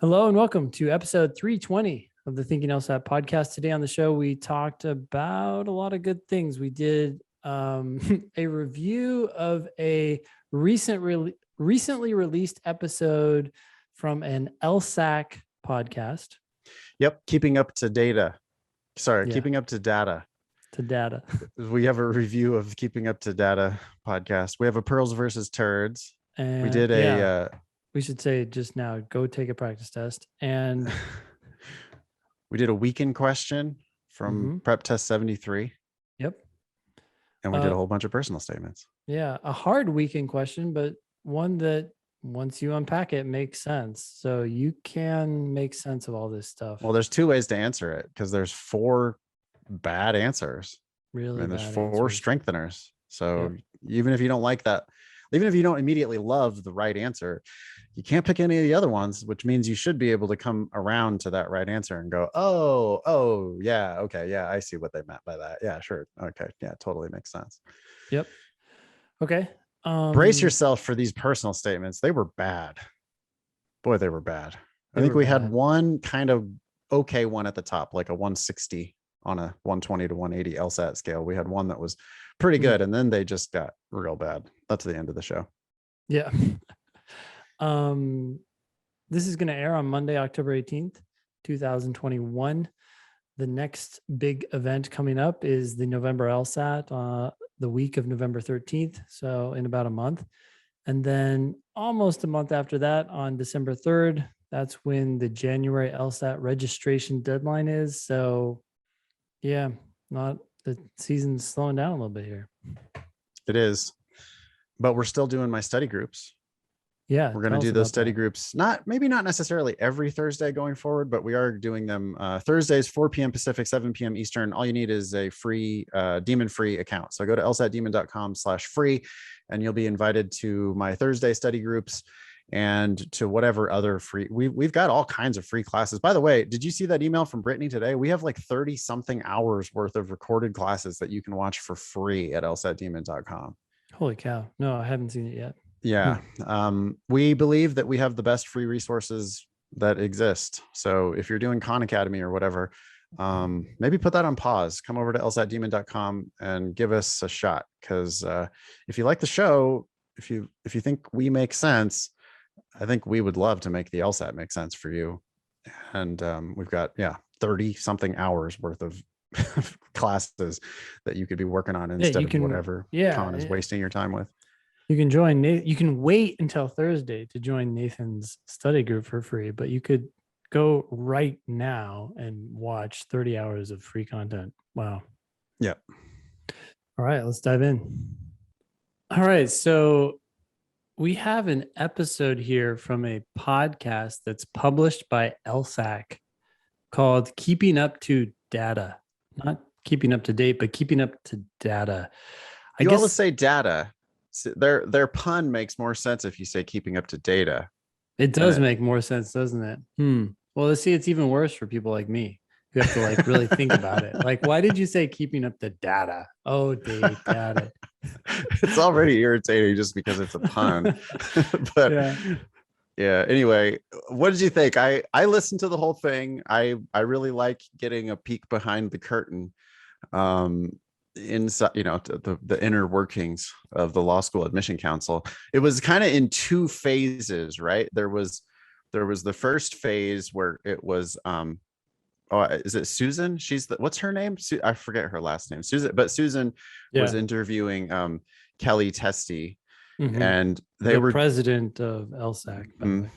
Hello and welcome to episode 320 of the Thinking LSAT podcast. Today on the show, we talked about a lot of good things. We did a review of a recently released episode from an LSAC podcast. Yep. Keeping up to data. Yeah. Keeping up to data. To data. We have a review of Keeping Up to Data podcast. We have a pearls versus turds. And we did we should say just now, go take a practice test. And we did a weekend question from Prep Test 73. Yep. And we did a whole bunch of personal statements. Yeah. A hard weekend question, but one that once you unpack it makes sense. So you can make sense of all this stuff. Well, there's two ways to answer it because there's 4 bad answers. Really? And there's 4 strengtheners. So even if you don't like that, even if you don't immediately love the right answer, you can't pick any of the other ones, which means you should be able to come around to that right answer and go, oh, yeah, okay, yeah, I see what they meant by that. Yeah, sure. Okay, yeah, totally makes sense. Yep. Okay. Brace yourself for these personal statements. They were bad. Boy, they were bad. I think we had one kind of okay one at the top, like a 160 on a 120 to 180 LSAT scale. We had one that was pretty good, and then they just got real bad. That's the end of the show. Yeah. This is going to air on Monday, October 18th, 2021. The next big event coming up is the November LSAT, the week of November 13th. So in about a month. And then almost a month after that, on December 3rd, that's when the January LSAT registration deadline is. So yeah, the season's slowing down a little bit here. It is, but we're still doing my study groups. Yeah, we're going to do those study groups. Maybe not necessarily every Thursday going forward, but we are doing them Thursdays, 4 p.m. Pacific, 7 p.m. Eastern. All you need is a free demon-free account. So go to lsatdemon.com/free, and you'll be invited to my Thursday study groups and to whatever other free. We've got all kinds of free classes. By the way, did you see that email from Brittany today? We have like 30 something hours worth of recorded classes that you can watch for free at lsatdemon.com. Holy cow. No, I haven't seen it yet. Yeah. We believe that we have the best free resources that exist. So if you're doing Khan Academy or whatever, maybe put that on pause, come over to lsatdemon.com and give us a shot. Because if you like the show, if you think we make sense, I think we would love to make the LSAT make sense for you. And we've got 30 something hours worth of classes that you could be working on instead of whatever Khan is wasting your time with. You can join. You can wait until Thursday to join Nathan's study group for free, but you could go right now and watch 30 hours of free content. Wow. Yeah. All right, let's dive in. All right, so we have an episode here from a podcast that's published by LSAC called Keeping Up to Data. Not keeping up to date, but keeping up to data. I guess always say data. Their pun makes more sense if you say keeping up to data. It does make more sense, doesn't it? Well, let's see, it's even worse for people like me who have to like really think about it. Like, why did you say keeping up to data? Oh, data. It's already irritating just because it's a pun. But yeah. Anyway, what did you think? I listened to the whole thing. I really like getting a peek behind the curtain. Inside, the inner workings of the law school admission council. It was kind of in 2 phases, right? There was the first phase where it was is it Susan? What's her name? I forget her last name. Susan was interviewing Kelly Testy, and they were president of LSAC.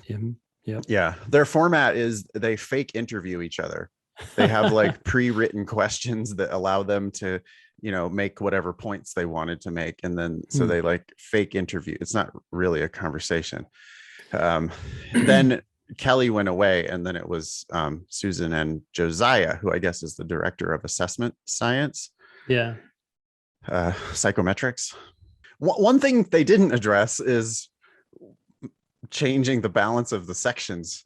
Yep. Yeah, their format is they fake interview each other. They have like pre-written questions that allow them to make whatever points they wanted to make. And then, so they like fake interview. It's not really a conversation. Then Kelly went away, and then it was Susan and Josiah, who I guess is the director of assessment science. Yeah. Psychometrics. One thing they didn't address is changing the balance of the sections.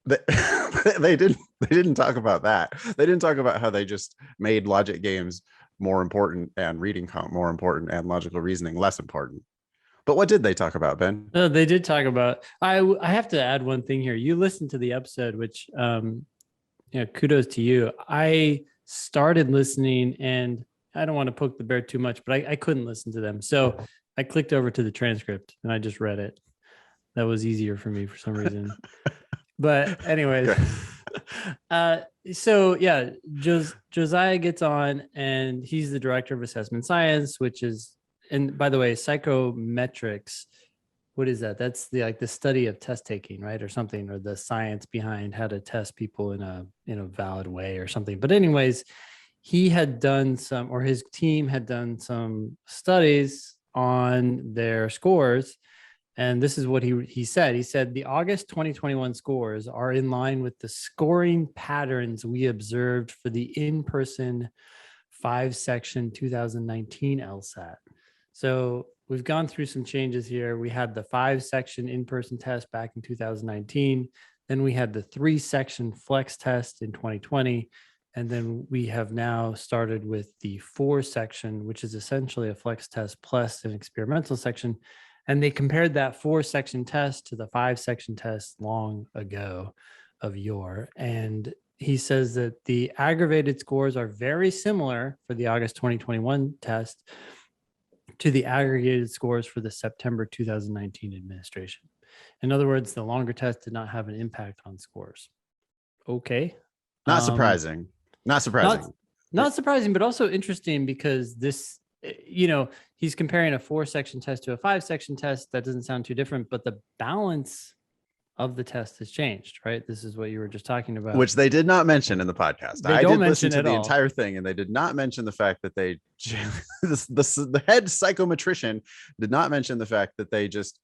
They didn't talk about that. They didn't talk about how they just made logic games more important and reading comp more important and logical reasoning less important. But what did they talk about, Ben? They did talk about. I have to add one thing here. You listened to the episode, which kudos to you. I started listening, and I don't want to poke the bear too much, but I couldn't listen to them, so I clicked over to the transcript and I just read it. That was easier for me for some reason. But anyways, so yeah, Josiah gets on, and he's the director of assessment science, which is, and by the way, psychometrics. What is that? That's the study of test taking, right, or something, or the science behind how to test people in a valid way or something. But anyways, he had done some, or his team had done some studies on their scores. And this is what he said. He said the August 2021 scores are in line with the scoring patterns we observed for the in-person 5-section 2019 LSAT. So we've gone through some changes here. We had the 5-section in-person test back in 2019. Then we had the 3-section flex test in 2020. And then we have now started with the 4-section, which is essentially a flex test plus an experimental section. And they compared that 4-section test to the 5-section test long ago of yore. And he says that the aggravated scores are very similar for the August 2021 test to the aggregated scores for the September 2019 administration. In other words, the longer test did not have an impact on scores. Okay. Not surprising. Not surprising. Not surprising, but also interesting, because this, he's comparing a 4-section test to a 5-section test. That doesn't sound too different, but the balance of the test has changed, right? This is what you were just talking about, which they did not mention in the podcast. I did listen to the entire thing, and they did not mention the fact that they the head psychometrician did not mention the fact that they just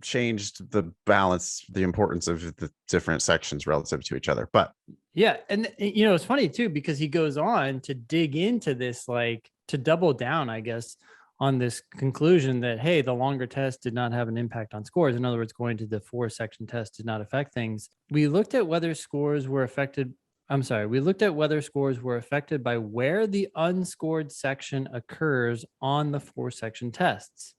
changed the balance, the importance of the different sections relative to each other. But yeah, and it's funny too, because he goes on to dig into this, like to double down, I guess, on this conclusion that, hey, the longer test did not have an impact on scores. In other words, going to the 4-section test did not affect things. We looked at whether scores were affected. We looked at whether scores were affected by where the unscored section occurs on the 4-section tests.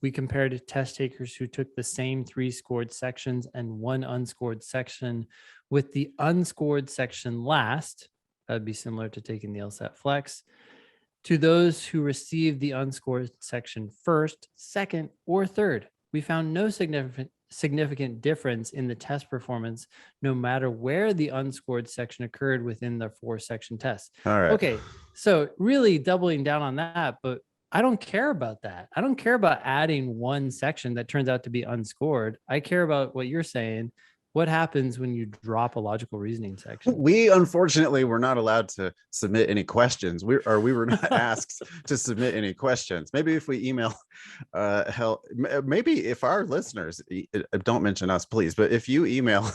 We compared test takers who took the same 3 scored sections and 1 unscored section with the unscored section last. That'd be similar to taking the LSAT Flex, to those who received the unscored section first, second, or third. We found no significant difference in the test performance, no matter where the unscored section occurred within the 4-section test. All right. Okay, so really doubling down on that, but I don't care about that. I don't care about adding 1 section that turns out to be unscored. I care about what you're saying. What happens when you drop a logical reasoning section? We unfortunately were not allowed to submit any questions. We were not asked to submit any questions. Maybe if we email help, maybe if our listeners, don't mention us, please, but if you email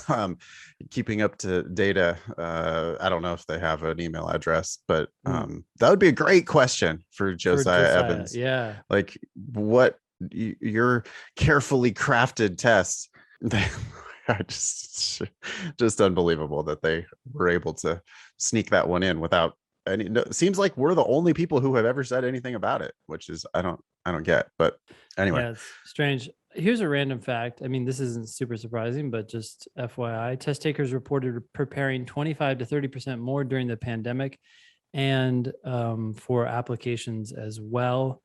keeping up to data, I don't know if they have an email address, but that would be a great question for Josiah Evans. Yeah. Like, what your carefully crafted tests, just unbelievable that they were able to sneak that one in without any. It seems like we're the only people who have ever said anything about it, which is I don't get. But anyway, yeah, it's strange. Here's a random fact. I mean, this isn't super surprising, but just FYI, test takers reported preparing 25 to 30% more during the pandemic, and for applications as well.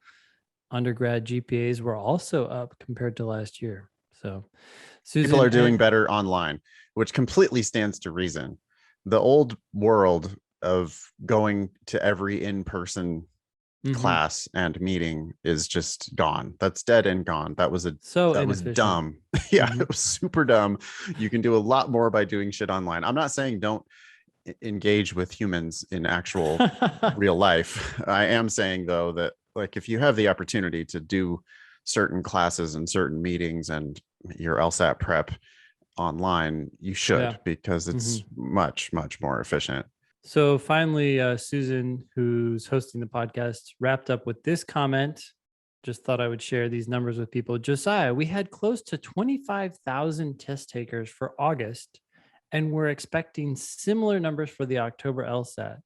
Undergrad GPAs were also up compared to last year. So Susan, people are doing better online, which completely stands to reason. The old world of going to every in-person class and meeting is just gone. That's dead and gone. That was dumb. Yeah, it was super dumb. You can do a lot more by doing shit online. I'm not saying don't engage with humans in actual real life. I am saying though that, like, if you have the opportunity to do certain classes and certain meetings and your LSAT prep online, you should, because it's much, much more efficient. So finally, Susan, who's hosting the podcast, wrapped up with this comment. Just thought I would share these numbers with people. Josiah, we had close to 25,000 test takers for August, and we're expecting similar numbers for the October LSAT.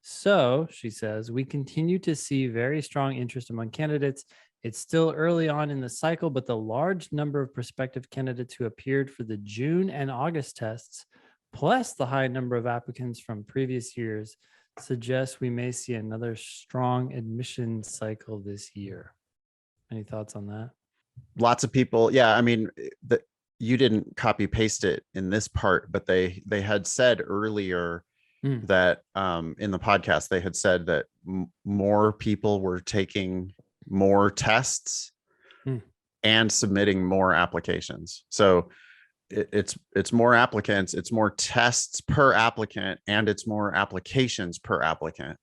So she says, we continue to see very strong interest among candidates. It's still early on in the cycle, but the large number of prospective candidates who appeared for the June and August tests, plus the high number of applicants from previous years, suggests we may see another strong admission cycle this year. Any thoughts on that? Lots of people. Yeah. I mean, you didn't copy paste it in this part, but they had said earlier that in the podcast, they had said that more people were taking more tests and submitting more applications. So it's more applicants, it's more tests per applicant, and it's more applications per applicant.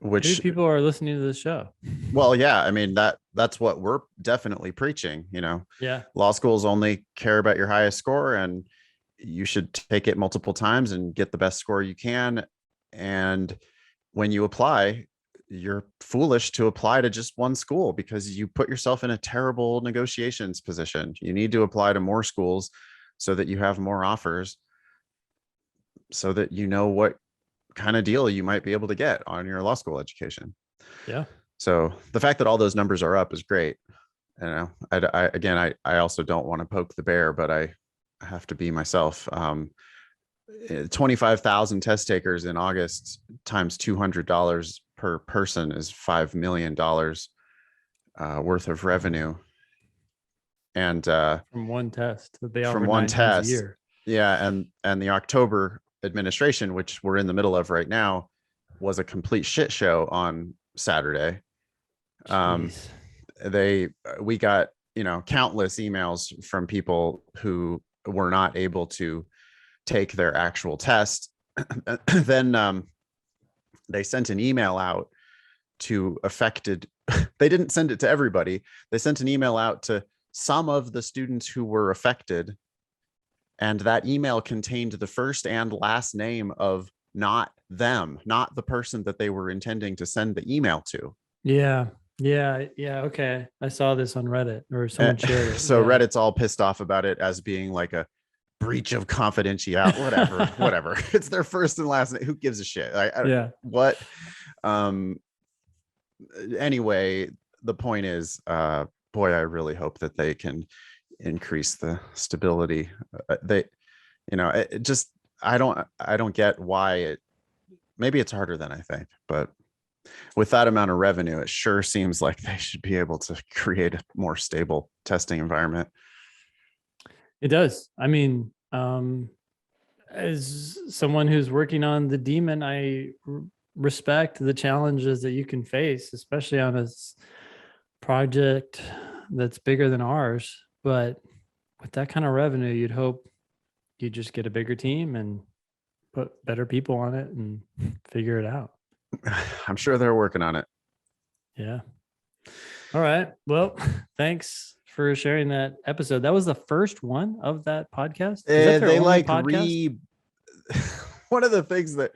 Which maybe people are listening to the show. Well, yeah, I mean that's what we're definitely preaching. Yeah, law schools only care about your highest score, and you should take it multiple times and get the best score you can. And when you apply, you're foolish to apply to just one school because you put yourself in a terrible negotiations position. You need to apply to more schools so that you have more offers, so that you know what kind of deal you might be able to get on your law school education. Yeah. So the fact that all those numbers are up is great. I also don't want to poke the bear, but I have to be myself. 25,000 test takers in August times $200 per person is $5 million worth of revenue. And from one test that they offer from one 9 times test a year. Yeah. And the October administration, which we're in the middle of right now, was a complete shit show on Saturday. We got, countless emails from people who were not able to take their actual test. Then they sent an email out to affected. They didn't send it to everybody. They sent an email out to some of the students who were affected. And that email contained the first and last name of not them, not the person that they were intending to send the email to. Yeah. Okay. I saw this on Reddit, or someone shared it. So Reddit's all pissed off about it as being like a breach of confidentiality, whatever. It's their first and last name. Who gives a shit? What? Anyway, the point is, boy, I really hope that they can increase the stability. I don't get why it. Maybe it's harder than I think, but with that amount of revenue, it sure seems like they should be able to create a more stable testing environment. It does. I mean, as someone who's working on the Demon, I respect the challenges that you can face, especially on a project that's bigger than ours. But with that kind of revenue, you'd hope you just get a bigger team and put better people on it and figure it out. I'm sure they're working on it. Yeah. All right. Well, thanks for sharing that episode. That was the first one of that podcast. They like podcast? One of the things that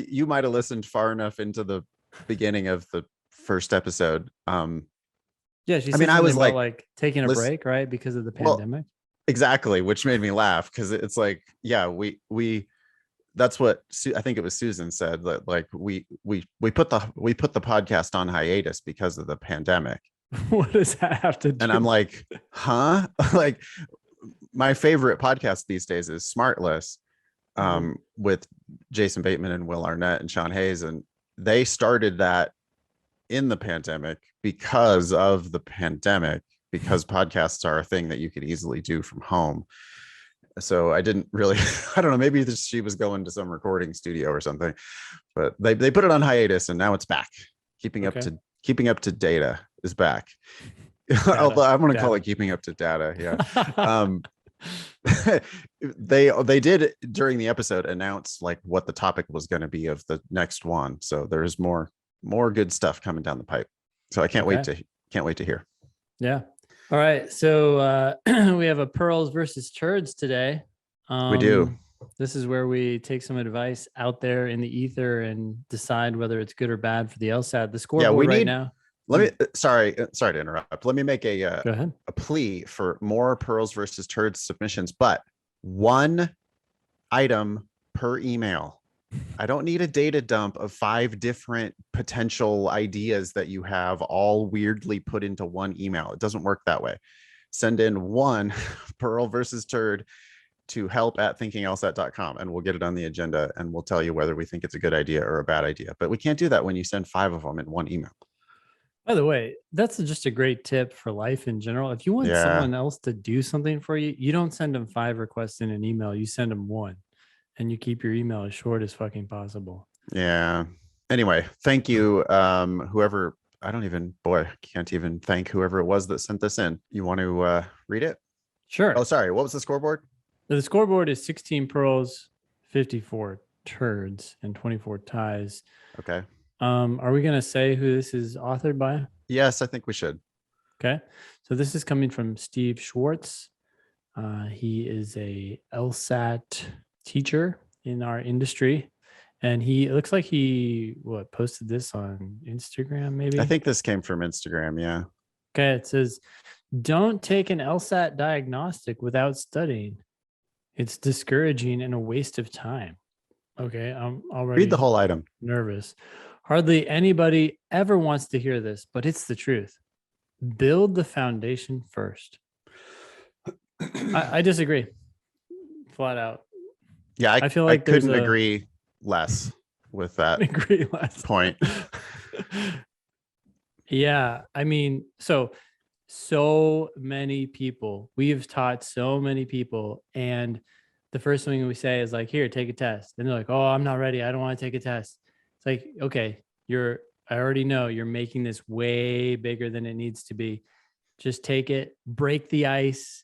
you might have listened far enough into the beginning of the first episode. Yeah, I was like taking a break, right, because of the pandemic. Well, exactly, which made me laugh because it's like, yeah, we that's what I think it was Susan said, that like we put the podcast on hiatus because of the pandemic. What does that have to do? And I'm like, huh? Like, my favorite podcast these days is Smartless, with Jason Bateman and Will Arnett and Sean Hayes, and they started that in the pandemic because of the pandemic, because podcasts are a thing that you could easily do from home. So I didn't really, I don't know, maybe she was going to some recording studio or something, but they put it on hiatus and now it's back. Keeping up to data is back. Although I'm going to call it keeping up to data. Yeah. They did during the episode announce like what the topic was going to be of the next one. So there's more good stuff coming down the pipe. So I can't wait to hear. Yeah. All right. So we have a pearls versus turds today. We do. This is where we take some advice out there in the ether and decide whether it's good or bad for the LSAT. The scoreboard right now. Sorry to interrupt. Let me make Go ahead. a plea for more pearls versus turds submissions, but one item per email. I don't need a data dump of 5 different potential ideas that you have all weirdly put into one email. It doesn't work that way. Send in one Pearl versus turd to help@thinkinglsat.com and we'll get it on the agenda and we'll tell you whether we think it's a good idea or a bad idea. But we can't do that when you send 5 of them in one email. By the way, that's just a great tip for life in general. If you want Yeah. someone else to do something for you, you don't send them 5 requests in an email. You send them one, and you keep your email as short as fucking possible. Yeah. Anyway, thank you. Whoever, I don't even, boy, I can't even thank whoever it was that sent this in. You want to read it? Sure. Oh, sorry. What was the scoreboard? The scoreboard is 16 pearls, 54 turds, and 24 ties. Okay. Are we going to say who this is authored by? Yes, I think we should. Okay. So this is coming from Steve Schwartz. He is a LSAT teacher in our industry. And it looks like he posted this on Instagram, maybe. I think this came from Instagram. Yeah. Okay. It says, don't take an LSAT diagnostic without studying. It's discouraging and a waste of time. Okay. I'm already Read the whole item. nervous. Hardly anybody ever wants to hear this, but it's the truth. Build the foundation first. I disagree. Flat out. Yeah, I feel like I couldn't agree less with that agree less point. Yeah, I mean, so many people, we've taught so many people, and the first thing we say is like, here, take a test. And they're like, oh, I'm not ready. I don't want to take a test. It's like, okay, I already know you're making this way bigger than it needs to be. Just take it, break the ice,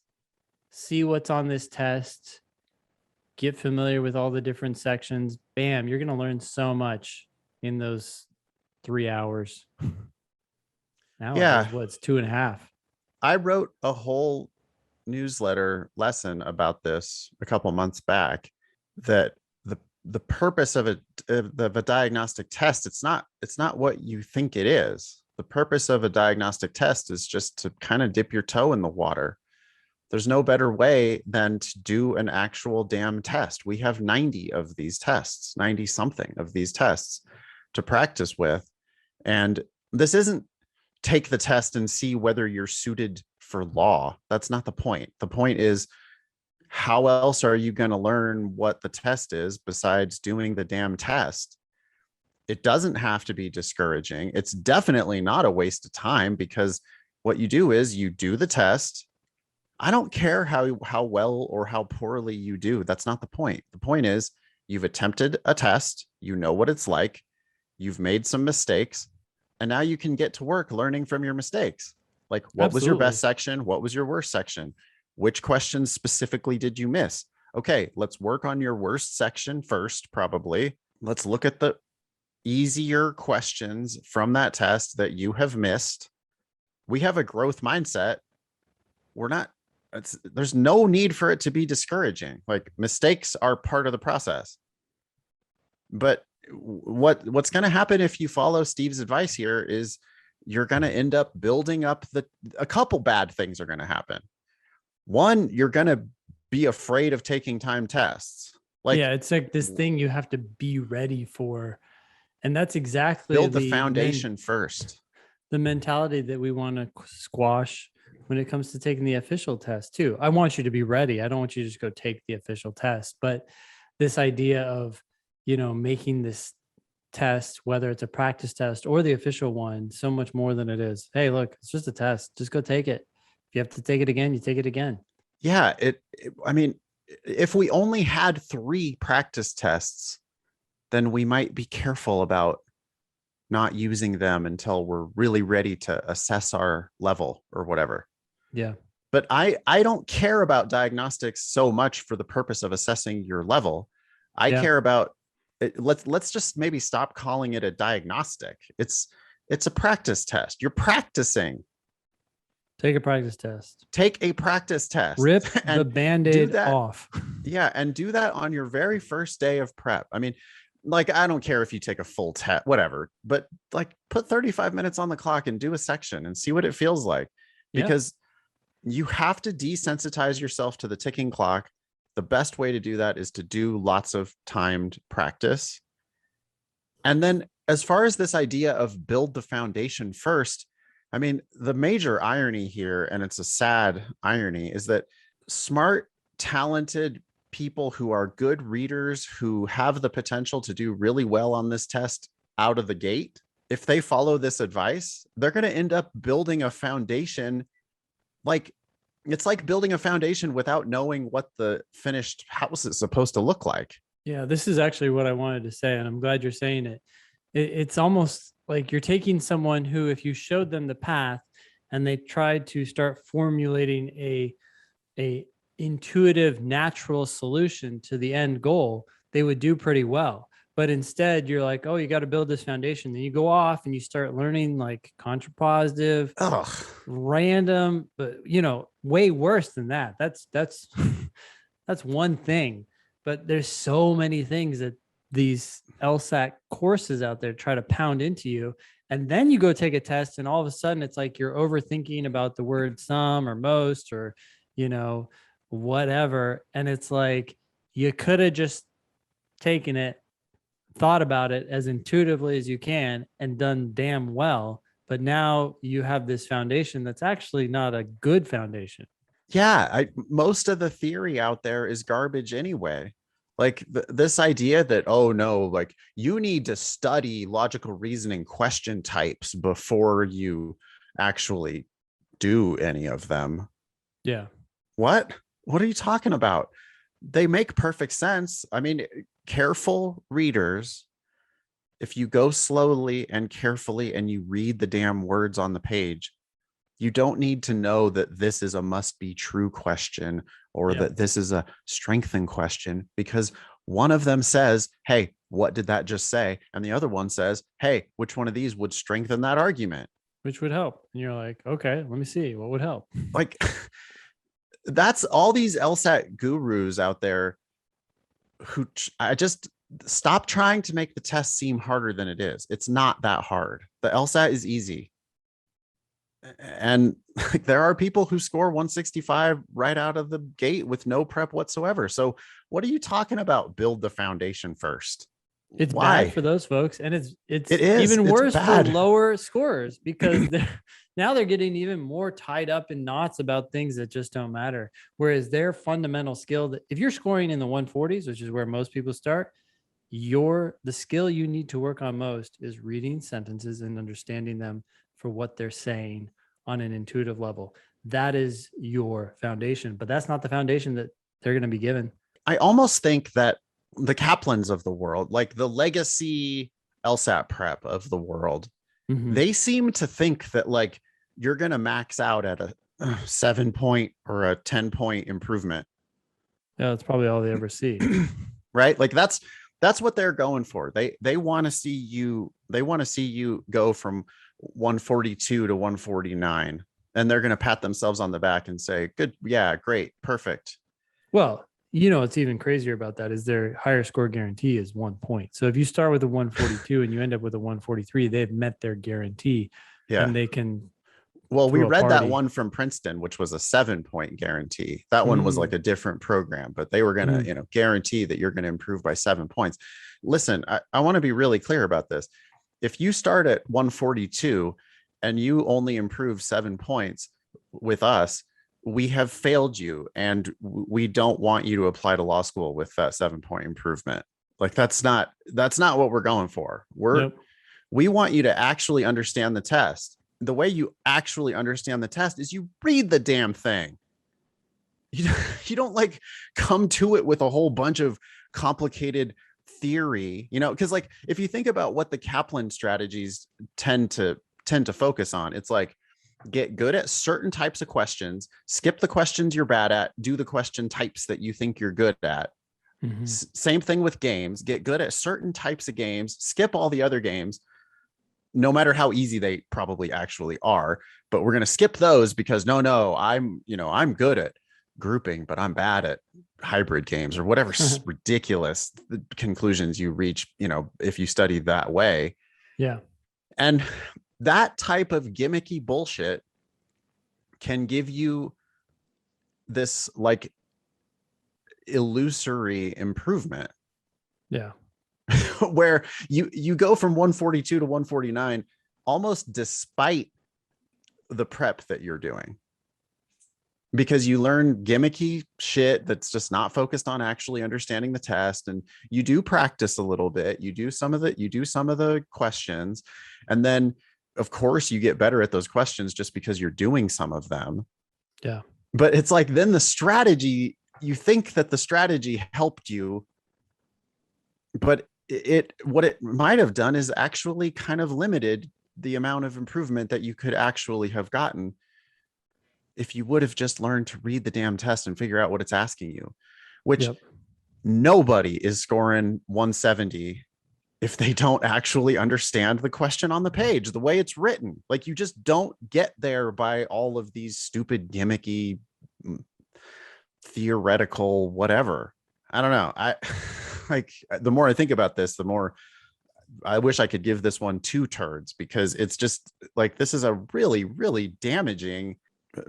see what's on this test, get familiar with all the different sections. Bam, you're going to learn so much in those 3 hours. Now, Yeah. it's 2.5. I wrote a whole newsletter lesson about this a couple months back, that the purpose of a diagnostic test, it's not what you think it is. The purpose of a diagnostic test is just to kind of dip your toe in the water. There's no better way than to do an actual damn test. We have 90 of these tests, 90 something of these tests to practice with. And this isn't take the test and see whether you're suited for law. That's not the point. The point is, how else are you going to learn what the test is besides doing the damn test? It doesn't have to be discouraging. It's definitely not a waste of time, because what you do is you do the test. I don't care how well or how poorly you do. That's not the point. The point is, you've attempted a test. You know what it's like. You've made some mistakes. And now you can get to work learning from your mistakes. Like, what was your best section? What was your worst section? Which questions specifically did you miss? Okay, let's work on your worst section first, probably. Let's look at the easier questions from that test that you have missed. We have a growth mindset. There's no need for it to be discouraging. Like, mistakes are part of the process. But what's going to happen if you follow Steve's advice here is you're going to end up building up a couple bad things are going to happen. One, you're going to be afraid of taking time tests. Like, yeah, it's like this thing you have to be ready for. And that's exactly build the foundation first. The mentality that we want to squash when it comes to taking the official test too. I want you to be ready. I don't want you to just go take the official test, but this idea of, making this test, whether it's a practice test or the official one, so much more than it is. Hey, look, it's just a test. Just go take it. If you have to take it again, you take it again. Yeah. I mean, if we only had 3 practice tests, then we might be careful about not using them until we're really ready to assess our level or whatever. Yeah. But I don't care about diagnostics so much for the purpose of assessing your level. I care about it. Let's just maybe stop calling it a diagnostic. It's a practice test. You're practicing. Take a practice test. Take a practice test. Rip the Band-Aid off. Yeah. And do that on your very first day of prep. I mean, like, I don't care if you take a full test, whatever, but like, put 35 minutes on the clock and do a section and see what it feels like, because you have to desensitize yourself to the ticking clock The best way to do that is to do lots of timed practice. And then as far as this idea of build the foundation first, I mean, the major irony here, and it's a sad irony, is that smart, talented people who are good readers, who have the potential to do really well on this test out of the gate, if they follow this advice, they're going to end up building a foundation. Like, it's like building a foundation without knowing what the finished house is supposed to look like. Yeah, this is actually what I wanted to say, and I'm glad you're saying it. It's almost like you're taking someone who, if you showed them the path and they tried to start formulating a intuitive, natural solution to the end goal, they would do pretty well. But instead, you're like, oh, you got to build this foundation. Then you go off and you start learning like contrapositive, random, but way worse than that. That's that's one thing. But there's so many things that these LSAC courses out there try to pound into you. And then you go take a test and all of a sudden it's like you're overthinking about the word some or most or, whatever. And it's like, you could have just taken it, thought about it as intuitively as you can and done damn well. But now you have this foundation that's actually not a good foundation. Yeah, most of the theory out there is garbage anyway. Like this idea that, oh no, like you need to study logical reasoning question types before you actually do any of them. Yeah. What are you talking about? They make perfect sense. I mean, careful readers, if you go slowly and carefully and you read the damn words on the page, you don't need to know that this is a must be true question or that this is a strengthen question, because one of them says, hey, what did that just say? And the other one says, hey, which one of these would strengthen that argument? Which would help. And you're like, okay, let me see what would help. Like, that's all these LSAT gurus out there who I just stop trying to make the test seem harder than it is. It's not that hard. The LSAT is easy. And like, there are people who score 165 right out of the gate with no prep whatsoever. So what are you talking about? Build the foundation first. It's bad for those folks. And it's even worse for lower scorers because now they're getting even more tied up in knots about things that just don't matter. Whereas their fundamental skill, that if you're scoring in the 140s, which is where most people start, the skill you need to work on most is reading sentences and understanding them for what they're saying on an intuitive level. That is your foundation, but that's not the foundation that they're going to be given. I almost think that the Kaplans of the world, like the legacy LSAT prep of the world, they seem to think that like you're going to max out at a 7-point or a 10-point improvement. Yeah, that's probably all they ever see. Right? Like that's what they're going for. They want to see you go from 142 to 149, and they're going to pat themselves on the back and say, good, yeah, great, perfect. Well, what's even crazier about that is their higher score guarantee is 1 point. So if you start with a 142 and you end up with a 143, they've met their guarantee. Yeah. And they can. Well, we read that one from Princeton, which was a 7-point guarantee. That one was like a different program, but they were going to, guarantee that you're going to improve by 7 points. Listen, I want to be really clear about this. If you start at 142 and you only improve 7 points with us, we have failed you, and we don't want you to apply to law school with that 7-point improvement. Like that's not what we're going for. We want you to actually understand the test. The way you actually understand the test is you read the damn thing. You don't like come to it with a whole bunch of complicated theory, because like if you think about what the Kaplan strategies tend to focus on, it's like get good at certain types of questions, skip the questions you're bad at, do the question types that you think you're good at. Same thing with games, get good at certain types of games, skip all the other games, no matter how easy they probably actually are, but we're going to skip those because I'm good at grouping, but I'm bad at hybrid games or whatever ridiculous conclusions you reach, if you study that way. Yeah. And that type of gimmicky bullshit can give you this like illusory improvement. Yeah. Where you go from 142 to 149 almost despite the prep that you're doing, because you learn gimmicky shit that's just not focused on actually understanding the test. And you do practice a little bit, you do some of the questions, and then of course you get better at those questions just because you're doing some of them. Yeah. But it's like, then the strategy, you think that the strategy helped you, but what it might have done is actually kind of limited the amount of improvement that you could actually have gotten if you would have just learned to read the damn test and figure out what it's asking you, which Yep. nobody is scoring 170 if they don't actually understand the question on the page, the way it's written. Like, you just don't get there by all of these stupid gimmicky theoretical whatever. I don't know. I like, the more I think about this, the more I wish I could give this one 2 turds, because it's just like, this is a really, really damaging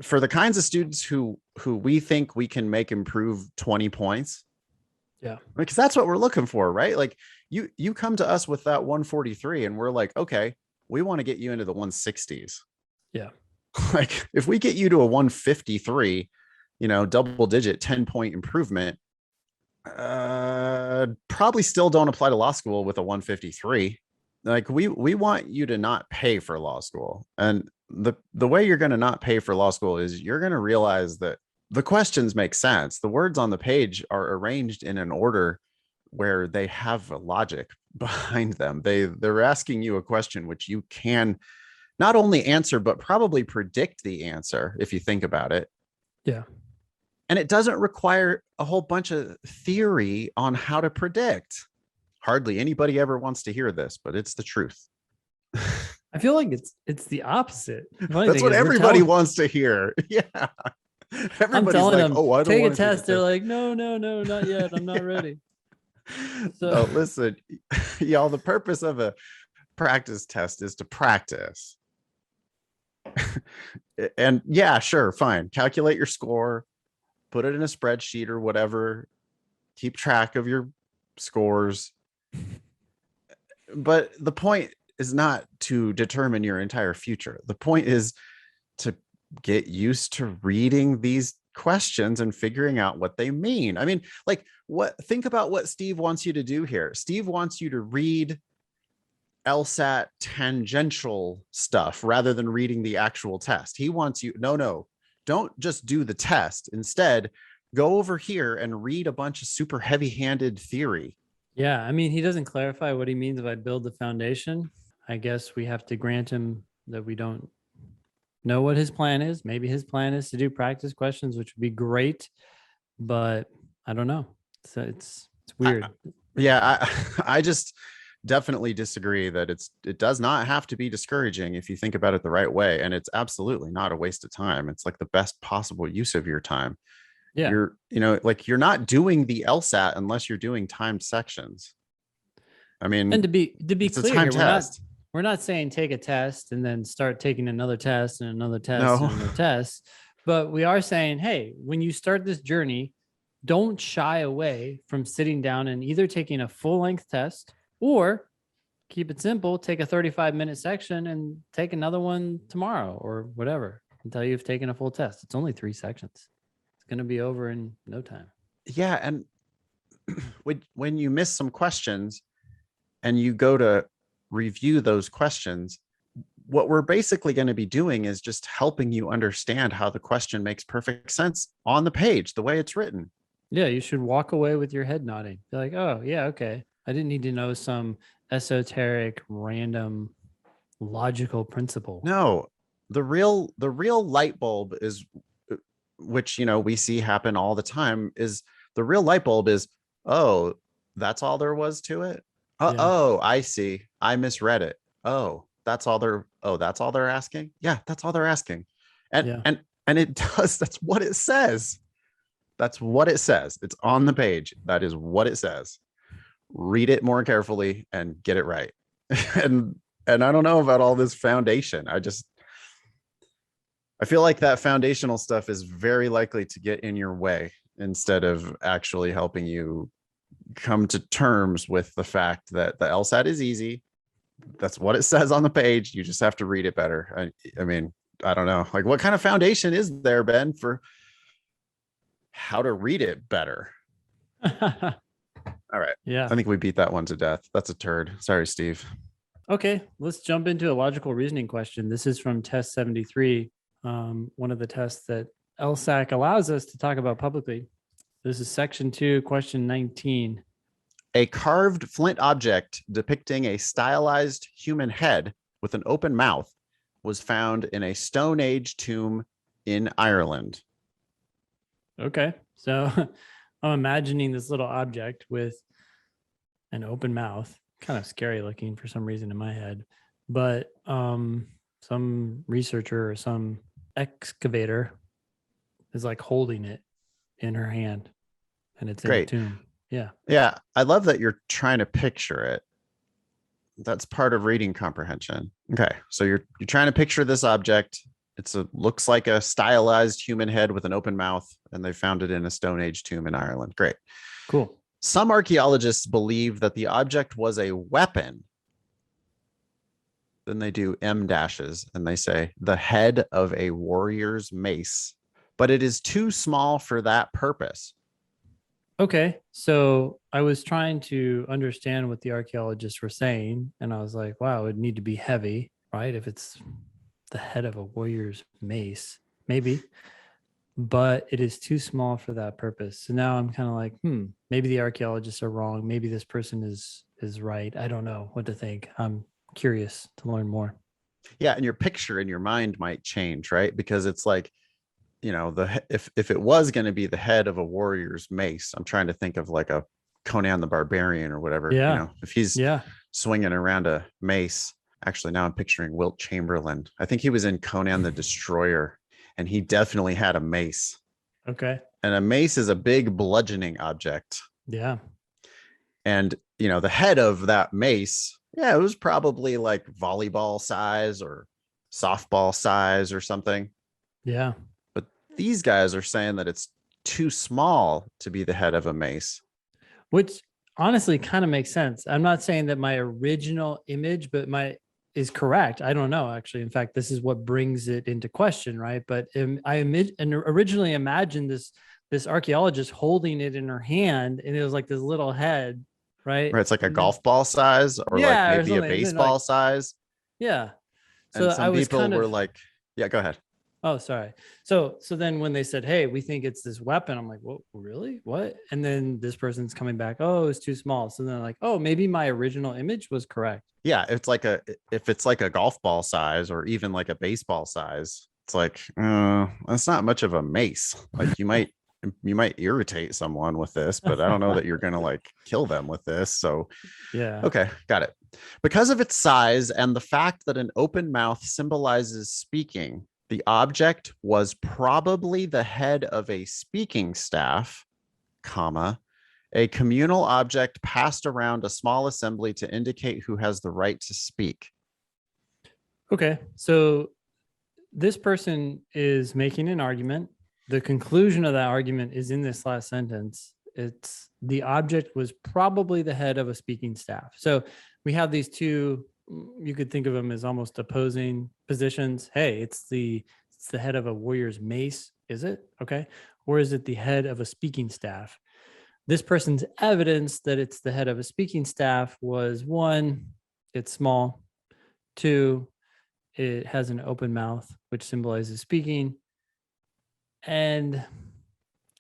for the kinds of students who we think we can make improve 20 points. Yeah. Because that's what we're looking for, right? Like, you come to us with that 143 and we're like, okay, we want to get you into the 160s. Yeah. Like, if we get you to a 153, double digit 10-point improvement, probably still don't apply to law school with a 153. Like, we want you to not pay for law school. And the way you're going to not pay for law school is you're going to realize that the questions make sense. The words on the page are arranged in an order where they have a logic behind them. They're asking you a question which you can not only answer, but probably predict the answer if you think about it. Yeah. And it doesn't require a whole bunch of theory on how to predict. Hardly anybody ever wants to hear this, but it's the truth. I feel like it's the opposite. That's what everybody wants to hear. Yeah. Everybody's telling like, them, oh, I don't take a want to test. They're like, no, not yet. I'm not ready. So no, listen, y'all, the purpose of a practice test is to practice. And yeah, sure, fine. Calculate your score, put it in a spreadsheet or whatever, keep track of your scores. But the point is not to determine your entire future. The point is to get used to reading these questions and figuring out what they mean. I mean, like, think about what Steve wants you to do here. Steve wants you to read LSAT tangential stuff rather than reading the actual test. He wants you, no, don't just do the test. Instead, go over here and read a bunch of super heavy-handed theory. yeah, I mean, he doesn't clarify what he means by build the foundation. I guess we have to grant him that we don't know what his plan is. Maybe his plan is to do practice questions, which would be great, but I don't know. So it's weird. I just definitely disagree that it does not have to be discouraging if you think about it the right way. And it's absolutely not a waste of time. It's like the best possible use of your time. Yeah. You're not doing the LSAT unless you're doing timed sections. I mean, and to be it's clear, a time test. We're not saying take a test and then start taking another test and another test No. and another test, but we are saying, hey, when you start this journey, don't shy away from sitting down and either taking a full-length test, or keep it simple, take a 35-minute section and take another one tomorrow or whatever until you've taken a full test. It's only 3 sections. It's going to be over in no time. Yeah. And when you miss some questions and you go to review those questions, what we're basically going to be doing is just helping you understand how the question makes perfect sense on the page, the way it's written. Yeah, you should walk away with your head nodding. Be like, oh, yeah, okay. I didn't need to know some esoteric, random, logical principle. No, the real light bulb is, which, we see happen all the time, is the real light bulb is, oh, that's all there was to it. Yeah. Oh, I see. I misread it. That's all they're asking. Yeah, that's all they're asking. And it does. That's what it says. That's what it says. It's on the page. That is what it says. Read it more carefully and get it right. and I don't know about all this foundation. I feel like that foundational stuff is very likely to get in your way instead of actually helping you come to terms with the fact that the LSAT is easy. That's what it says on the page. You just have to read it better. I mean, I don't know. Like, what kind of foundation is there, Ben, for how to read it better? All right. Yeah. I think we beat that one to death. That's a turd. Sorry, Steve. Okay, let's jump into a logical reasoning question. This is from test 73, one of the tests that LSAC allows us to talk about publicly. This is section 2, question 19. A carved flint object depicting a stylized human head with an open mouth was found in a Stone Age tomb in Ireland. Okay, so I'm imagining this little object with an open mouth, kind of scary looking for some reason in my head, but some researcher or some excavator is like holding it in her hand, and it's in a tomb. Yeah. Yeah. I love that you're trying to picture it. That's part of reading comprehension. Okay. So you're trying to picture this object. Looks like a stylized human head with an open mouth, and they found it in a Stone Age tomb in Ireland. Great. Cool. Some archaeologists believe that the object was a weapon. Then they do M dashes and they say the head of a warrior's mace, but it is too small for that purpose. Okay, so I was trying to understand what the archaeologists were saying, and I was like, wow, it would need to be heavy, right? If it's the head of a warrior's mace, maybe, but it is too small for that purpose. So now I'm kind of like, maybe the archaeologists are wrong. Maybe this person is right. I don't know what to think. I'm curious to learn more. Yeah, and your picture in your mind might change, right? Because it's like, if it was going to be the head of a warrior's mace, I'm trying to think of like a Conan the Barbarian or whatever. Yeah. If he's swinging around a mace. Actually, now I'm picturing Wilt Chamberlain. I think he was in Conan the Destroyer, and he definitely had a mace. Okay. And a mace is a big bludgeoning object. Yeah. And the head of that mace, it was probably like volleyball size or softball size or something. Yeah. But these guys are saying that it's too small to be the head of a mace. Which honestly kind of makes sense. I'm not saying that my original image, but is correct. I don't know, actually. In fact, this is what brings it into question, right? But I originally imagined this archaeologist holding it in her hand, and it was like this little head, right? Right, it's like a golf ball size, or like maybe a baseball size. Yeah. So and some people were like, yeah, go ahead. Oh, sorry. So then when they said, hey, we think it's this weapon, I'm like, well, really? What? And then this person's coming back, oh, it's too small. So then like, oh, maybe my original image was correct. Yeah, if it's like a golf ball size or even like a baseball size, it's like, that's not much of a mace. Like you might irritate someone with this, but I don't know that you're going to like kill them with this. So yeah. Okay, got it. Because of its size and the fact that an open mouth symbolizes speaking, the object was probably the head of a speaking staff, a communal object passed around a small assembly to indicate who has the right to speak. Okay, so this person is making an argument. The conclusion of that argument is in this last sentence. It's the object was probably the head of a speaking staff. So we have these two, you could think of them as almost opposing positions. Hey, it's the head of a warrior's mace. Is it? Okay. Or is it the head of a speaking staff? This person's evidence that it's the head of a speaking staff was 1, it's small. 2, it has an open mouth, which symbolizes speaking. And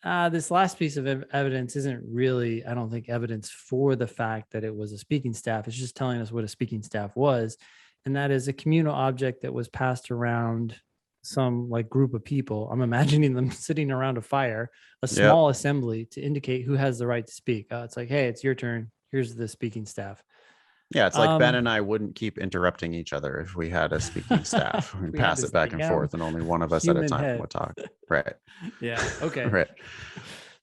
this last piece of evidence isn't really, I don't think, evidence for the fact that it was a speaking staff. It's just telling us what a speaking staff was. And that is a communal object that was passed around some like group of people. I'm imagining them sitting around a fire, a small assembly to indicate who has the right to speak. It's like, hey, it's your turn. Here's the speaking staff. Yeah, it's like Ben and I wouldn't keep interrupting each other if we had a speaking staff. We pass it back and forth, and only one of us at a time would talk. Right. Yeah. Okay. Right.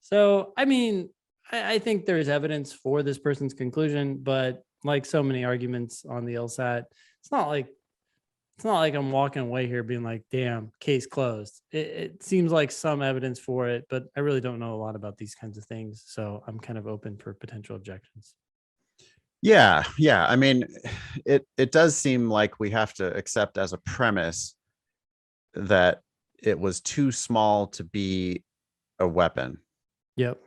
So, I mean, I think there's evidence for this person's conclusion, but like so many arguments on the LSAT, it's it's not like I'm walking away here being like, damn, case closed. It seems like some evidence for it, but I really don't know a lot about these kinds of things. So I'm kind of open for potential objections. Yeah, yeah. I mean, it does seem like we have to accept as a premise that it was too small to be a weapon, Yep.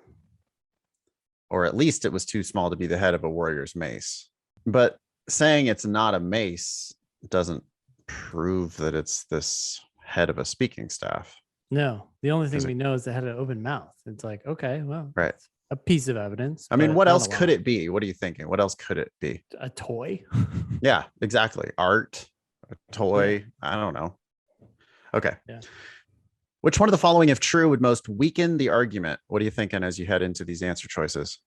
or at least it was too small to be the head of a warrior's mace. But saying it's not a mace doesn't prove that it's this head of a speaking staff. No, the only thing Is we it know is it had an open mouth. It's like, okay, well, right? it's a piece of evidence. I mean, but what not else a could lot. it be? What are you thinking? What else could it be? A toy? Yeah, exactly. Art, a toy. Yeah. I don't know. Okay. Yeah. Which one of the following, if true, would most weaken the argument? What are you thinking as you head into these answer choices?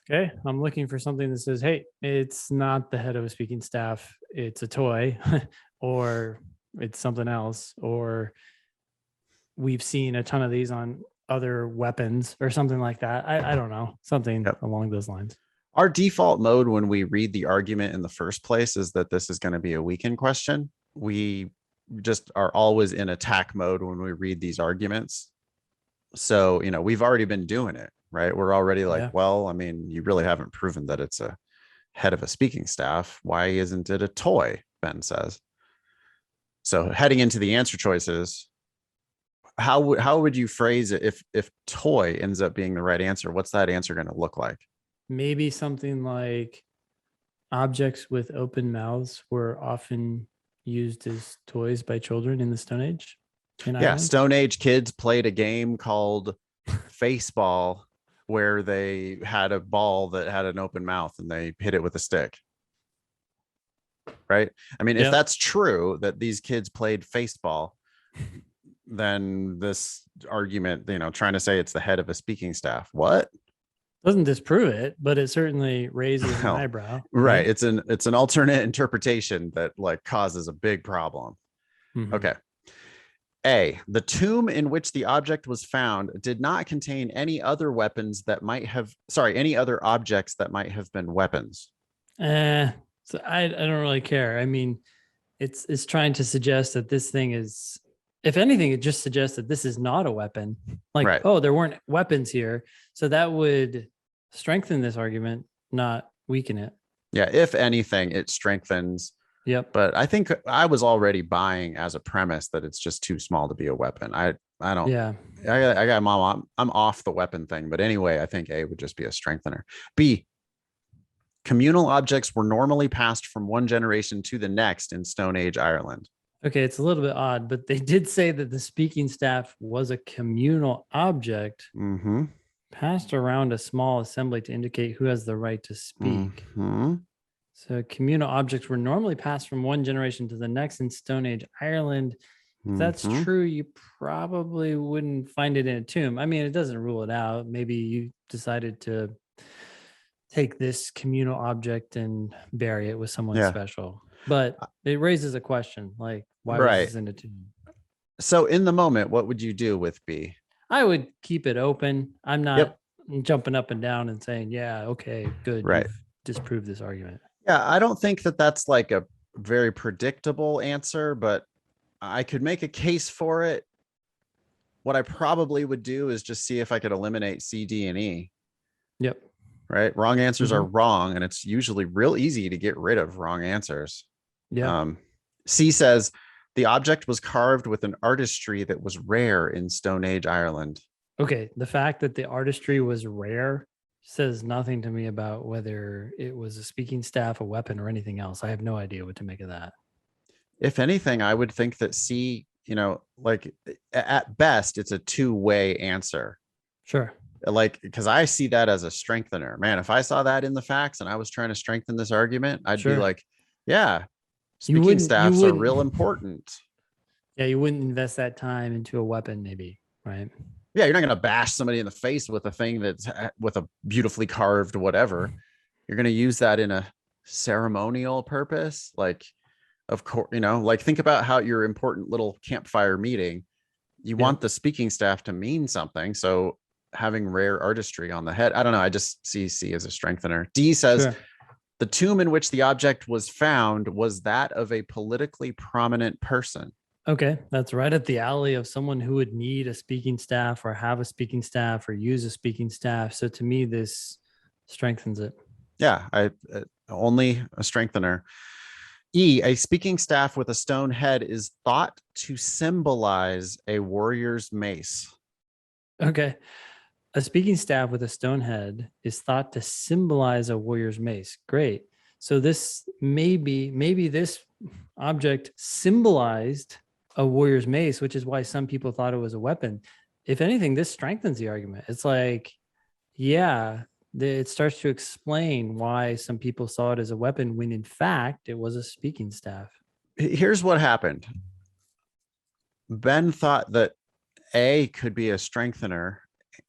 Okay. I'm looking for something that says, hey, it's not the head of a speaking staff, it's a toy, or it's something else, or we've seen a ton of these on other weapons or something like that. I don't know, something Yep. along those lines. Our default mode when we read the argument in the first place is that this is going to be a weaken question. We just are always in attack mode when we read these arguments. So, we've already been doing it, right? We're already like, Yeah. well, I mean, you really haven't proven that it's a head of a speaking staff. Why isn't it a toy? Ben says. So heading into the answer choices, how would you phrase it if toy ends up being the right answer? What's that answer going to look like? Maybe something like objects with open mouths were often used as toys by children in the Stone Age in Yeah, Ireland. Stone Age kids played a game called Faceball where they had a ball that had an open mouth and they hit it with a stick. Right? I mean, if Yep. that's true that these kids played Faceball, then this argument, trying to say it's the head of a speaking staff. What? Doesn't disprove it, but it certainly raises an Well, eyebrow. right. It's an alternate interpretation that like causes a big problem. Mhm. Okay. A, the tomb in which the object was found did not contain any other weapons that might have, any other objects that might have been weapons. So I don't really care. I mean, it's trying to suggest that this thing is, if anything, it just suggests that this is not a weapon. Like, Right. oh, there weren't weapons here. So that would strengthen this argument, not weaken it. Yeah. If anything, it strengthens. Yep. But I think I was already buying as a premise that it's just too small to be a weapon. I don't. Yeah. I got mom. I'm off the weapon thing. But anyway, I think A would just be a strengthener. B, communal objects were normally passed from one generation to the next in Stone Age Ireland. Okay, it's a little bit odd, but they did say that the speaking staff was a communal object Mm-hmm. passed around a small assembly to indicate who has the right to speak. Mm-hmm. So communal objects were normally passed from one generation to the next in Stone Age Ireland. If that's Mhm. true, you probably wouldn't find it in a tomb. I mean, it doesn't rule it out. Maybe you decided to take this communal object and bury it with someone Yeah. special. But it raises a question, like, why was Right. this in a tomb? So in the moment, what would you do with B? I would keep it open. I'm not Yep. jumping up and down and saying, yeah, okay, good. Right. You've disproved this argument. Yeah, I don't think that that's like a very predictable answer, but I could make a case for it. What I probably would do is just see if I could eliminate C, D, and E. Yep. Right? Wrong answers are wrong, and it's usually real easy to get rid of wrong answers. Yeah. C says the object was carved with an artistry that was rare in Stone Age Ireland. Okay. The fact that the artistry was rare says nothing to me about whether it was a speaking staff, a weapon, or anything else. I have no idea what to make of that. If anything, I would think that C, like at best, it's a two-way answer. Sure. Like, because I see that as a strengthener. Man, if I saw that in the facts and I was trying to strengthen this argument, I'd be like, yeah, speaking staffs are real important. Yeah, you wouldn't invest that time into a weapon, maybe, right? Yeah, you're not going to bash somebody in the face with a thing that's with a beautifully carved whatever. You're going to use that in a ceremonial purpose. Like, of course, like think about how your important little campfire meeting, you want the speaking staff to mean something. So having rare artistry on the head, I don't know. I just see C as a strengthener. D says The tomb in which the object was found was that of a politically prominent person. Okay, that's right at the alley of someone who would need a speaking staff or have a speaking staff or use a speaking staff. So to me, this strengthens it. Yeah, only a strengthener. E, a speaking staff with a stone head is thought to symbolize a warrior's mace. Okay. A speaking staff with a stone head is thought to symbolize a warrior's mace. Great. So this maybe this object symbolized a warrior's mace, which is why some people thought it was a weapon. If anything, this strengthens the argument. It's like, yeah, it starts to explain why some people saw it as a weapon when in fact it was a speaking staff. Here's what happened. Ben thought that A could be a strengthener,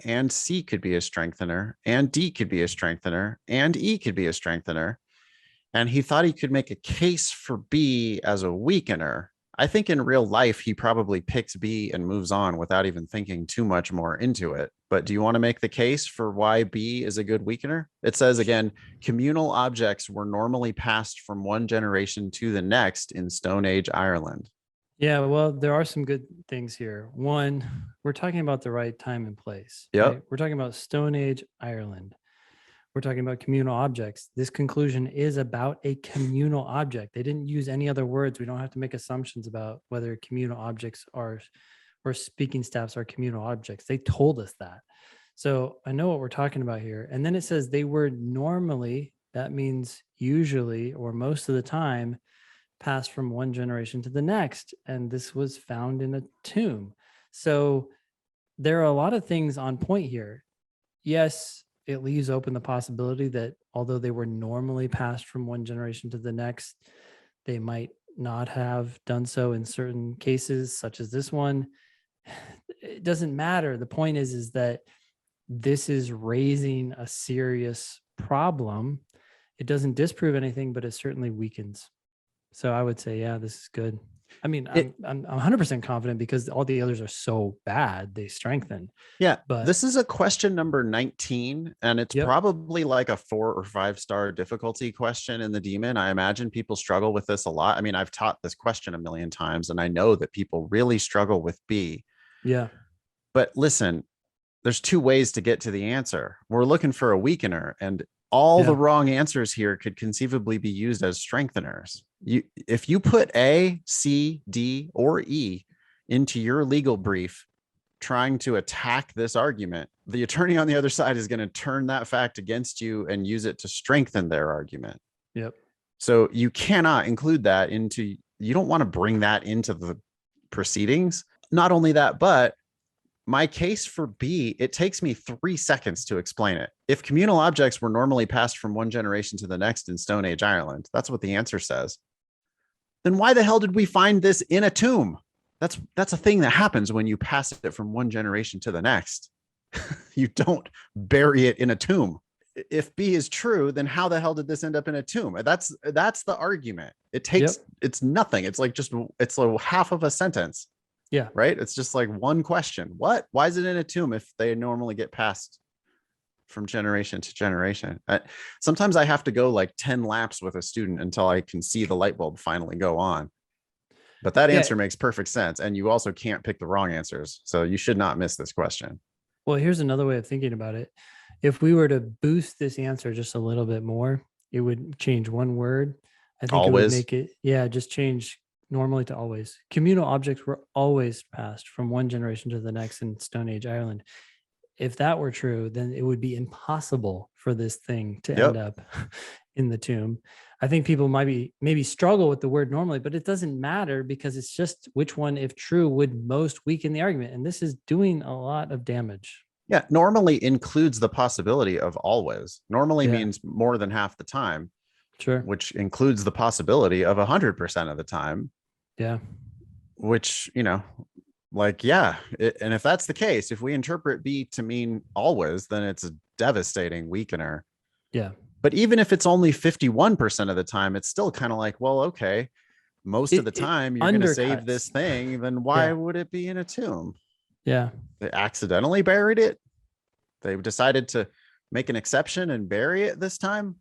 and C could be a strengthener, and D could be a strengthener, and E could be a strengthener. And he thought he could make a case for B as a weakener. I think in real life, he probably picks B and moves on without even thinking too much more into it. But do you want to make the case for why B is a good weakener? It says again, communal objects were normally passed from one generation to the next in Stone Age Ireland. Yeah, well, there are some good things here. One, we're talking about the right time and place. Yep. Right? We're talking about Stone Age Ireland. We're talking about communal objects. This conclusion is about a communal object. They didn't use any other words. We don't have to make assumptions about whether communal objects are or speaking staffs are communal objects. They told us that. So I know what we're talking about here. And then it says they were normally, that means usually or most of the time, passed from one generation to the next. And this was found in a tomb. So there are a lot of things on point here. Yes, it leaves open the possibility that although they were normally passed from one generation to the next, they might not have done so in certain cases, such as this one. It doesn't matter. The point is that this is raising a serious problem. It doesn't disprove anything, but it certainly weakens. So I would say, yeah, this is good. I mean, I'm 100% confident because all the others are so bad, they strengthen. Yeah, but this is a question number 19, and it's probably like a 4 or 5 star difficulty question in the Demon. I imagine people struggle with this a lot. I mean, I've taught this question a million times, and I know that people really struggle with B. Yeah. But listen, there's 2 ways to get to the answer. We're looking for a weakener, and all the wrong answers here could conceivably be used as strengtheners. If you put A, C, D, or E into your legal brief trying to attack this argument, the attorney on the other side is going to turn that fact against you and use it to strengthen their argument. Yep. So you cannot include that into, you don't want to bring that into the proceedings. Not only that, but my case for B, it takes me 3 seconds to explain it. If communal objects were normally passed from one generation to the next in Stone Age Ireland, that's what the answer says. Then why the hell did we find this in a tomb? That's a thing that happens when you pass it from one generation to the next. You don't bury it in a tomb. If B is true, then how the hell did this end up in a tomb? That's the argument. It takes, it's nothing. It's like it's like half of a sentence. Yeah. Right. It's just like one question. What? Why is it in a tomb if they normally get passed from generation to generation? Sometimes I have to go like 10 laps with a student until I can see the light bulb finally go on. But that answer makes perfect sense. And you also can't pick the wrong answers. So you should not miss this question. Well, here's another way of thinking about it. If we were to boost this answer just a little bit more, it would change one word. I think always. It would make it, just change normally to always. Communal objects were always passed from one generation to the next in Stone Age Ireland. If that were true, then it would be impossible for this thing to end up in the tomb. I think people maybe struggle with the word normally, but it doesn't matter because it's just which one, if true, would most weaken the argument. And this is doing a lot of damage. Yeah, normally includes the possibility of always. Normally means more than half the time. Sure. Which includes the possibility of 100% of the time. Yeah. Which, and if that's the case, if we interpret B to mean always, then it's a devastating weakener. Yeah. But even if it's only 51% of the time, it's still kind of like, well, okay, most of the time you're going to save this thing, then why would it be in a tomb? Yeah. They accidentally buried it. They decided to make an exception and bury it this time.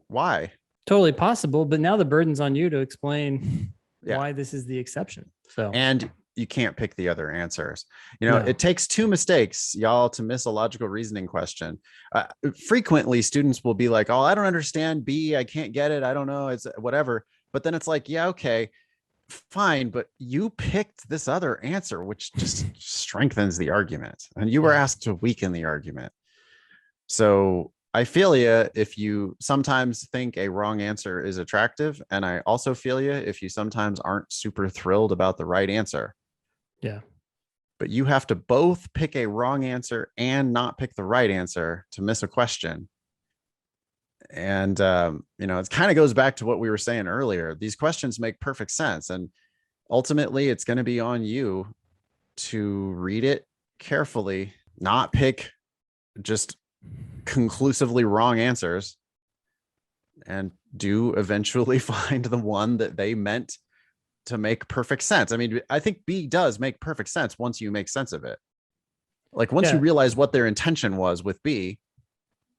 Why? Totally possible, but now the burden's on you to explain Yeah. why this is the exception. So, And you can't pick the other answers. No. It takes 2 mistakes, y'all, to miss a logical reasoning question. Frequently, students will be like, oh, I don't understand B. I can't get it. I don't know. It's whatever. But then it's like, yeah, okay, fine. But you picked this other answer, which just strengthens the argument. And you were asked to weaken the argument. So I feel you if you sometimes think a wrong answer is attractive. And I also feel you if you sometimes aren't super thrilled about the right answer. Yeah. But you have to both pick a wrong answer and not pick the right answer to miss a question. And, it kind of goes back to what we were saying earlier. These questions make perfect sense. And ultimately, it's going to be on you to read it carefully, not pick just conclusively wrong answers, and do eventually find the one that they meant to make perfect sense. I mean, I think B does make perfect sense once you make sense of it. Like once you realize what their intention was with B,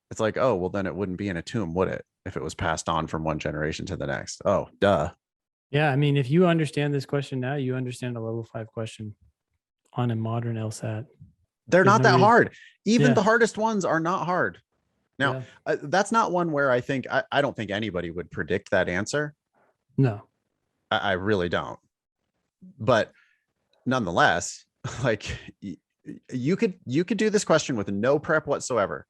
it's like, oh, well, then it wouldn't be in a tomb, would it? If it was passed on from one generation to the next. Oh, duh. Yeah. I mean, if you understand this question now, you understand a level 5 question on a modern LSAT. They're not that hard. Even the hardest ones are not hard. Now, that's not one where I think, I don't think anybody would predict that answer. No. I really don't. But nonetheless, like you could do this question with no prep whatsoever.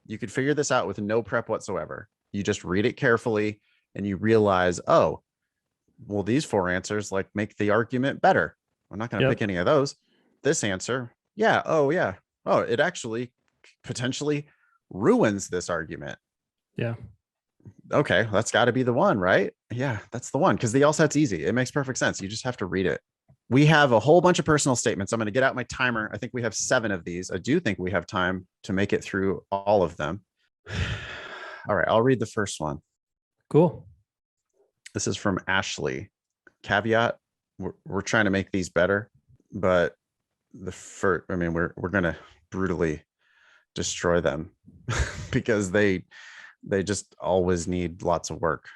You could figure this out with no prep whatsoever. You just read it carefully and you realize, oh, well, these 4 answers like make the argument better. I'm not going to pick any of those. This answer, oh, it actually potentially ruins this argument. Yeah. Okay, that's got to be the one, right? Yeah, that's the one, because the LSAT's easy. It makes perfect sense. You just have to read it. We have a whole bunch of personal statements. I'm going to get out my timer. I think we have 7 of these. I do think we have time to make it through all of them. All right, I'll read the first one. Cool. This is from Ashley. Caveat, we're trying to make these better, but we're going to brutally destroy them because they just always need lots of work.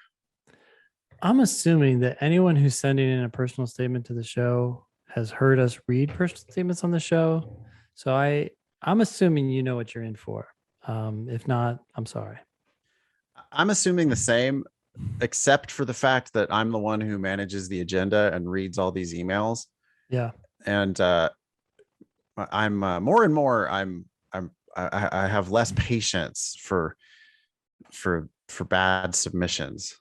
I'm assuming that anyone who's sending in a personal statement to the show has heard us read personal statements on the show. So I'm assuming you know what you're in for. If not, I'm sorry. I'm assuming the same, except for the fact that I'm the one who manages the agenda and reads all these emails. Yeah. And I'm more and more, I have less patience for bad submissions.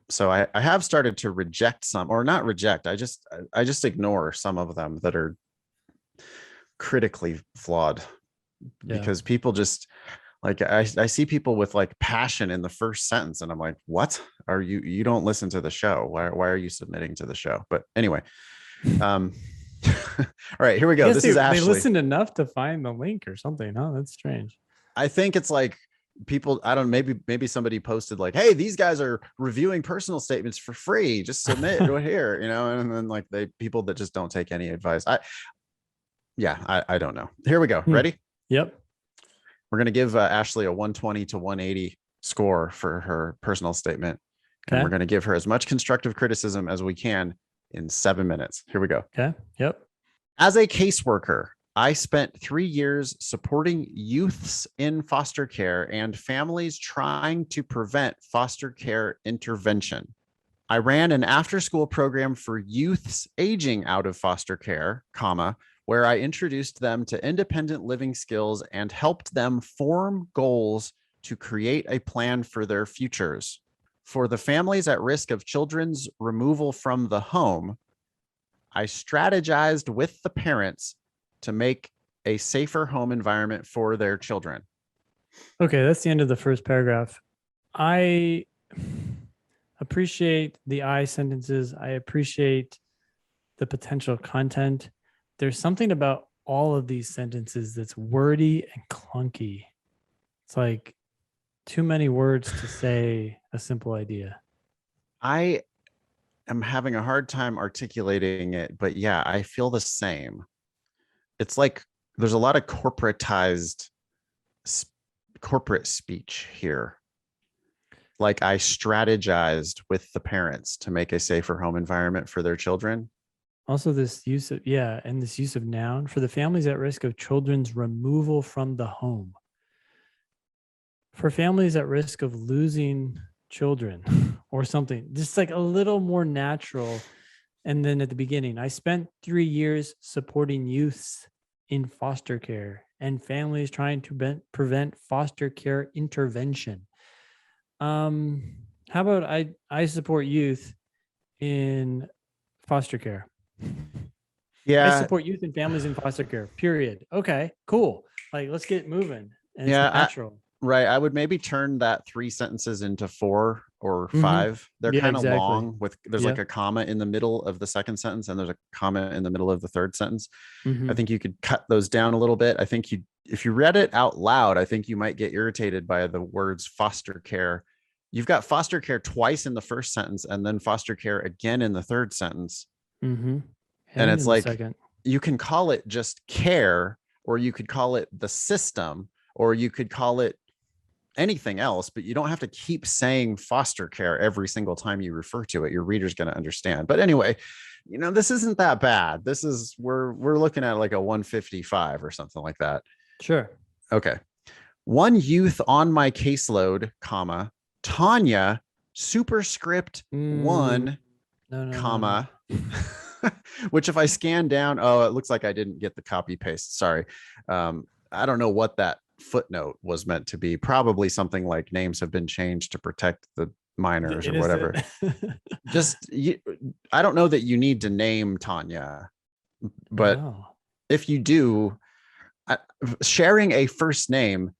So I have started to reject some, or not reject. I just ignore some of them that are critically flawed, because people just like, I see people with like passion in the first sentence, and I'm like, what are you don't listen to the show. Why are you submitting to the show? But anyway, all right, here we go. This is Ashley. They listened enough to find the link or something. Huh? That's strange. I think it's like people, I don't know, maybe somebody posted like, hey, these guys are reviewing personal statements for free, just submit right here, and then like people that just don't take any advice. I don't know. Here we go. Ready? Yep. We're going to give Ashley a 120 to 180 score for her personal statement. Okay. And we're going to give her as much constructive criticism as we can in 7 minutes. Here we go. Okay. Yep. As a caseworker, I spent 3 years supporting youths in foster care and families trying to prevent foster care intervention. I ran an after-school program for youths aging out of foster care, where I introduced them to independent living skills and helped them form goals to create a plan for their futures. For the families at risk of children's removal from the home, I strategized with the parents to make a safer home environment for their children. Okay, that's the end of the first paragraph. I appreciate the I sentences. I appreciate the potential content. There's something about all of these sentences that's wordy and clunky. It's like too many words to say a simple idea. I am having a hard time articulating it, but yeah, I feel the same. It's like there's a lot of corporate speech here. like I strategized with the parents to make a safer home environment for their children. Also, this use of, yeah, and this use of noun for the families at risk of children's removal from the home. For families at risk of losing children or something, just like a little more natural. And then at the beginning, I spent 3 years supporting youths in foster care and families trying to prevent foster care intervention. How about I support youth in foster care. I Yeah. support youth and families in foster care. Period. Okay, cool. Like, let's get moving. And it's Yeah. natural. Right. I would maybe turn that 3 sentences into 4 or Mhm. 5. They're Yeah, kind of exactly. long with there's like Yep. a comma in the middle of the second sentence and there's a comma in the middle of the third sentence. I Mhm. think you could cut those down a little bit. I think if you read it out loud, I think you might get irritated by the words foster care. You've got foster care twice in the first sentence and then foster care again in the third sentence. Mhm. And And it's in the like second. you can call it just care, or you could call it the system, or you could call it anything else, but you don't have to keep saying foster care every single time you refer to it. Your reader's going to understand. But anyway, this isn't that bad. This is we're looking at like a 155 or something like that. Sure. Okay. One youth on my caseload, comma, Tanya, superscript Mm, 1, no. comma, which if I scan down, oh, it looks like I didn't get the copy paste. Sorry. I don't know what that footnote was meant to be. Probably something like names have been changed to protect the minors or whatever. I don't know that you need to name Tanya, but No. if you do, sharing a first name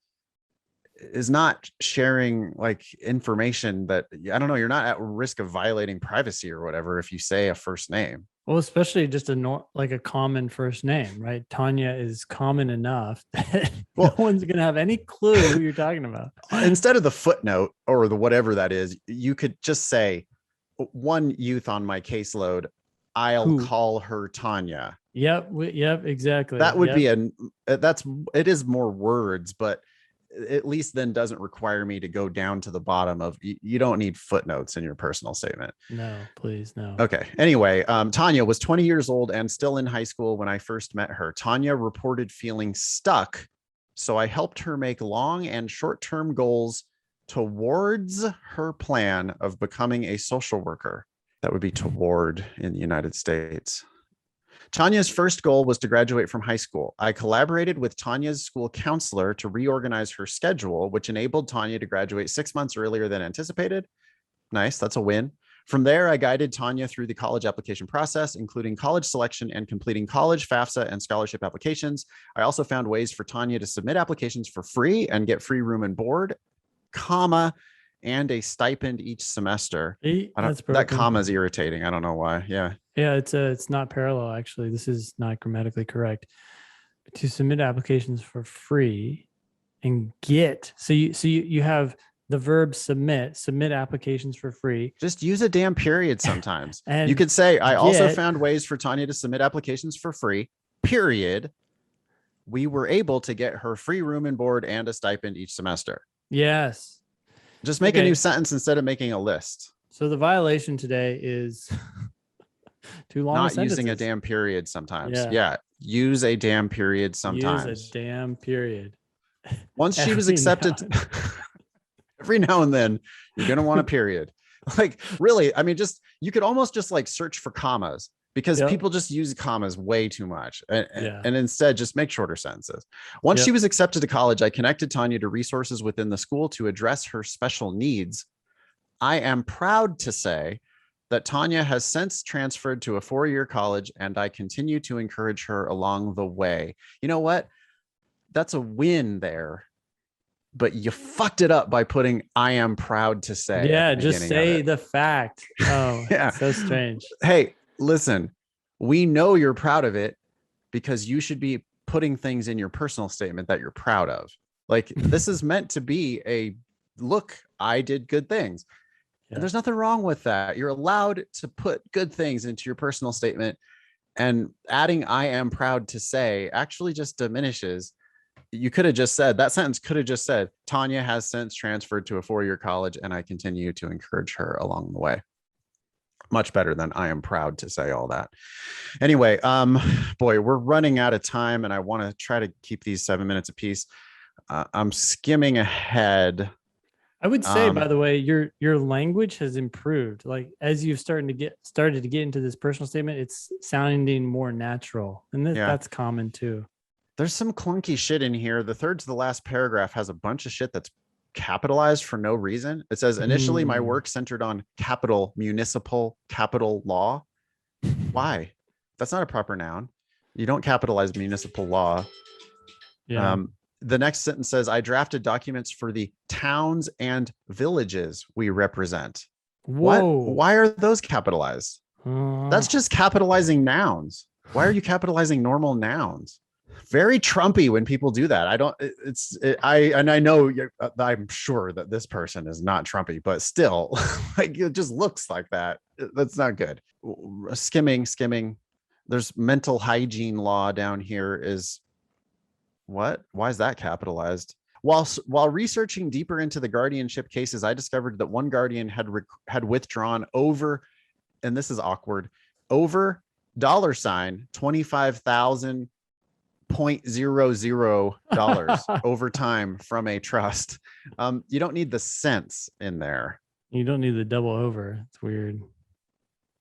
is not sharing like information that I don't know. You're not at risk of violating privacy or whatever if you say a first name. Well, especially just like a common first name, right? Tanya is common enough that no Well, one's gonna have any clue who you're talking about. instead of the footnote or the whatever that is, you could just say one youth on my caseload. I'll Who? call her Tanya. Yep. Yep. Exactly. That would be Yep. it is more words, but at least then doesn't require me to go down to the bottom of you don't need footnotes in your personal statement. No, please, no. Okay. Anyway, Tanya was 20 years old and still in high school when I first met her. Tanya reported feeling stuck, so I helped her make long and short-term goals towards her plan of becoming a social worker. That would be toward in the United States. Tanya's first goal was to graduate from high school. I collaborated with Tanya's school counselor to reorganize her schedule, which enabled Tanya to graduate 6 months earlier than anticipated. Nice, that's a win. From there, I guided Tanya through the college application process, including college selection and completing college, FAFSA, and scholarship applications. I also found ways for Tanya to submit applications for free and get free room and board, comma, and a stipend each semester. That's That broken. comma is irritating. I don't know why. Yeah. Yeah, it's not parallel actually. This is not grammatically correct. To submit applications for free and get you have the verb submit applications for free. Just use a damn period sometimes. And you could say, I also get, found ways for Tanya to submit applications for free, period. We were able to get her free room and board and a stipend each semester. yes. Just make a new sentence instead of making a list. So the violation today is too long. Not using a damn period sometimes. Yeah. Yeah. Use a damn period sometimes. Use a damn period. Once she was accepted, every now and then, you're going to want a period. Like, really, I mean, you could almost just like search for commas because people just use commas way too much. And instead, just make shorter sentences. Once she was accepted to college, I connected Tanya to resources within the school to address her special needs. I am proud to say that Tanya has since transferred to a 4-year college, and I continue to encourage her along the way. You know what? That's a win there. But you fucked it up by putting "I am proud to say." Yeah, just say the fact. Oh, yeah, so strange. Hey, listen, we know you're proud of it because you should be putting things in your personal statement that you're proud of. Like, this is meant to be a look, I did good things. Yeah. And there's nothing wrong with that. You're allowed to put good things into your personal statement, and adding "I am proud to say" actually just diminishes you could have just said, that sentence could have just said, Tanya has since transferred to a 4-year college and I continue to encourage her along the way. Much better than I am proud to say all that. Anyway, boy, we're running out of time and I want to try to keep these 7 minutes apiece. I'm skimming ahead. I would say, by the way, your language has improved. Like as you've started to get into this personal statement, it's sounding more natural, and that's common too. There's some clunky shit in here. The third to the last paragraph has a bunch of shit that's capitalized for no reason. It says, initially, my work centered on municipal capital law. Why? That's not a proper noun. You don't capitalize municipal law. Yeah. The next sentence says, I drafted documents for the towns and villages we represent. Whoa. What? Why are those capitalized? That's just capitalizing nouns. Why are you capitalizing normal nouns? Very Trumpy when people do that. I know I'm sure that this person is not Trumpy, but still, like it just looks like that. That's not good. Skimming. There's mental hygiene law down here. Is what? Why is that capitalized? While researching deeper into the guardianship cases, I discovered that one guardian had withdrawn over, and this is awkward, over $25,000 $0.00 over time from a trust. You don't need the cents in there. You don't need the double over. It's weird.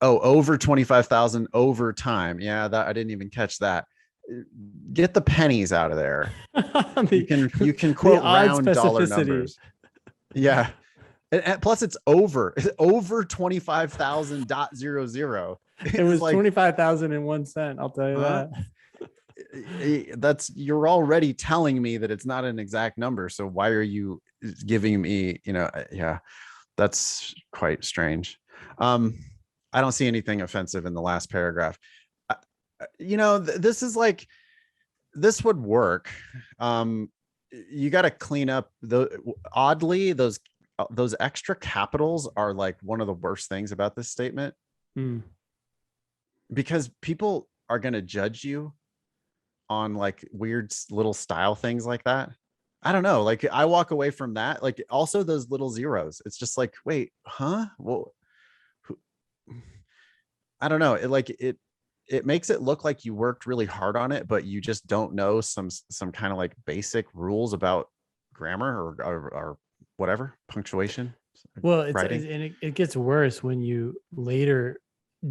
Oh, over 25,000 over time. Yeah, that I didn't even catch that. Get the pennies out of there. You can quote round dollar numbers. Yeah. And plus it's over 25,000.00. It was like 25,001 cents. I'll tell you that. You're already telling me that it's not an exact number. So why are you giving me, yeah, that's quite strange. I don't see anything offensive in the last paragraph. This is like, this would work. You got to clean up oddly, those extra capitals are like one of the worst things about this statement, because people are going to judge you on like weird little style things like that. I don't know. Like I walk away from that. Like also those little zeros. It's just like, wait, huh? Well, I don't know. It makes it look like you worked really hard on it, but you just don't know some kind of like basic rules about grammar or whatever, punctuation. Well, it gets worse when you later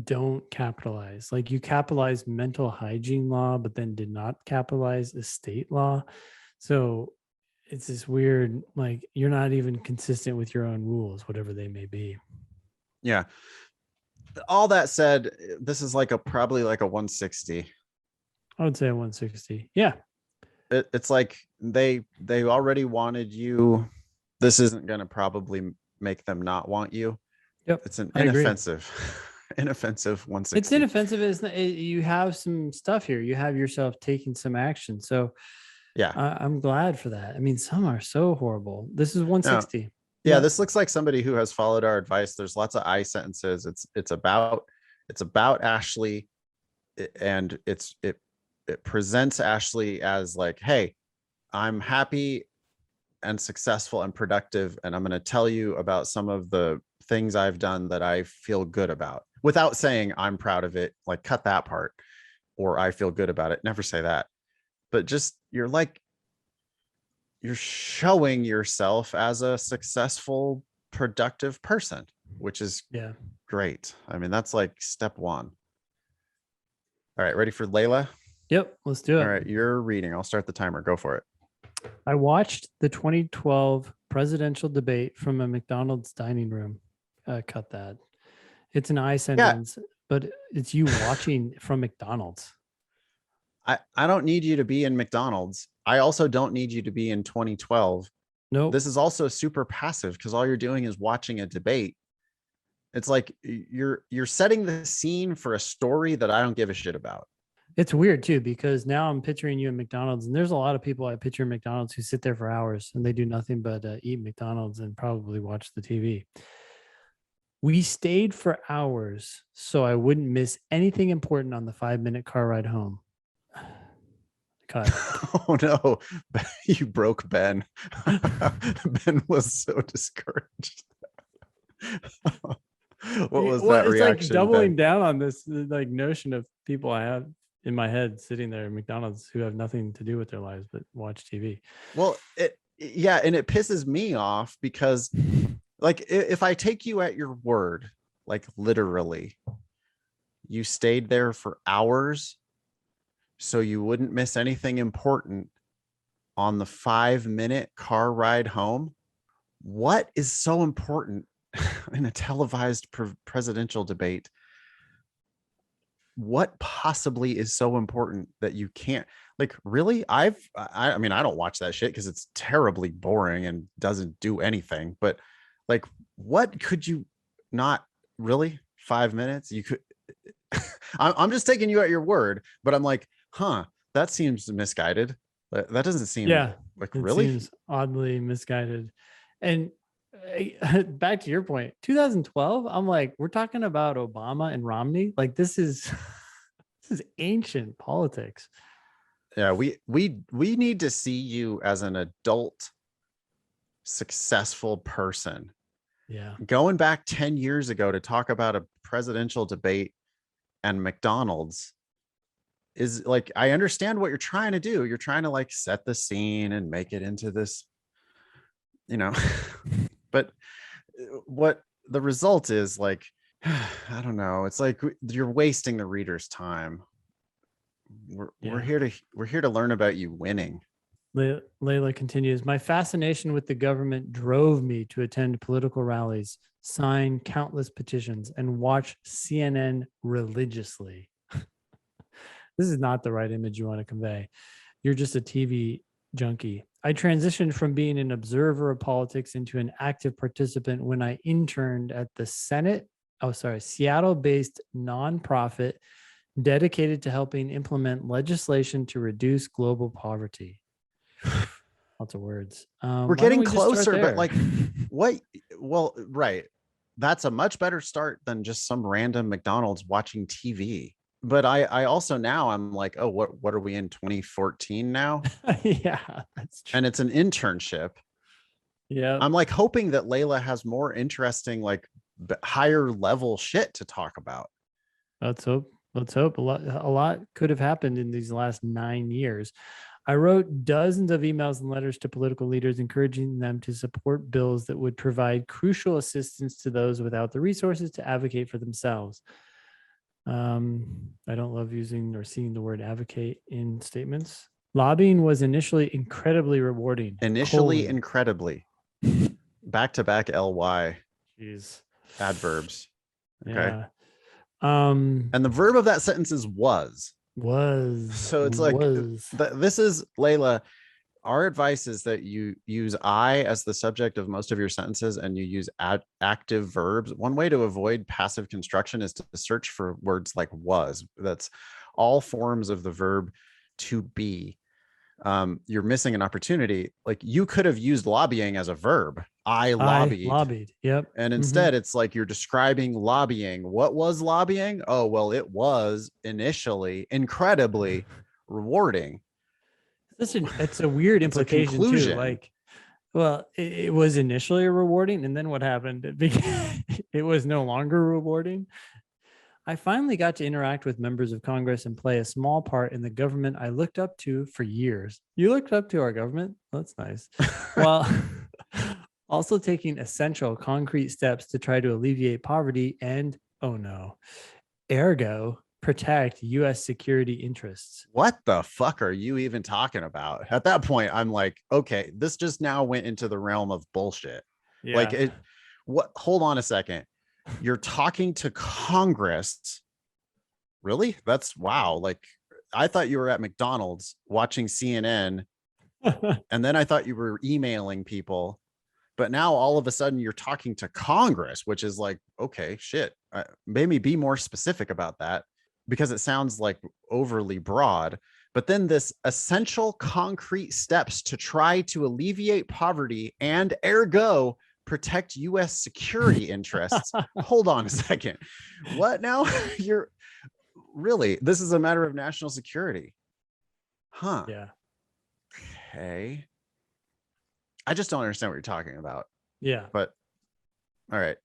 don't capitalize. Like you capitalize mental hygiene law, but then did not capitalize estate law. So it's this weird, like you're not even consistent with your own rules, whatever they may be. Yeah. All that said, this is like probably like a 160. I would say a 160. Yeah. It's like they already wanted you. This isn't going to probably make them not want you. Yep. It's an inoffensive 160. It's inoffensive. You have some stuff here. You have yourself taking some action. So yeah, I'm glad for that. I mean, some are so horrible. This is 160. No. Yeah, this looks like somebody who has followed our advice. There's lots of I sentences. It's about Ashley, and it presents Ashley as like, hey, I'm happy and successful and productive, and I'm going to tell you about some of the things I've done that I feel good about, without saying I'm proud of it. Like cut that part, or I feel good about it. Never say that, but just you're showing yourself as a successful, productive person, which is great. I mean, that's like step one. All right, ready for Layla? Yep, let's do it. All right, you're reading. I'll start the timer. Go for it. I watched the 2012 presidential debate from a McDonald's dining room. Cut that. It's an I sentence, but it's you watching from McDonald's. I don't need you to be in McDonald's. I also don't need you to be in 2012. No, this is also super passive because all you're doing is watching a debate. It's like you're setting the scene for a story that I don't give a shit about. It's weird too, because now I'm picturing you at McDonald's, and there's a lot of people I picture in McDonald's who sit there for hours and they do nothing but eat McDonald's and probably watch the TV. We stayed for hours so I wouldn't miss anything important on the 5-minute car ride home. Cut. Oh no, you broke Ben. Ben was so discouraged. What was Well, that it's like reaction, Ben? doubling down on this like notion of people I have in my head sitting there at McDonald's who have nothing to do with their lives but watch TV. Well, yeah, and it pisses me off because like if I take you at your word, like literally, you stayed there for hours so you wouldn't miss anything important on the 5-minute car ride home. What is so important in a televised presidential debate? What possibly is so important that you can't, like, really? I mean, I don't watch that shit because it's terribly boring and doesn't do anything, but like, what could you not really 5 minutes? You could, I'm just taking you at your word, but I'm like, huh, that seems misguided. That doesn't seem Yeah, like, it really. seems oddly misguided. And back to your point, 2012, I'm like, we're talking about Obama and Romney. Like this is this is ancient politics. Yeah, we need to see you as an adult, successful person. Yeah. Going back 10 years ago to talk about a presidential debate and McDonald's is like, I understand what you're trying to do. You're trying to like set the scene and make it into this, you know, but what the result is like, I don't know. It's like you're wasting the reader's time. Yeah. We're here to learn about you winning. Layla continues, my fascination with the government drove me to attend political rallies, sign countless petitions, and watch CNN religiously. This is not the right image you want to convey. You're just a TV junkie. I transitioned from being an observer of politics into an active participant when I interned at the Seattle-based nonprofit dedicated to helping implement legislation to reduce global poverty. Lots of words. We're getting closer, but like, what? Well, right. That's a much better start than just some random McDonald's watching TV. But I also now I'm like, oh, what are we in 2014 now? Yeah, that's true. And it's an internship. Yeah, I'm like hoping that Layla has more interesting, like higher level shit to talk about. let's hope. Let's hope. A lot could have happened in these last 9 years. I wrote dozens of emails and letters to political leaders, encouraging them to support bills that would provide crucial assistance to those without the resources to advocate for themselves. I don't love using or seeing the word advocate in statements. Lobbying was initially incredibly rewarding. Initially, incredibly. Back to back ly. Jeez. Adverbs. Okay. Yeah. And the verb of that sentence is was. So it's like, this is, Layla, our advice is that you use I as the subject of most of your sentences and you use active verbs. One way to avoid passive construction is to search for words like was. That's all forms of the verb to be. You're missing an opportunity. Like, you could have used lobbying as a verb. I lobbied. Yep. And instead it's like you're describing lobbying. What was lobbying? Oh, well, it was initially incredibly rewarding. It's a weird implication too. Like, well, it was initially rewarding, and then what happened? It was no longer rewarding. I finally got to interact with members of Congress and play a small part in the government I looked up to for years. You looked up to our government? That's nice. Well, also taking essential concrete steps to try to alleviate poverty and, oh no, ergo, protect U.S. security interests. What the fuck are you even talking about? At that point, I'm like, okay, this just now went into the realm of bullshit. Yeah. Like, hold on a second. You're talking to Congress. Really? That's wow. Like, I thought you were at McDonald's watching CNN, and then I thought you were emailing people. But now all of a sudden you're talking to Congress, which is like, okay, shit. Maybe be more specific about that, because it sounds like overly broad. But then this essential concrete steps to try to alleviate poverty and ergo protect U.S. security interests. Hold on a second. What now? You're really, this is a matter of national security. Huh. Yeah. okay. I just don't understand what you're talking about. Yeah. But all right.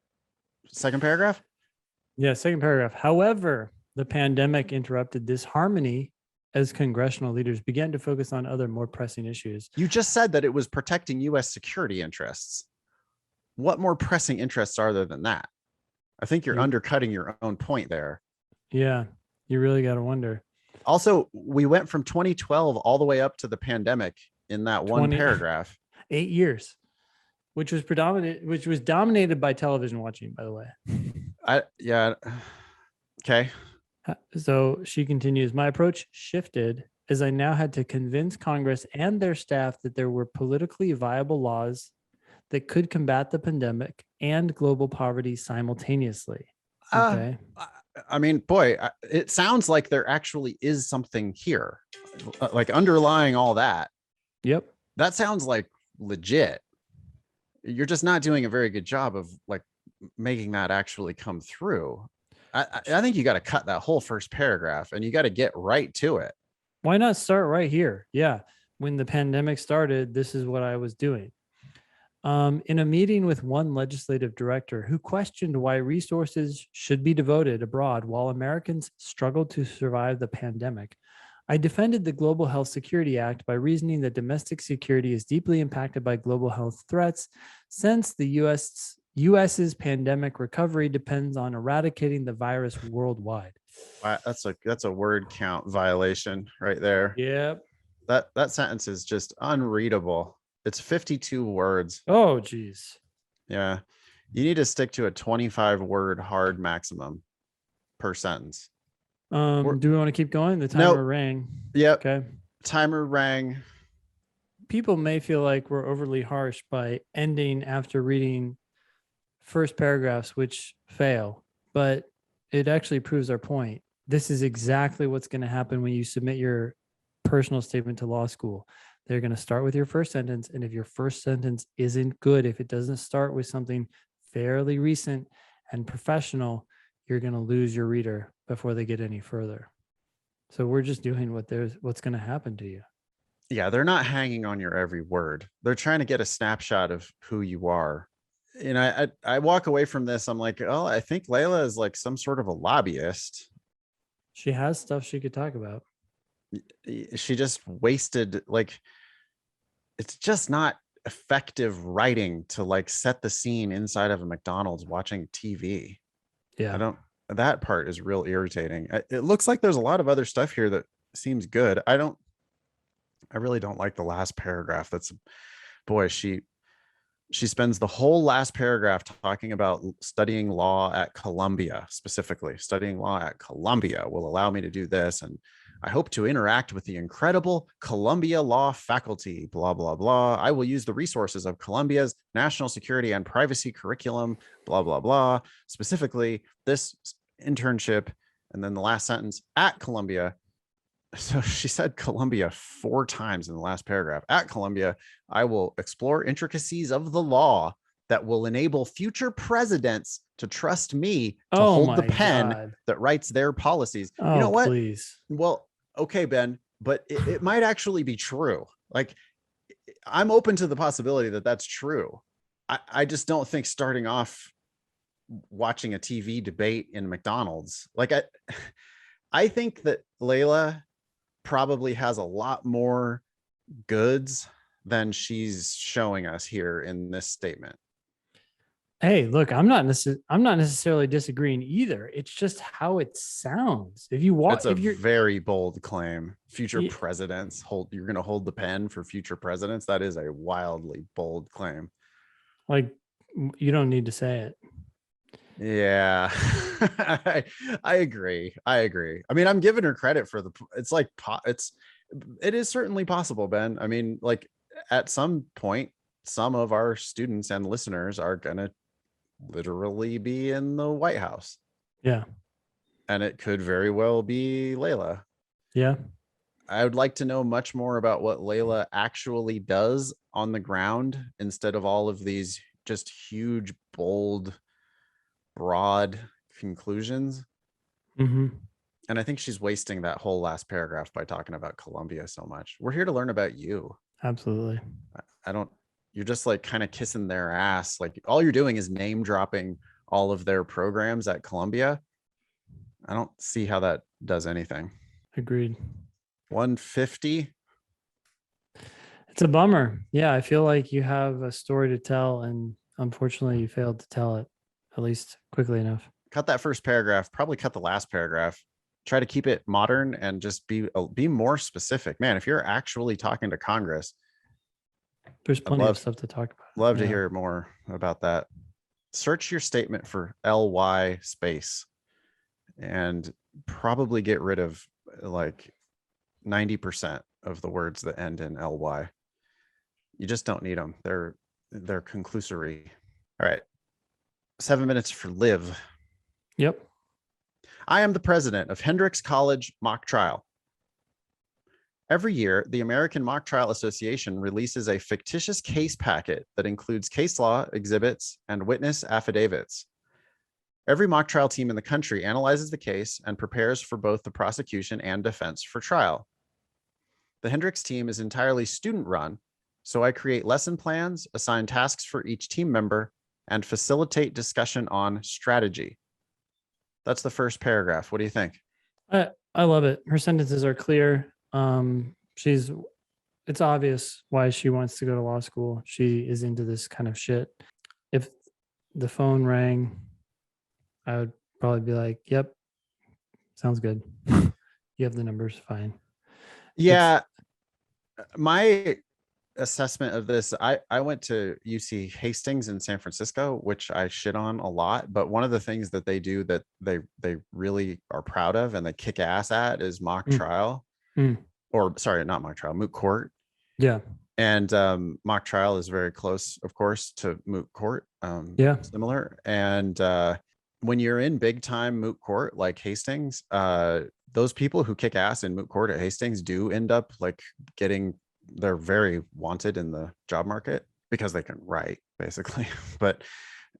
Second paragraph. Yeah. Second paragraph. However, the pandemic interrupted this harmony as congressional leaders began to focus on other more pressing issues. You just said that it was protecting U.S. security interests. What more pressing interests are there than that? I think you're undercutting your own point there. Yeah. You really got to wonder. Also, we went from 2012 all the way up to the pandemic in that one paragraph. 8 years, which was dominated by television watching, by the way. Yeah. Okay. So she continues, my approach shifted as I now had to convince Congress and their staff that there were politically viable laws that could combat the pandemic and global poverty simultaneously. Okay. I mean, boy, it sounds like there actually is something here, like underlying all that. Yep. That sounds like legit. You're just not doing a very good job of like making that actually come through. I think you got to cut that whole first paragraph and you got to get right to it. Why not start right here? Yeah. When the pandemic started, this is what I was doing. In a meeting with one legislative director who questioned why resources should be devoted abroad while Americans struggled to survive the pandemic, I defended the Global Health Security Act by reasoning that domestic security is deeply impacted by global health threats, since the U.S.'s pandemic recovery depends on eradicating the virus worldwide. That's a word count violation right there. Yep. That sentence is just unreadable. It's 52 words. Oh, geez. Yeah. You need to stick to a 25 word hard maximum per sentence. Do we want to keep going? The timer rang. Yep. Okay. Timer rang. People may feel like we're overly harsh by ending after reading first paragraphs, which fail, but it actually proves our point. This is exactly what's going to happen when you submit your personal statement to law school. They're going to start with your first sentence. And if your first sentence isn't good, if it doesn't start with something fairly recent and professional, you're going to lose your reader before they get any further. So we're just doing what's going to happen to you. Yeah, they're not hanging on your every word. They're trying to get a snapshot of who you are. And I walk away from this, I'm like, oh, I think Layla is like some sort of a lobbyist. She has stuff she could talk about. She just wasted, like, it's just not effective writing to like set the scene inside of a McDonald's watching TV. Yeah. That part is real irritating. It looks like there's a lot of other stuff here that seems good. I really don't like the last paragraph. Boy, she spends the whole last paragraph talking about studying law at Columbia. Specifically, studying law at Columbia will allow me to do this, and I hope to interact with the incredible Columbia Law faculty, blah, blah, blah. I will use the resources of Columbia's national security and privacy curriculum, blah, blah, blah. Specifically, this internship, and then the last sentence, at Columbia. So she said Columbia 4 times in the last paragraph. At Columbia, I will explore intricacies of the law that will enable future presidents to trust me to hold the pen that writes their policies. Oh, you know what? Please. Well, okay, Ben, but it might actually be true. Like, I'm open to the possibility that that's true. I just don't think starting off watching a TV debate in McDonald's, like I think that Layla probably has a lot more goods than she's showing us here in this statement. Hey, look, I'm not necessarily disagreeing either. It's just how it sounds. If you watch, it's a very bold claim. Future presidents you're going to hold the pen for future presidents. That is a wildly bold claim. Like, you don't need to say it. Yeah, I agree. I mean, I'm giving her credit for it is certainly possible, Ben. I mean, like, at some point, some of our students and listeners are going to literally be in the White House. Yeah. And it could very well be Layla. Yeah. I would like to know much more about what Layla actually does on the ground instead of all of these just huge, bold, broad conclusions. Mm-hmm. And I think she's wasting that whole last paragraph by talking about Columbia so much. We're here to learn about you. Absolutely. I don't, you're just like kind of kissing their ass. Like all you're doing is name dropping all of their programs at Columbia. I don't see how that does anything. Agreed. 150. It's a bummer. Yeah, I feel like you have a story to tell, and unfortunately, you failed to tell it at least quickly enough. Cut that first paragraph, probably cut the last paragraph. Try to keep it modern and just be more specific. Man, if you're actually talking to Congress, There's I'd plenty of stuff to talk about. love to Yeah. hear more about that. Search your statement for ly space and probably get rid of like 90% of the words that end in ly. You just don't need them. They're conclusory. All right. 7 minutes for live. Yep. I am the president of Hendrix College Mock Trial. Every year, the American Mock Trial Association releases a fictitious case packet that includes case law, exhibits, and witness affidavits. Every mock trial team in the country analyzes the case and prepares for both the prosecution and defense for trial. The Hendrix team is entirely student-run, so I create lesson plans, assign tasks for each team member, and facilitate discussion on strategy. That's the first paragraph. What do you think? I love it. Her sentences are clear. It's obvious why she wants to go to law school. She is into this kind of shit. If the phone rang, I would probably be like, yep, sounds good. You have the numbers, fine. Yeah. My assessment of this, I went to UC Hastings in San Francisco, which I shit on a lot, but one of the things that they do that they really are proud of and they kick ass at is mock trial. Or sorry, not mock trial, moot court. Yeah. And mock trial is very close, of course, to moot court. Yeah. Similar. And when you're in big time moot court like Hastings, those people who kick ass in moot court at Hastings do end up like they're very wanted in the job market because they can write basically. But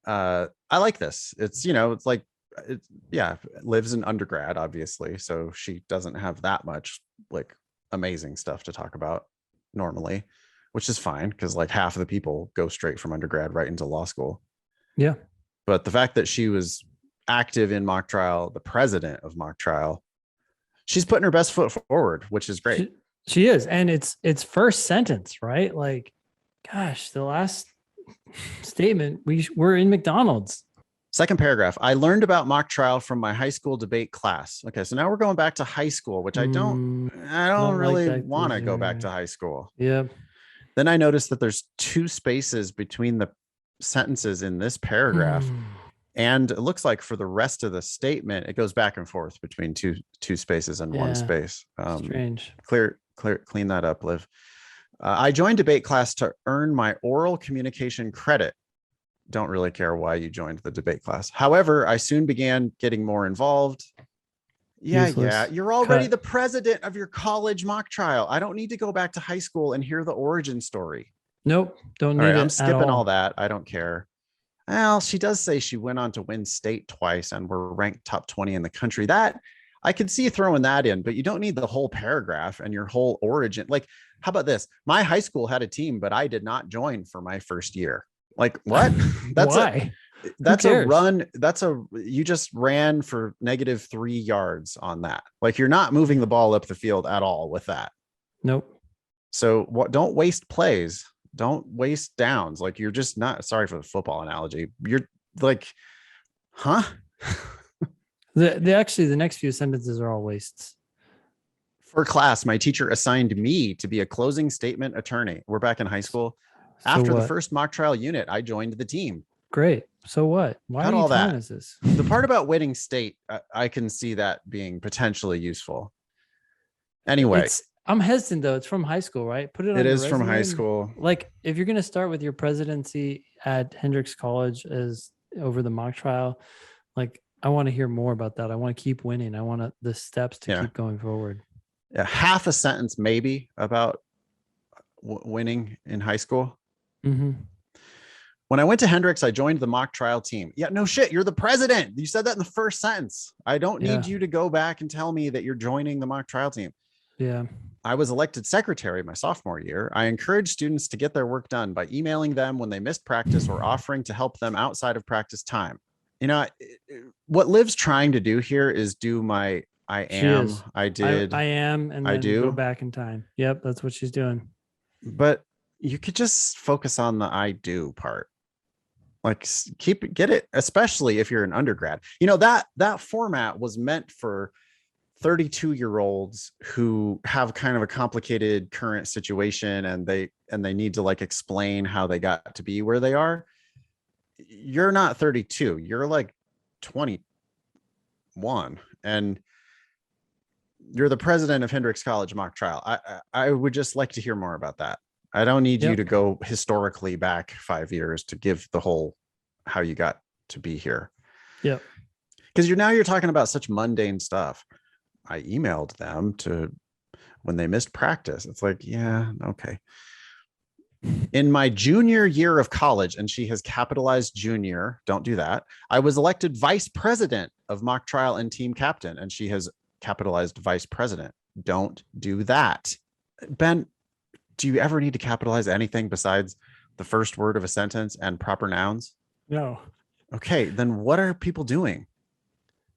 I like this. It's, it's like, lives in undergrad, obviously. So she doesn't have that much like amazing stuff to talk about normally, which is fine because like half of the people go straight from undergrad right into law school. Yeah. But the fact that she was active in mock trial, the president of mock trial, she's putting her best foot forward, which is great. She is. And it's first sentence, right? Like, gosh, the last statement, we're in McDonald's. Second paragraph, I learned about mock trial from my high school debate class. Okay, so now we're going back to high school, which I don't really want to go back to high school. Yeah. Then I noticed that there's 2 spaces between the sentences in this paragraph. And it looks like for the rest of the statement, it goes back and forth between two spaces and 1 space. Strange. Clean that up, Liv. I joined debate class to earn my oral communication credit. Don't really care why you joined the debate class. However, I soon began getting more involved. Yeah. You're already the president of your college mock trial. I don't need to go back to high school and hear the origin story. Nope. Don't need it. I'm skipping all that. I don't care. Well, she does say she went on to win state twice and were ranked top 20 in the country. That I could see throwing that in, but you don't need the whole paragraph and your whole origin. Like, how about this? My high school had a team, but I did not join for my first year. Like, what? That's why? That's a run. You just ran for -3 yards on that. Like, you're not moving the ball up the field at all with that. Nope. So don't waste plays. Don't waste downs. Like, you're just not, sorry for the football analogy. You're like, huh? The next few sentences are all wastes. For class, my teacher assigned me to be a closing statement attorney. We're back in high school. After the first mock trial unit, I joined the team. Great. So what? Why are you telling us this? The part about winning state, I can see that being potentially useful. Anyway. I'm hesitant though. It's from high school, right? Put it on. It is from high school. Like, if you're going to start with your presidency at Hendrix College as over the mock trial, like, I want to hear more about that. I want to keep winning. I want the steps to keep going forward. Yeah, half a sentence maybe about winning in high school. When I went to Hendrix, I joined the mock trial team. Yeah, no shit. You're the president. You said that in the first sentence. I don't need you to go back and tell me that you're joining the mock trial team. Yeah. I was elected secretary my sophomore year. I encouraged students to get their work done by emailing them when they missed practice or offering to help them outside of practice time. You know, what Liv's trying to do here is do my I She am, is. I did, I am, and I then go do. back in time. Yep, that's what she's doing. But you could just focus on the I do part. Like get it, especially if you're an undergrad. You know, that format was meant for 32-year-olds who have kind of a complicated current situation, and they need to like explain how they got to be where they are. You're not 32, you're like 21, and you're the president of Hendrix College mock trial. I would just like to hear more about that. I don't need you Yep. to go historically back 5 years to give the whole how you got to be here. Yep. Because you're talking about such mundane stuff. I emailed them to when they missed practice. It's like, yeah, okay. In my junior year of college, and she has capitalized junior, don't do that. I was elected vice president of mock trial and team captain, and she has capitalized vice president. Don't do that. Ben, do you ever need to capitalize anything besides the first word of a sentence and proper nouns? No. Okay, then what are people doing?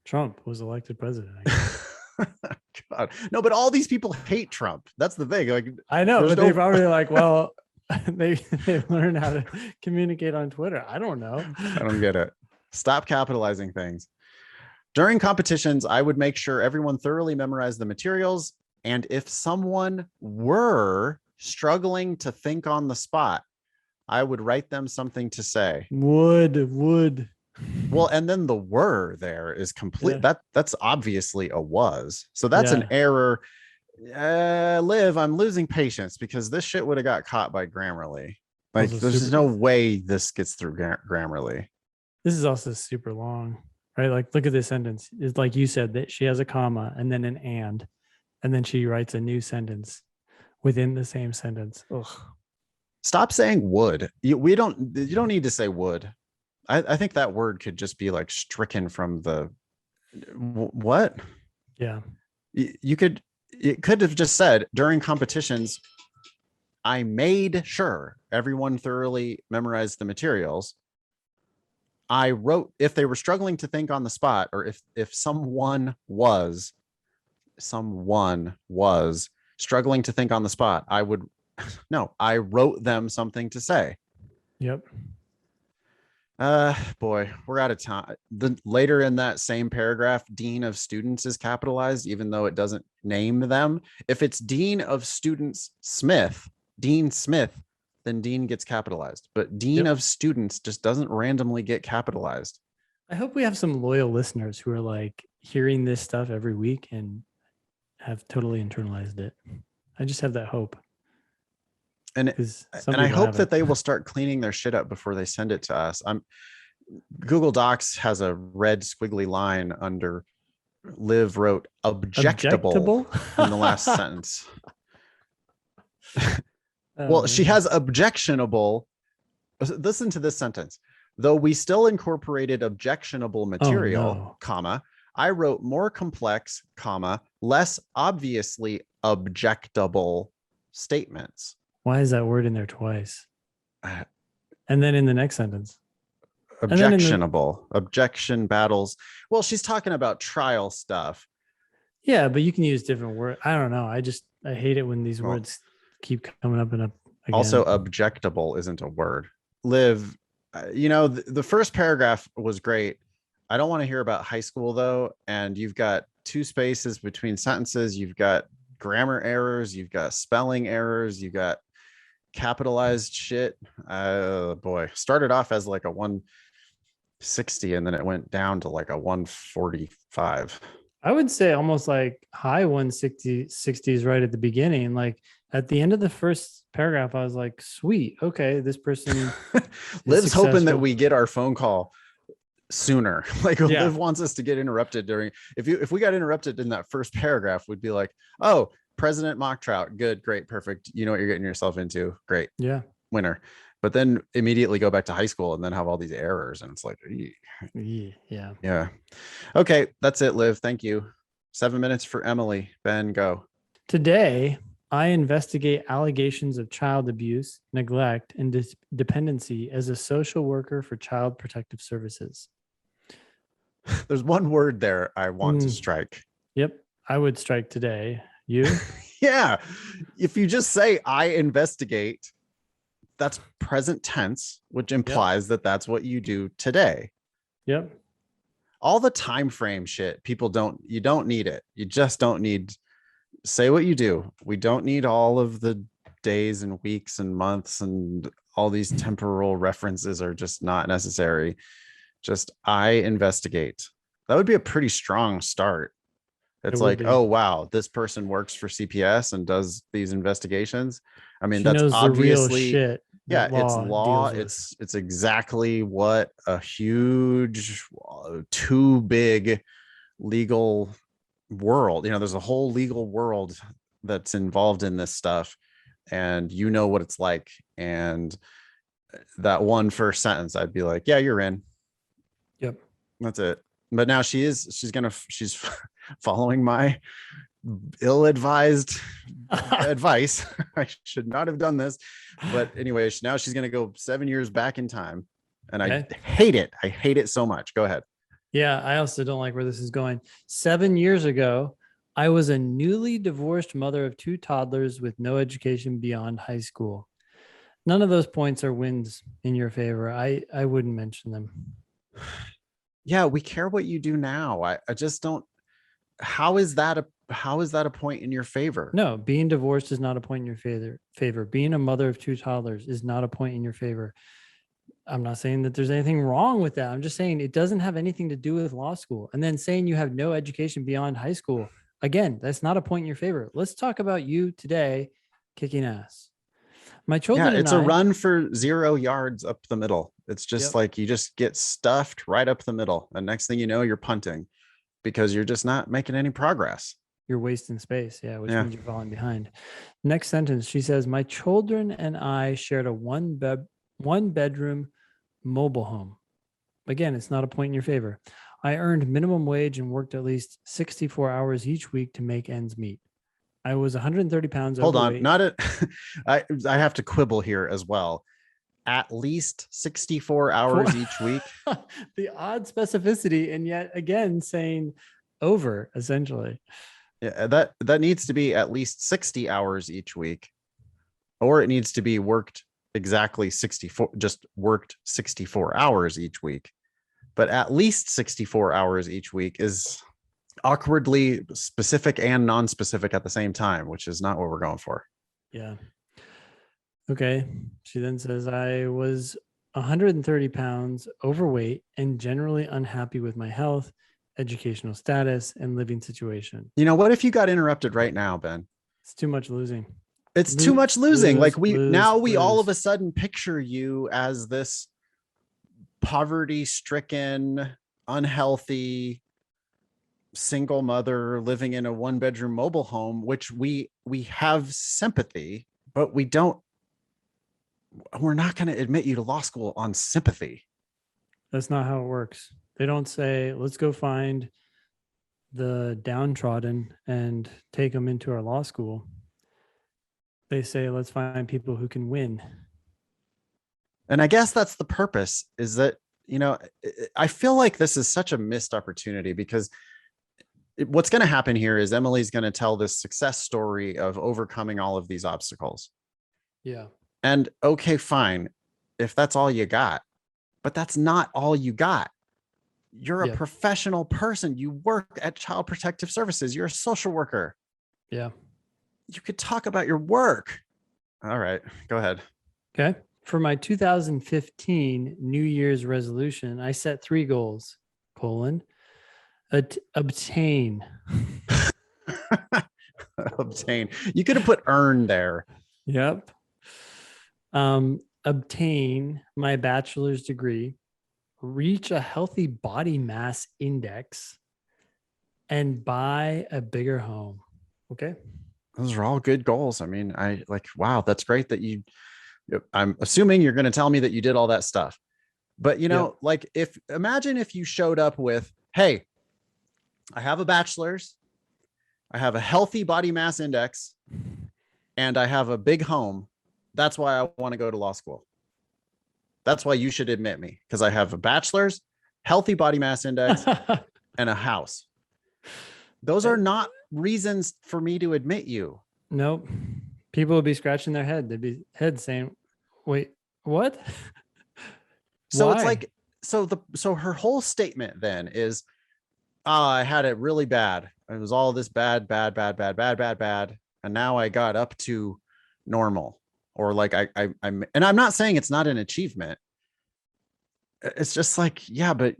Trump was elected president. I guess. God. No, but all these people hate Trump. That's the thing. Like, I know, but they're probably like, well, they learned how to communicate on Twitter. I don't know. I don't get it. Stop capitalizing things. During competitions, I would make sure everyone thoroughly memorized the materials. And if someone were struggling to think on the spot, I would write them something to say. Would. Well, and then the were there is complete. Yeah. That's obviously a was. So that's an error. Liv, I'm losing patience because this shit would have got caught by Grammarly. Like, there's no way this gets through Grammarly. This is also super long, right? Like, look at this sentence. It's like you said that she has a comma and then an and then she writes a new sentence within the same sentence. Ugh. Stop saying would. You don't need to say would. I think that word could just be like stricken from the what? Yeah. It could have just said during competitions, I made sure everyone thoroughly memorized the materials. I wrote, if they were struggling to think on the spot, or if someone was struggling to think on the spot, I wrote them something to say. Yep. Boy, we're out of time. Later in that same paragraph, dean of students is capitalized, even though it doesn't name them. If it's dean of students Dean Smith, then dean gets capitalized. But dean of students just doesn't randomly get capitalized. I hope we have some loyal listeners who are like hearing this stuff every week and have totally internalized it. I just have that hope. And I hope that they will start cleaning their shit up before they send it to us. Google Docs has a red squiggly line under Liv wrote objectable in the last sentence. Well, she has objectionable. Listen to this sentence. Though we still incorporated objectionable material, comma, I wrote more complex, comma, less obviously objectable statements. Why is that word in there twice? And then in the next sentence. Objectionable. Objection battles. Well, she's talking about trial stuff. Yeah, but you can use different words. I don't know. I hate it when these words keep coming up and up again. Also, objectable isn't a word. Liv, the first paragraph was great. I don't want to hear about high school, though. And you've got 2 spaces between sentences. You've got grammar errors. You've got spelling errors. You've got capitalized shit. Boy, started off as like a 160 and then it went down to like a 145. I would say almost like high 160s right at the beginning. Like at the end of the first paragraph, I was like, sweet, okay, this person Liv's hoping that we get our phone call sooner. Like Liv wants us to get interrupted during. If we got interrupted in that first paragraph, we'd be like, oh, President Mock Trout, good, great, perfect. You know what you're getting yourself into. Great. Yeah. Winner. But then immediately go back to high school and then have all these errors. And it's like, yeah. Yeah. Okay. That's it, Liv. Thank you. 7 minutes for Emily. Ben, go. Today, I investigate allegations of child abuse, neglect, and dependency as a social worker for Child Protective Services. There's one word there I want to Mm, strike. yep. I would strike today. You? Yeah. If you just say I investigate, that's present tense, which Yep. implies that that's what you do today. Yep. All the time frame shit, you don't need it. You just don't need, say what you do. We don't need all of the days and weeks and months, and all these temporal references are just not necessary. Just I investigate. That would be a pretty strong start. It It's would like, be. oh, wow, this person works for CPS and does these investigations. I mean, She that's knows the real obviously, shit yeah, that it's law law. deals with. It's exactly what a huge, too big legal world, there's a whole legal world that's involved in this stuff. And you know what it's like. And that one first sentence, I'd be like, yeah, you're in. Yep. That's it. But now she's following my ill-advised advice. I should not have done this. But anyway, now she's going to go 7 years back in time. And I Okay. hate it. I hate it so much. Go ahead. Yeah, I also don't like where this is going. 7 years ago, I was a newly divorced mother of two toddlers with no education beyond high school. None of those points are wins in your favor. I wouldn't mention them. Yeah, we care what you do now. I just don't. How is that a point in your favor? No, being divorced is not a point in your favor. Being a mother of two toddlers is not a point in your favor. I'm not saying that there's anything wrong with that. I'm just saying it doesn't have anything to do with law school. And then saying you have no education beyond high school, again, that's not a point in your favor. Let's talk about you today kicking ass. My Yeah, children and it's a I, run for 0 yards up the middle. It's just yep, like you just get stuffed right up the middle. And next thing you know, you're punting because you're just not making any progress. you're wasting space. Yeah, which Yeah. means you're falling behind. Next sentence, she says, my children and I shared a one bedroom mobile home. Again, it's not a point in your favor. I earned minimum wage and worked at least 64 hours each week to make ends meet. I was 130 pounds Hold on. overweight. Not it. I have to quibble here as well. At least 64 hours each week. The odd specificity, and yet again saying over essentially. Yeah, that needs to be at least 60 hours each week, or it needs to be worked exactly 64, just worked 64 hours each week. But at least 64 hours each week is awkwardly specific and non-specific at the same time, which is not what we're going for. Yeah. Okay. She then says, I was 130 pounds overweight and generally unhappy with my health, educational status, and living situation. What if you got interrupted right now, Ben? It's too much losing. It's too much losing. Like we all of lose. a sudden picture you as this poverty-stricken, unhealthy single mother living in a one-bedroom mobile home, which we have sympathy, but we're not going to admit you to law school on sympathy. That's not how it works. They don't say, let's go find the downtrodden and take them into our law school. They say, let's find people who can win. And I guess that's the purpose, is that, I feel like this is such a missed opportunity, because what's going to happen here is Emily's going to tell this success story of overcoming all of these obstacles. Yeah. And okay, fine, if that's all you got, but that's not all you got. You're a professional person. You work at Child Protective Services. You're a social worker. Yeah. You could talk about your work. All right, go ahead. Okay. For my 2015 New Year's resolution, I set 3 goals, obtain. Obtain. You could have put earn there. Yep. Obtain my bachelor's degree, reach a healthy body mass index, and buy a bigger home. Okay. Those are all good goals. I mean, wow, that's great that I'm assuming you're going to tell me that you did all that stuff. But, imagine if you showed up with, hey, I have a bachelor's, I have a healthy body mass index, and I have a big home. That's why I want to go to law school. That's why you should admit me, because I have a bachelor's, healthy body mass index, and a house. Those are not reasons for me to admit you. Nope. People would be scratching their head. They'd be saying, wait, what? So it's Why? like, so her whole statement then is, oh, I had it really bad. It was all this bad, bad, bad, bad, bad, bad, bad. And now I got up to normal. Or like I'm, and I'm not saying it's not an achievement. It's just like, yeah, but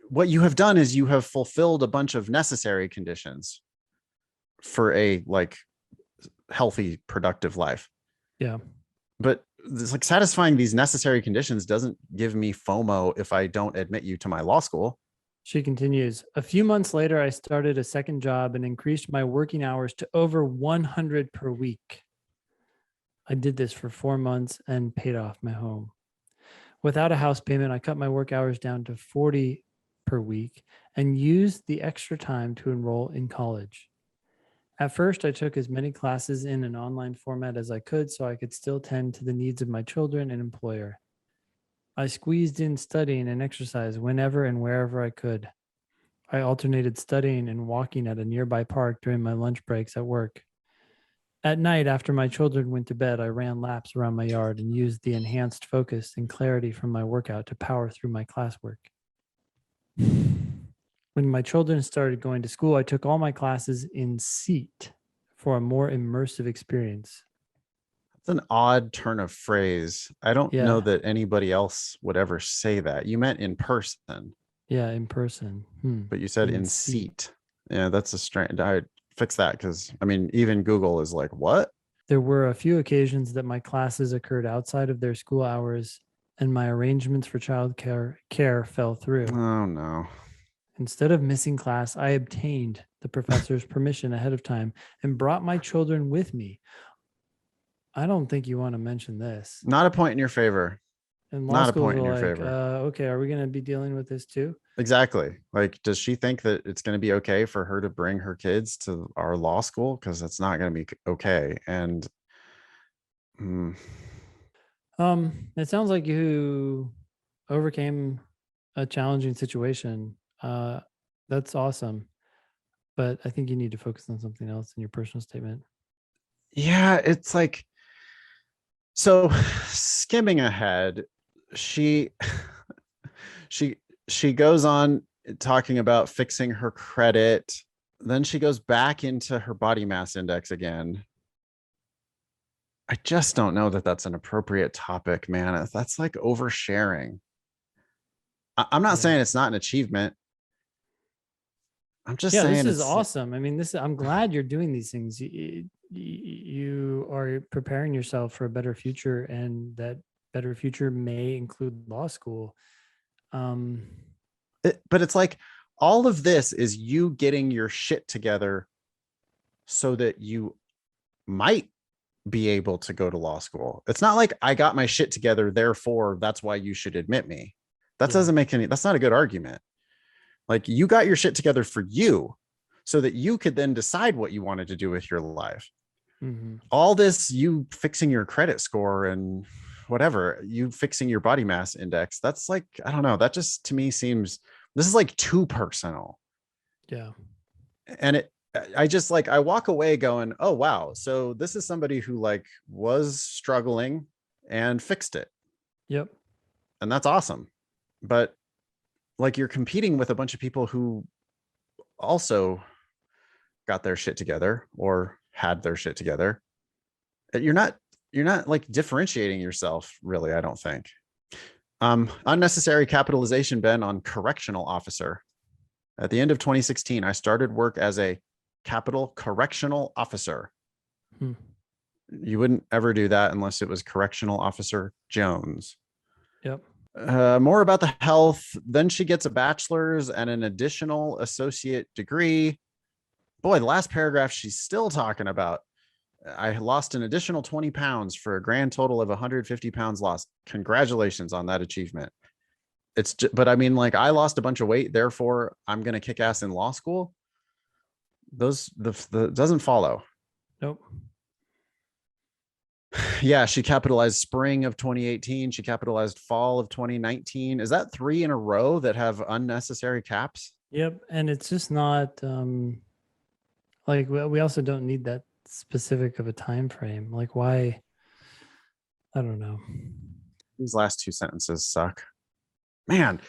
what you have done is you have fulfilled a bunch of necessary conditions for a like healthy, productive life. Yeah. But it's like satisfying these necessary conditions doesn't give me FOMO if I don't admit you to my law school. She continues, a few months later, I started a second job and increased my working hours to over 100 per week. I did this for 4 months and paid off my home. Without a house payment, I cut my work hours down to 40 per week and used the extra time to enroll in college. At first, I took as many classes in an online format as I could so I could still tend to the needs of my children and employer. I squeezed in studying and exercise whenever and wherever I could. I alternated studying and walking at a nearby park during my lunch breaks at work. At night, after my children went to bed, I ran laps around my yard and used the enhanced focus and clarity from my workout to power through my classwork. When my children started going to school, I took all my classes in seat for a more immersive experience. It's an odd turn of phrase. I don't know Yeah. that anybody else would ever say that. You meant in person, Yeah, in person. but you said in seat. Yeah, that's a strange. I fix that because I mean, even Google is like, what? There were a few occasions that my classes occurred outside of their school hours and my arrangements for child care fell through. Oh no. Instead of missing class, I obtained the professor's permission ahead of time and brought my children with me. I don't think you want to mention this. Not a point in your favor. And law Not a schools point in are your like, favor. okay, are we going to be dealing with this too? Exactly. Like, does she think that it's going to be okay for her to bring her kids to our law school? Because that's not going to be okay. And It sounds like you overcame a challenging situation. That's awesome. But I think you need to focus on something else in your personal statement. yeah, it's like, so skimming ahead, she she she goes on talking about fixing her credit. Then she goes back into her body mass index again. I just don't know that that's an appropriate topic, man. That's like oversharing. I'm not saying it's not an achievement. I'm just Yeah, this saying is it's awesome. I mean, I'm glad you're doing these things. You are preparing yourself for a better future, and that better future may include law school. but it's like all of this is you getting your shit together so that you might be able to go to law school. It's not like I got my shit together, therefore that's why you should admit me. That doesn't make any, that's not a good argument. Like, you got your shit together for you so that you could then decide what you wanted to do with your life. Mm-hmm. All this, you fixing your credit score and whatever, you fixing your body mass index, that's like, I don't know, that just to me seems, this is like too personal. Yeah. And I just like, I walk away going, oh wow, so this is somebody who like was struggling and fixed it. Yep. And that's awesome. But like, you're competing with a bunch of people who also got their shit together or had their shit together. You're not like differentiating yourself, really, I don't think. Unnecessary capitalization, Ben, on correctional officer. At the end of 2016, I started work as a capital correctional officer. You wouldn't ever do that unless it was correctional officer Jones. Yep. More about the health. Then she gets a bachelor's and an additional associate degree. Boy, the last paragraph, she's still talking about, I lost an additional 20 pounds for a grand total of 150 pounds lost. Congratulations on that achievement. It's just, but I mean, like, I lost a bunch of weight, therefore I'm going to kick ass in law school. The doesn't follow. Nope. Yeah, she capitalized spring of 2018. She capitalized fall of 2019. Is that 3 in a row that have unnecessary caps? Yep. And it's just not like we also don't need that specific of a time frame. Like why? I don't know. These last 2 sentences suck. Man,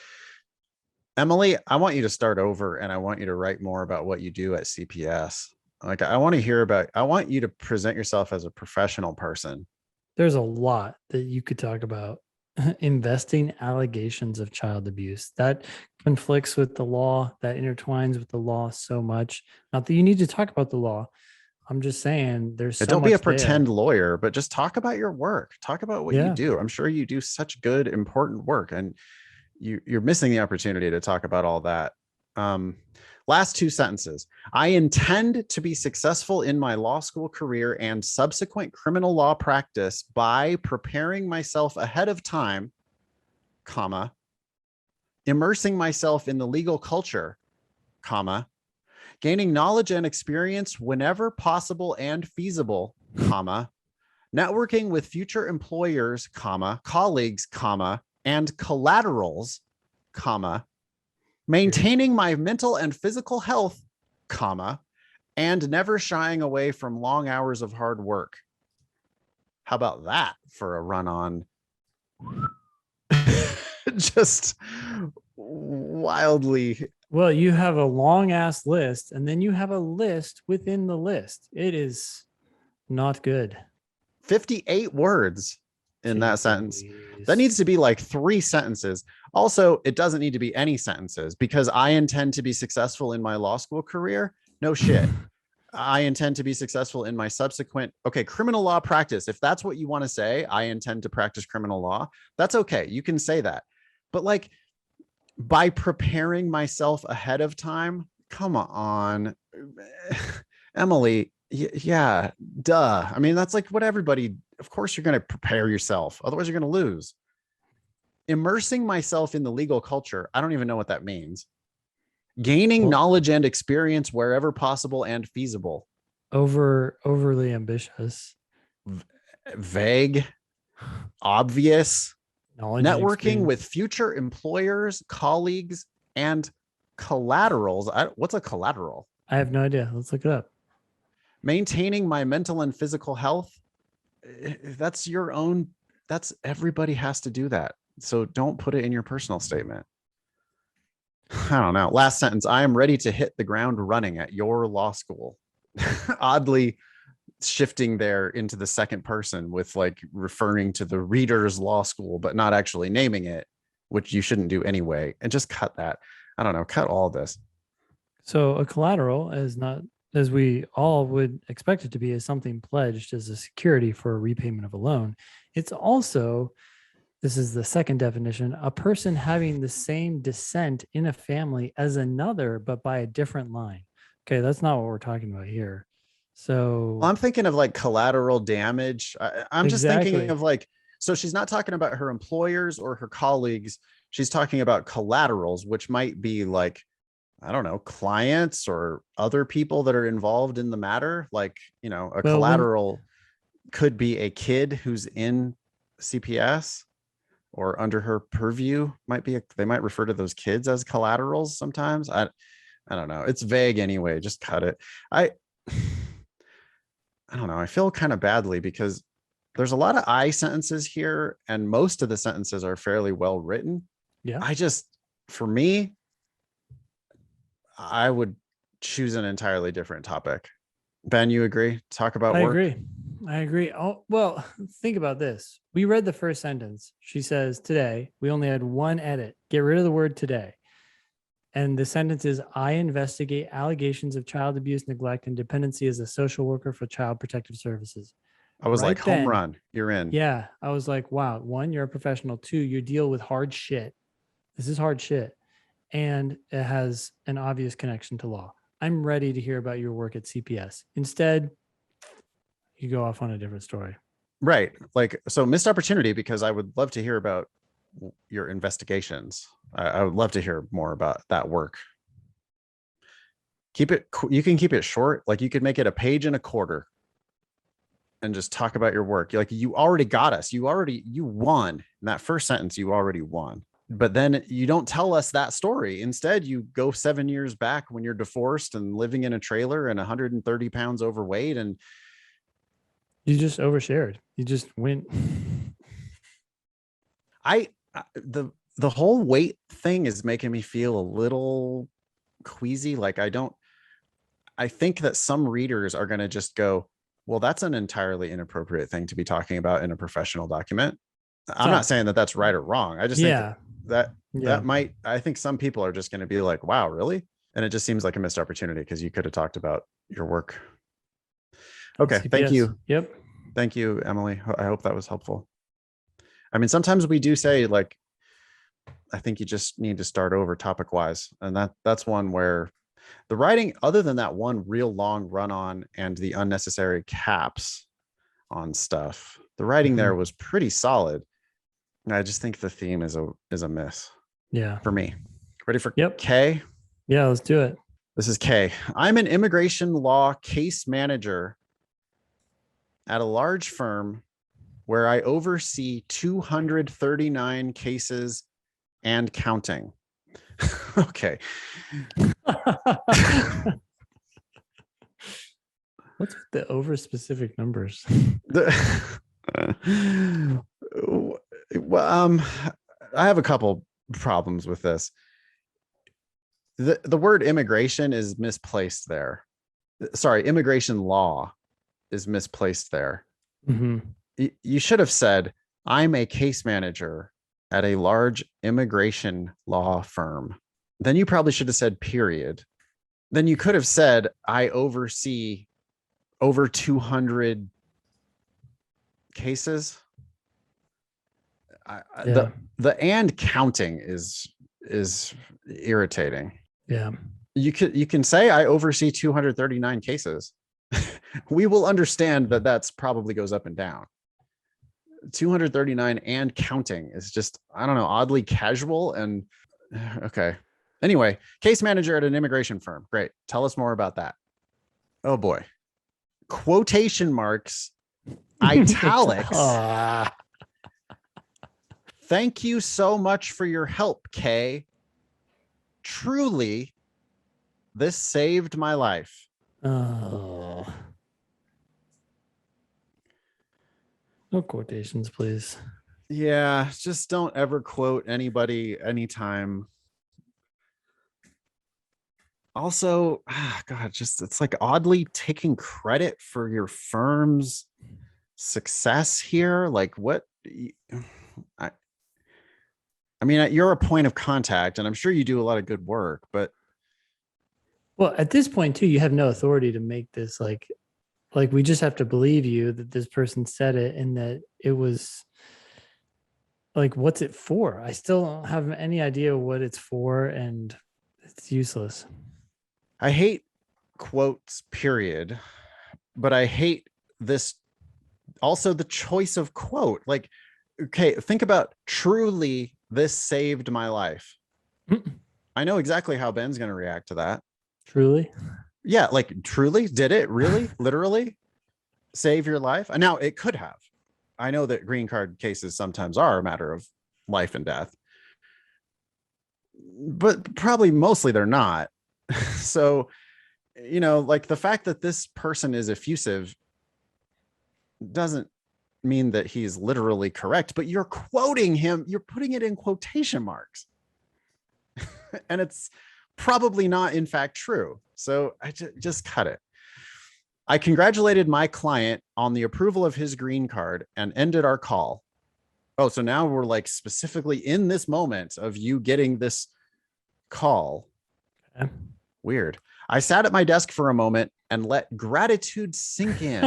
Emily, I want you to start over and I want you to write more about what you do at CPS. Like, I want to hear about, I want you to present yourself as a professional person. There's a lot that you could talk about. Investing allegations of child abuse that conflicts with the law, that intertwines with the law so much. Not that you need to talk about the law. I'm just saying there's And so don't be a much pretend there. lawyer, but just talk about your work. Talk about what you Yeah. do. I'm sure you do such good, important work, and you're missing the opportunity to talk about all that. Um, Last 2 sentences. I intend to be successful in my law school career and subsequent criminal law practice by preparing myself ahead of time, comma, immersing myself in the legal culture, comma, gaining knowledge and experience whenever possible and feasible, comma, networking with future employers, comma, colleagues, comma, and collaterals, comma, maintaining my mental and physical health, comma, and never shying away from long hours of hard work. How about that for a run on? Just wildly. Well, you have a long ass list and then you have a list within the list. It is not good. 58 words in that Jeez sentence. That Louise. needs to be like 3 sentences. Also, it doesn't need to be any sentences because I intend to be successful in my law school career. No shit. I intend to be successful in my subsequent, okay, criminal law practice. If that's what you want to say, I intend to practice criminal law. That's okay. You can say that. But like by preparing myself ahead of time, come on. Emily, yeah, duh. I mean, that's like what everybody, of course, you're going to prepare yourself. Otherwise, you're going to lose. Immersing myself in the legal culture. I don't even know what that means. Gaining Well, knowledge and experience wherever possible and feasible. overly ambitious. Vague, obvious. Knowledge and Networking with experience. future employers, colleagues, and collaterals. What's a collateral? I have no idea. Let's look it up. Maintaining my mental and physical health. That's your own. That's everybody has to do that. So don't put it in your personal statement. I don't know. Last sentence. I am ready to hit the ground running at your law school. Oddly shifting there into the second person with like referring to the reader's law school, but not actually naming it, which you shouldn't do anyway. And just cut that. I don't know. Cut all this. So a collateral is not, as we all would expect it to be, is something pledged as a security for a repayment of a loan. It's also, this is the second definition, a person having the same descent in a family as another, but by a different line. Okay, that's not what we're talking about here. Well, So I'm thinking of like collateral damage. I'm just thinking exactly. of like, so she's not talking about her employers or her colleagues. She's talking about collaterals, which might be like, I don't know, clients or other people that are involved in the matter. Like, you know, a Well, when collateral could be a kid who's in CPS or under her purview. Might be they might refer to those kids as collaterals sometimes. I don't know. It's vague anyway. Just cut it. I I don't know. I feel kind of badly because there's a lot of I sentences here, and most of the sentences are fairly well written. yeah, I just, for me, I would choose an entirely different topic. Ben, you agree? Talk about I work. agree. I agree. Oh, well, think about this. We read the first sentence. She says, today, we only had one edit. Get rid of the word today. And the sentence is, I investigate allegations of child abuse, neglect, and dependency as a social worker for Child Protective Services. I was like, Right home then, run. You're in. yeah, I was like, wow, one, you're a professional. Two, you deal with hard shit. This is hard shit. And it has an obvious connection to law. I'm ready to hear about your work at CPS. Instead, you go off on a different story. Right. Like, so missed opportunity because I would love to hear about your investigations. I would love to hear more about that work. Keep it, you can keep it short. Like you could make it a page and a quarter. and just talk about your work. Like, you already got us. You won in that first sentence. You already won. But then you don't tell us that story. Instead, you go 7 years back when you're divorced and living in a trailer and 130 pounds overweight, and you just overshared. You just went. The whole weight thing is making me feel a little queasy. Like, I think that some readers are going to just go, well, that's an entirely inappropriate thing to be talking about in a professional document. I'm not saying that that's right or wrong. I just think that might, I think some people are just going to be like, wow, really? And it just seems like a missed opportunity because you could have talked about your work. Okay. CPS. Thank you. Yep. Thank you, Emily. I hope that was helpful. I mean, sometimes we do say, like, I think you just need to start over topic wise. And that's one where the writing, other than that one real long run on and the unnecessary caps on stuff, the writing there was pretty solid. And I just think the theme is a miss. Yeah. For me. Ready for Yep. K? Yeah, let's do it. This is K. I'm an immigration law case manager at a large firm where I oversee 239 cases and counting. Okay. What's with the over specific numbers? Well, I have a couple problems with this. The word immigration is misplaced there. Sorry, immigration law is misplaced there. You should have said, I'm a case manager at a large immigration law firm. Then you probably should have said period. Then you could have said, I oversee over 200 cases. The and counting is irritating. Yeah. You can say I oversee 239 cases. We will understand that that's probably goes up and down. 239 and counting is just, I don't know, oddly casual and okay. Anyway, case manager at an immigration firm. Great. Tell us more about that. Oh boy. Quotation marks, italics. Thank you so much for your help, Kay. Truly, this saved my life. Oh. No quotations, please. Yeah, just don't ever quote anybody anytime. Also, God, just it's like oddly taking credit for your firm's success here. Like, what? I mean, you're a point of contact, and I'm sure you do a lot of good work, but well, at this point too, you have no authority to make this like we just have to believe you that this person said it and that it was like, what's it for? I still don't have any idea what it's for, and it's useless. I hate quotes, period, but I hate this also the choice of quote. Like, okay, think about truly this saved my life. I know exactly how Ben's going to react to that. Truly? Yeah, like truly, did it really literally save your life? Now it could have. I know that green card cases sometimes are a matter of life and death, but probably mostly they're not. So, you know, like the fact that this person is effusive doesn't mean that he's literally correct, but you're quoting him, you're putting it in quotation marks. And it's probably not in fact true. So I just cut it. I congratulated my client on the approval of his green card and ended our call. Oh, so now we're like specifically in this moment of you getting this call. Okay. Weird. I sat at my desk for a moment and let gratitude sink in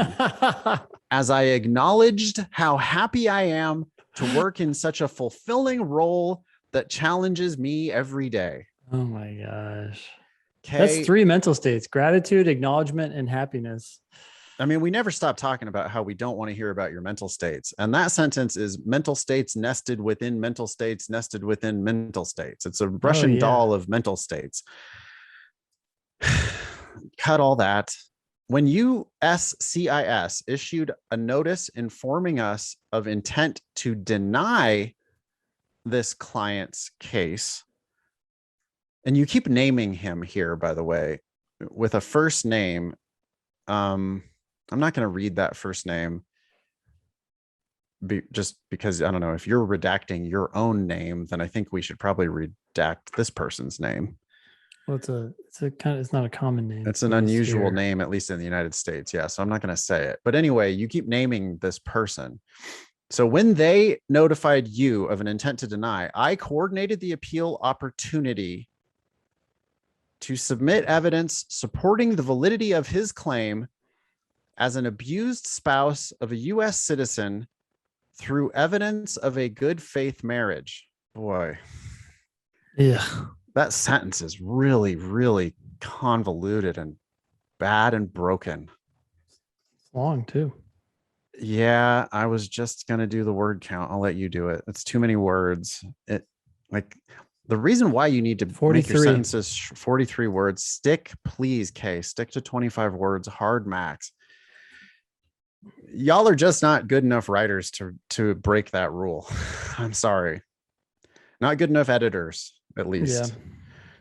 as I acknowledged how happy I am to work in such a fulfilling role that challenges me every day. Oh my gosh. Okay. That's 3 mental states: gratitude, acknowledgement, and happiness. I mean, we never stop talking about how we don't want to hear about your mental states. And that sentence is mental states nested within mental states, nested within mental states. It's a Russian doll of mental states. Cut all that. when USCIS issued a notice informing us of intent to deny this client's case, and you keep naming him here, by the way, with a first name. I'm not going to read that first name just because I don't know if you're redacting your own name, then I think we should probably redact this person's name. Well, it's not a common name. It's an unusual name, at least in the United States. Yeah. So I'm not going to say it. But anyway, you keep naming this person. So when they notified you of an intent to deny, I coordinated the appeal opportunity to submit evidence supporting the validity of his claim as an abused spouse of a U.S. citizen through evidence of a good faith marriage. Boy. Yeah. That sentence is really, really convoluted and bad and broken. It's long too. Yeah, I was just going to do the word count. I'll let you do it. It's too many words. The reason why you need to 43. Make your sentences 43 words. Stick to 25 words, hard max. Y'all are just not good enough writers to break that rule. I'm sorry. Not good enough editors, at least,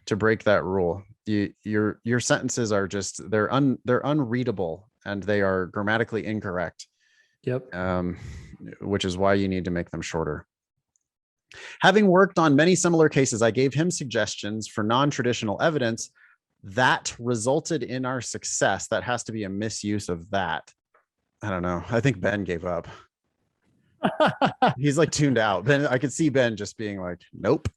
to break that rule. Your sentences are just they're unreadable and they are grammatically incorrect. Yep. Which is why you need to make them shorter. Having worked on many similar cases, I gave him suggestions for non-traditional evidence that resulted in our success. That has to be a misuse of that. I don't know. I think Ben gave up. He's like tuned out. Ben, I could see Ben just being like, nope.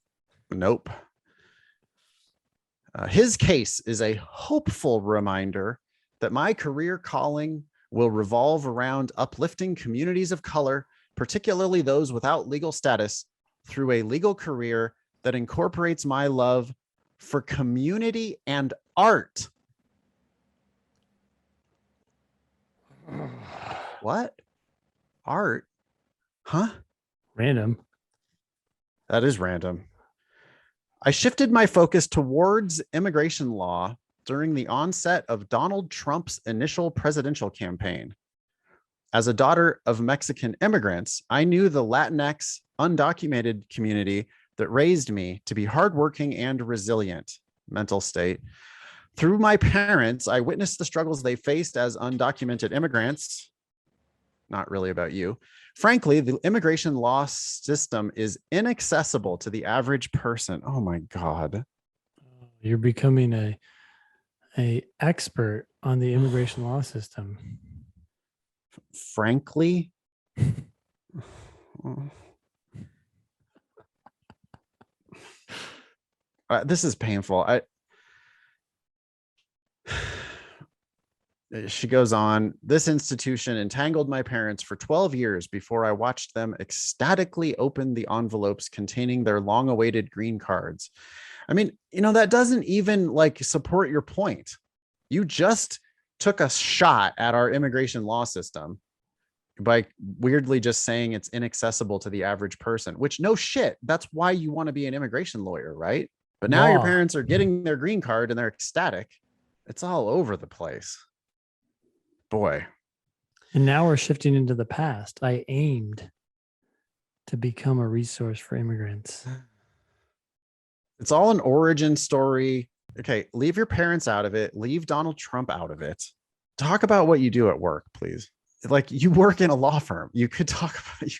His case is a hopeful reminder that my career calling will revolve around uplifting communities of color, particularly those without legal status, through a legal career that incorporates my love for community and art. What? Art? Huh? Random. That is random. I shifted my focus towards immigration law during the onset of Donald Trump's initial presidential campaign. As a daughter of Mexican immigrants, I knew the Latinx undocumented community that raised me to be hardworking and resilient. Mental state. Through my parents, I witnessed the struggles they faced as undocumented immigrants. Not really about you. Frankly, the immigration law system is inaccessible to the average person. Oh my God. You're becoming a expert on the immigration law system. Frankly, this is painful. She goes on, this institution entangled my parents for 12 years before I watched them ecstatically open the envelopes containing their long-awaited green cards. I mean, that doesn't even support your point. You just took a shot at our immigration law system by weirdly just saying it's inaccessible to the average person, which no shit. That's why you want to be an immigration lawyer, right? But now your parents are getting their green card and they're ecstatic. It's all over the place. Boy. And now we're shifting into the past. I aimed to become a resource for immigrants. It's all an origin story. Okay, leave your parents out of it. Leave Donald Trump out of it. Talk about what you do at work, please. You work in a law firm. You could talk about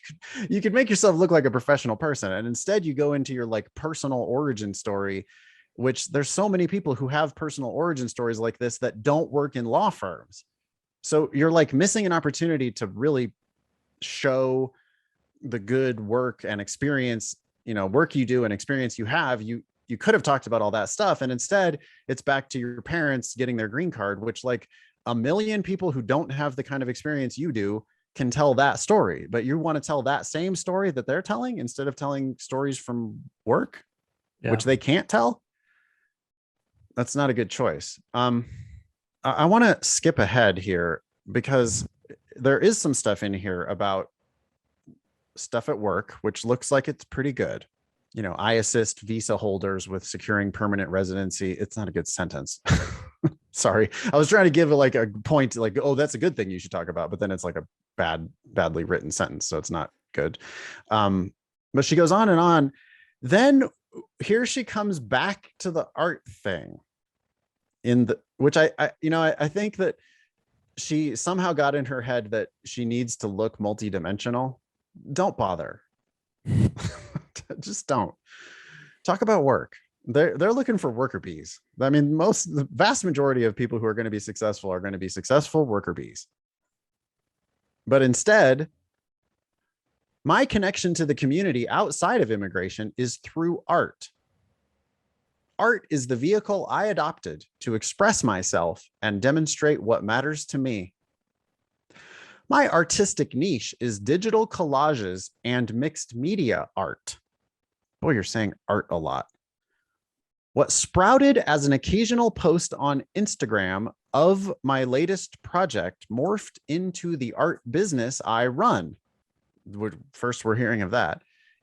you could make yourself look like a professional person, and instead you go into your personal origin story, which there's so many people who have personal origin stories like this that don't work in law firms. So you're missing an opportunity to really show the good work and experience, work you do and experience you have. You could have talked about all that stuff. And instead it's back to your parents getting their green card, which a million people who don't have the kind of experience you do can tell that story, but you want to tell that same story that they're telling instead of telling stories from work, which they can't tell. That's not a good choice. I want to skip ahead here because there is some stuff in here about stuff at work, which looks like it's pretty good. I assist visa holders with securing permanent residency. It's not a good sentence. Sorry. I was trying to give it like a point, like, oh, that's a good thing you should talk about. But then it's like a badly written sentence. So it's not good. But she goes on and on. Then here she comes back to the art thing in the, which I think that she somehow got in her head that she needs to look multidimensional. Don't bother. Just don't talk about work. They're looking for worker bees. I mean, the vast majority of people who are going to be successful are going to be successful worker bees. But instead, my connection to the community outside of immigration is through art. Art is the vehicle I adopted to express myself and demonstrate what matters to me. My artistic niche is digital collages and mixed media art. Boy, you're saying art a lot. What sprouted as an occasional post on Instagram of my latest project morphed into the art business I run. First, we're hearing of that.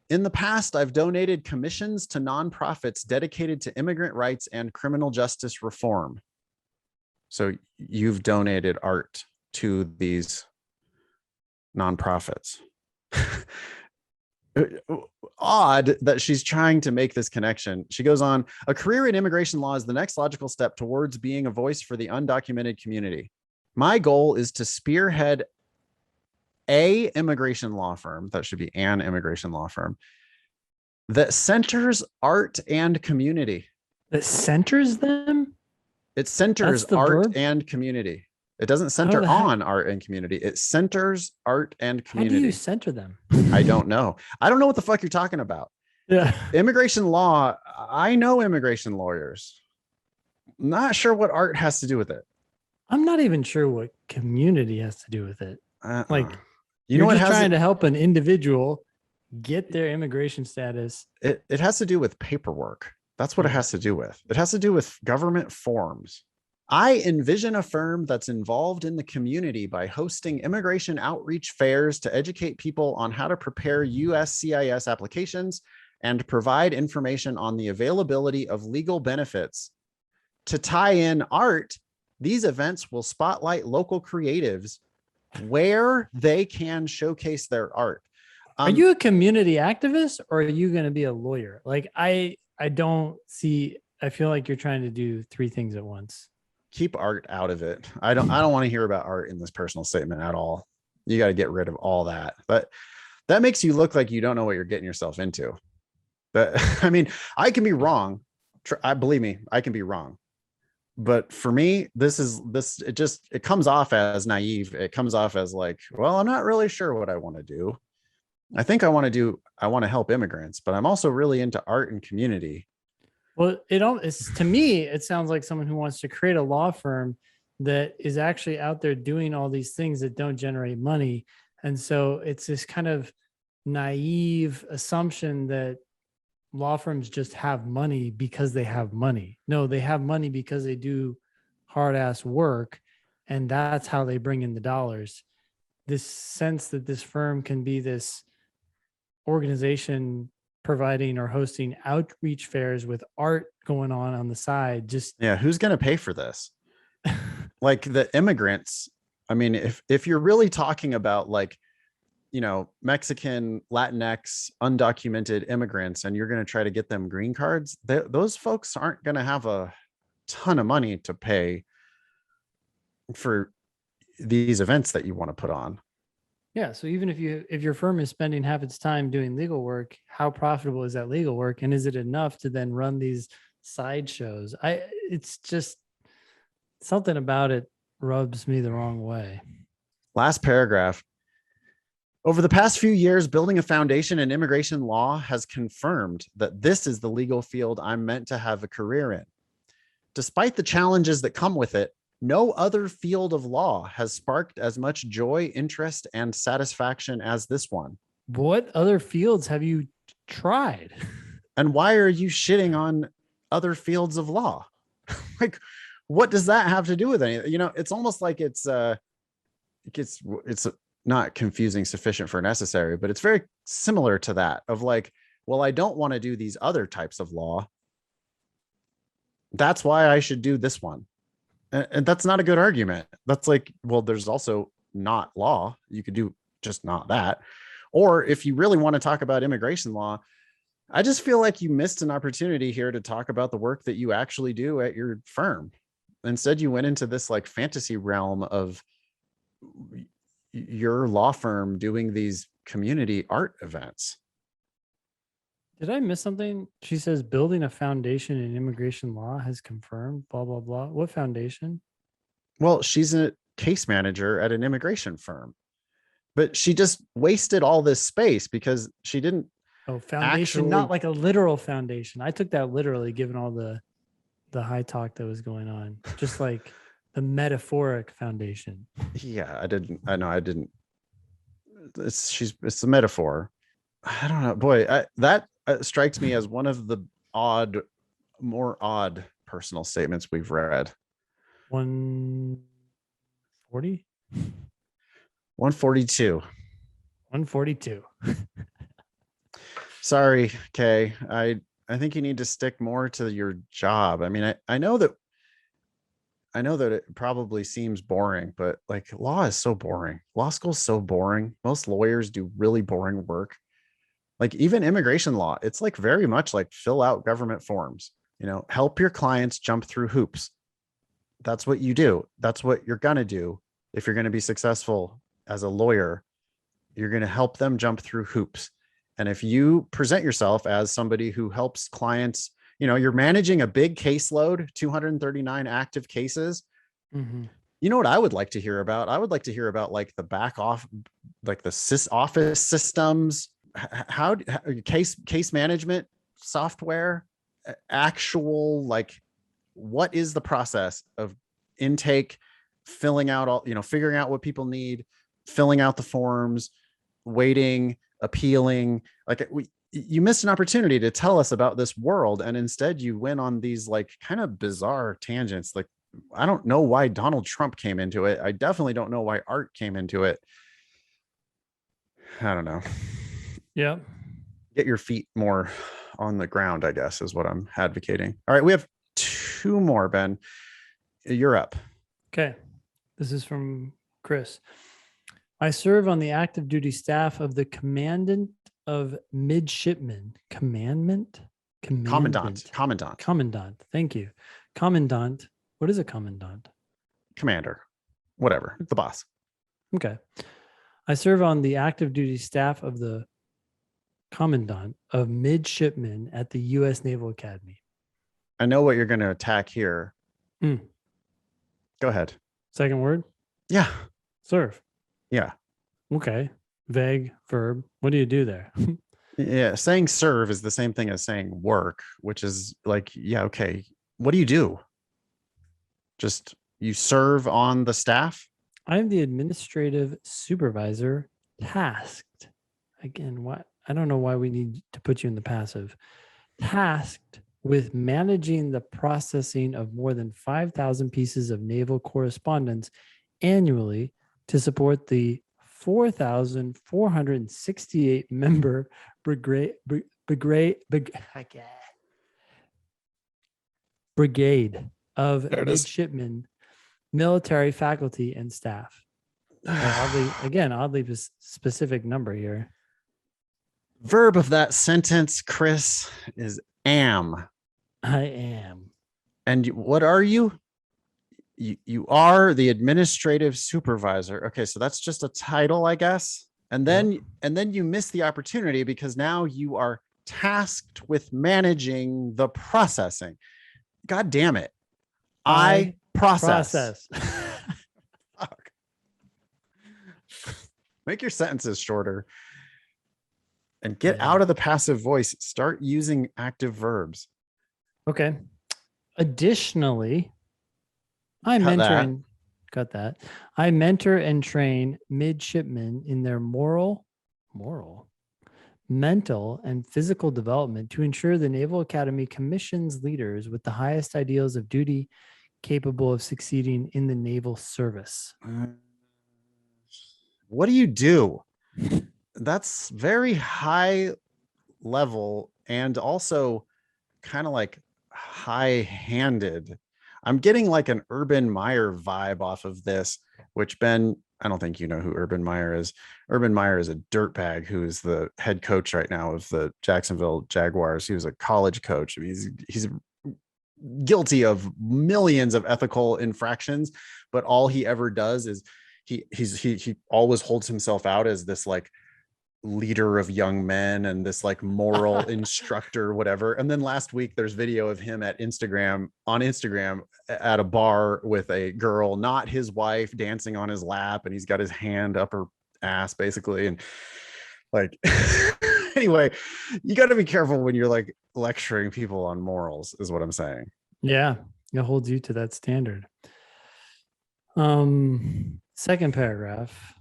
In the past, I've donated commissions to nonprofits dedicated to immigrant rights and criminal justice reform. So you've donated art to these nonprofits. Odd that she's trying to make this connection. She goes on, a career in immigration law is the next logical step towards being a voice for the undocumented community. My goal is to spearhead a immigration law firm, that should be an immigration law firm, that centers art and community. That centers them? It centers That's the art verb? and community. It doesn't center on art and community. It centers art and community. How do you center them? I don't know. I don't know what the fuck you're talking about. Yeah. Immigration law, I know immigration lawyers. Not sure what art has to do with it. I'm not even sure what community has to do with it. Like, you know what, just trying to help an individual get their immigration status. It has to do with paperwork. That's what it has to do with. It has to do with government forms. I envision a firm that's involved in the community by hosting immigration outreach fairs to educate people on how to prepare USCIS applications and provide information on the availability of legal benefits. To tie in art, these events will spotlight local creatives where they can showcase their art. Are you a community activist or are you going to be a lawyer? Like, I don't see, I feel like you're trying to do three things at once. Keep art out of it. I don't want to hear about art in this personal statement at all. You got to get rid of all that. But that makes you look like you don't know what you're getting yourself into. But I mean, I can be wrong. Believe me, I can be wrong. But for me, it comes off as naive. It comes off as like, well, I'm not really sure what I want to do. I think I want to help immigrants, but I'm also really into art and community. Well, to me, it sounds like someone who wants to create a law firm that is actually out there doing all these things that don't generate money. And so it's this kind of naive assumption that law firms just have money because they have money. No, they have money because they do hard ass work. And that's how they bring in the dollars. This sense that this firm can be this organization providing or hosting outreach fairs with art going on the side. Just, yeah. Who's going to pay for this? Like the immigrants. I mean, if you're really talking about like, you know, Mexican, Latinx, undocumented immigrants, and you're going to try to get them green cards, those folks aren't going to have a ton of money to pay for these events that you want to put on. Yeah. So even if your firm is spending half its time doing legal work, how profitable is that legal work? And is it enough to then run these sideshows? It's just something about it rubs me the wrong way. Last paragraph. Over the past few years, building a foundation in immigration law has confirmed that this is the legal field I'm meant to have a career in. Despite the challenges that come with it, no other field of law has sparked as much joy, interest, and satisfaction as this one. What other fields have you tried? And why are you shitting on other fields of law? Like, what does that have to do with anything? You know, it's almost like it's not confusing sufficient for necessary, but it's very similar to that of like, well, I don't want to do these other types of law. That's why I should do this one. And that's not a good argument. That's like, well, there's also not law. You could do just not that. Or if you really want to talk about immigration law, I just feel like you missed an opportunity here to talk about the work that you actually do at your firm. Instead, you went into this like fantasy realm of your law firm doing these community art events. Did I miss something? She says building a foundation in immigration law has confirmed, blah, blah, blah. What foundation? Well, she's a case manager at an immigration firm, but she just wasted all this space because she didn't Oh, foundation, not actually. like a literal foundation. I took that literally given all the high talk that was going on. Just like the metaphoric foundation. Yeah, I know I didn't. It's a metaphor. I don't know, boy. That strikes me as one of the more odd personal statements we've read. 140? 142. 142. Sorry, Kay. I think you need to stick more to your job. I mean, I know that it probably seems boring, but like law is so boring. Law school is so boring. Most lawyers do really boring work. Like even immigration law, it's like very much like fill out government forms, help your clients jump through hoops. That's what you do. That's what you're going to do. If you're going to be successful as a lawyer, you're going to help them jump through hoops. And if you present yourself as somebody who helps clients, you're managing a big caseload, 239 active cases. Mm-hmm. You know what I would like to hear about? I would like to hear about like the back off, like the office systems, how case management software, actual, like, what is the process of intake, filling out all, figuring out what people need, filling out the forms, waiting, appealing. Like you missed an opportunity to tell us about this world. And instead you went on these like kind of bizarre tangents. Like, I don't know why Donald Trump came into it. I definitely don't know why art came into it. I don't know. Yeah. Get your feet more on the ground, I guess, is what I'm advocating. All right. We have two more, Ben. You're up. Okay. This is from Chris. I serve on the active duty staff of the Commandant of Midshipmen. Commandant? Commandant. Thank you. Commandant. What is a commandant? Commander. Whatever. The boss. Okay. I serve on the active duty staff of the Commandant of Midshipmen at the U.S. Naval Academy. I know what you're going to attack here. Mm. Go ahead. Second word? Yeah. Serve. Yeah. Okay. Vague verb. What do you do there? Yeah. Saying serve is the same thing as saying work, which is like, yeah, okay. What do you do? Just you serve on the staff? I am the administrative supervisor tasked. Again, what? I don't know why we need to put you in the passive. Tasked with managing the processing of more than 5,000 pieces of naval correspondence annually to support the 4,468 member brigade of midshipmen, military faculty, and staff. Oddly specific number here. Verb of that sentence, Chris, is am. I am. And what are you? You are the administrative supervisor. Okay, so that's just a title, I guess. And then you miss the opportunity because now you are tasked with managing the processing. God damn it. I process. Fuck. Make your sentences shorter and get out of the passive voice. Start using active verbs. Okay. Additionally, I mentor and train midshipmen in their moral, mental, and physical development to ensure the Naval Academy commissions leaders with the highest ideals of duty capable of succeeding in the naval service. What do you do? That's very high level and also kind of like high-handed. I'm getting like an Urban Meyer vibe off of this, which Ben, I don't think you know who Urban Meyer is. Urban Meyer is a dirtbag who is the head coach right now of the Jacksonville Jaguars. He was a college coach. I mean, he's guilty of millions of ethical infractions, but all he ever does is he always holds himself out as this like leader of young men and this like moral instructor, whatever. And then last week there's video of him on Instagram at a bar with a girl, not his wife, dancing on his lap, and he's got his hand up her ass basically. And like anyway, you got to be careful when you're like lecturing people on morals, is what I'm saying. Yeah, it holds you to that standard. Second paragraph.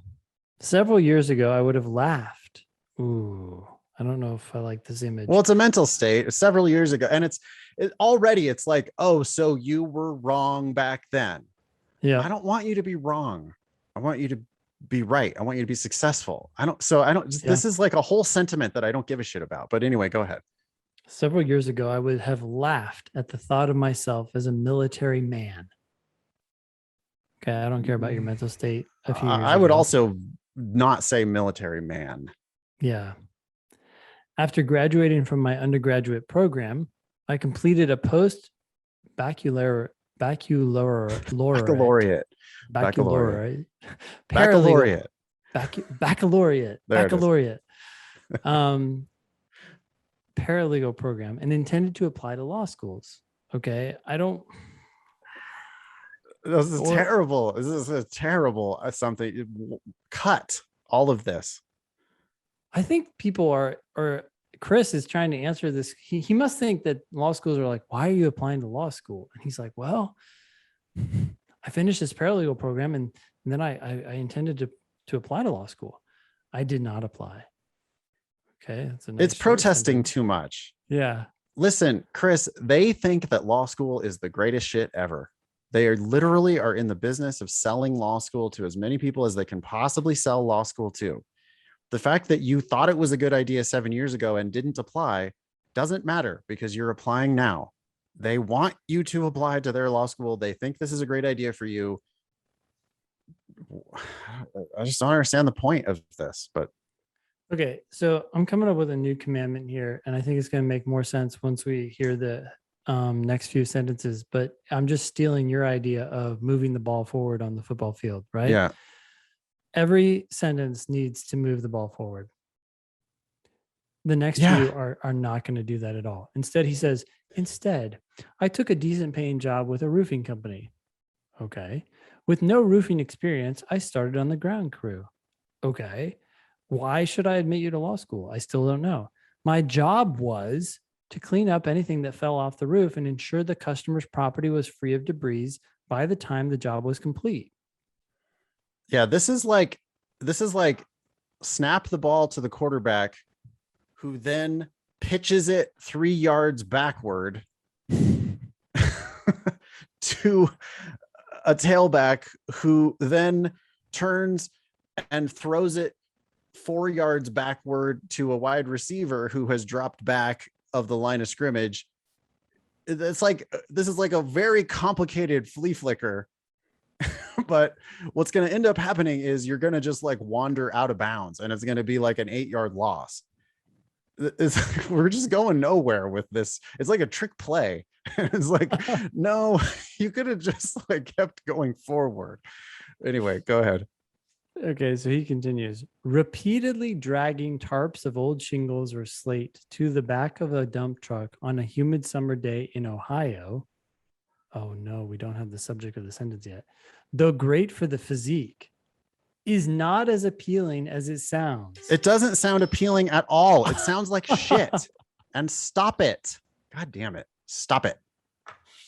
Several years ago, I would have laughed. Ooh, I don't know if I like this image. Well, it's a mental state. Several years ago, and it's like, oh, so you were wrong back then. Yeah, I don't want you to be wrong. I want you to be right. I want you to be successful. This is like a whole sentiment that I don't give a shit about. But anyway, go ahead. Several years ago, I would have laughed at the thought of myself as a military man. Okay, I don't care about your mental state. I would also not say military man. Yeah. After graduating from my undergraduate program, I completed a baccalaureate Baccalaureate. Paralegal program and intended to apply to law schools. Okay. This is terrible. This is a terrible something. Cut all of this. I think people or Chris is trying to answer this. He must think that law schools are like, why are you applying to law school? And he's like, well, I finished this paralegal program and then I intended to apply to law school. I did not apply. Okay. It's protesting too much. Yeah. Listen, Chris, they think that law school is the greatest shit ever. They are literally in the business of selling law school to as many people as they can possibly sell law school to. The fact that you thought it was a good idea 7 years ago and didn't apply doesn't matter because you're applying now. They want you to apply to their law school. They think this is a great idea for you. I just don't understand the point of this, but. Okay. So I'm coming up with a new commandment here, and I think it's going to make more sense once we hear the next few sentences, but I'm just stealing your idea of moving the ball forward on the football field, right? Yeah. Every sentence needs to move the ball forward. The next few are not going to do that at all. Instead, he says, I took a decent paying job with a roofing company. Okay. With no roofing experience, I started on the ground crew. Okay. Why should I admit you to law school? I still don't know. My job was to clean up anything that fell off the roof and ensure the customer's property was free of debris by the time the job was complete. Yeah, this is like snap the ball to the quarterback who then pitches it 3 yards backward to a tailback who then turns and throws it 4 yards backward to a wide receiver who has dropped back of the line of scrimmage. It's like, this is like a very complicated flea flicker, but what's going to end up happening is you're going to just like wander out of bounds and it's going to be like an 8-yard loss. We're just going nowhere with this. It's like a trick play. It's like, no, you could have just like kept going forward. Anyway, go ahead. Okay, so he continues, repeatedly dragging tarps of old shingles or slate to the back of a dump truck on a humid summer day in Ohio. Oh no, we don't have the subject of the sentence yet. Though great for the physique, is not as appealing as it sounds. It doesn't sound appealing at all. It sounds like shit. And stop it. God damn it. Stop it.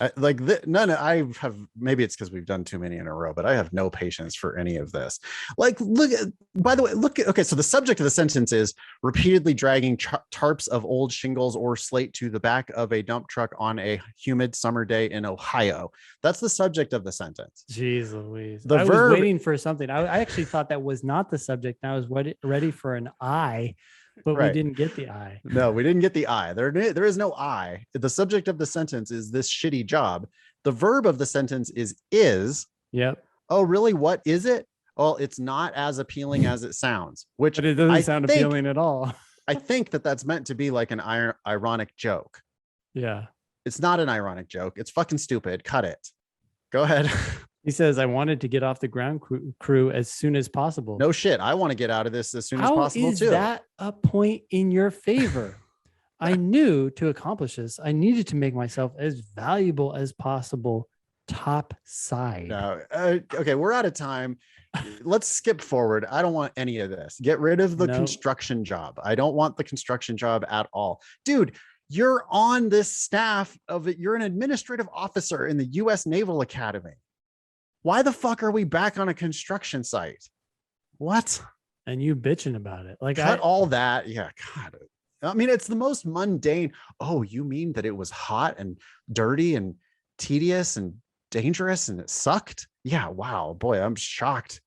I have, maybe it's because we've done too many in a row, but I have no patience for any of this. Like, okay, so the subject of the sentence is repeatedly dragging tarps of old shingles or slate to the back of a dump truck on a humid summer day in Ohio. That's the subject of the sentence. Jeez Louise. I was waiting for something. I actually thought that was not the subject. And I was ready for an I. But we didn't get the I. No, we didn't get the I. There is no I. The subject of the sentence is this shitty job. The verb of the sentence is. Yep. Oh, really? What is it? Well, it's not as appealing as it sounds, which But it doesn't I sound think appealing at all. I think that that's meant to be like an ironic joke. Yeah. It's not an ironic joke. It's fucking stupid. Cut it. Go ahead. He says, I wanted to get off the ground crew as soon as possible. No shit. I want to get out of this as soon as How possible is too. that a point in your favor? I knew to accomplish this, I needed to make myself as valuable as possible top side. No. Okay, we're out of time. Let's skip forward. I don't want any of this. Get rid of the construction job. I don't want the construction job at all. Dude, you're on this staff of it. You're an administrative officer in the U.S. Naval Academy. Why the fuck are we back on a construction site? What? And you bitching about it. Like, cut all that. Yeah, God. I mean, it's the most mundane. Oh, you mean that it was hot and dirty and tedious and dangerous and it sucked? Yeah, wow, boy, I'm shocked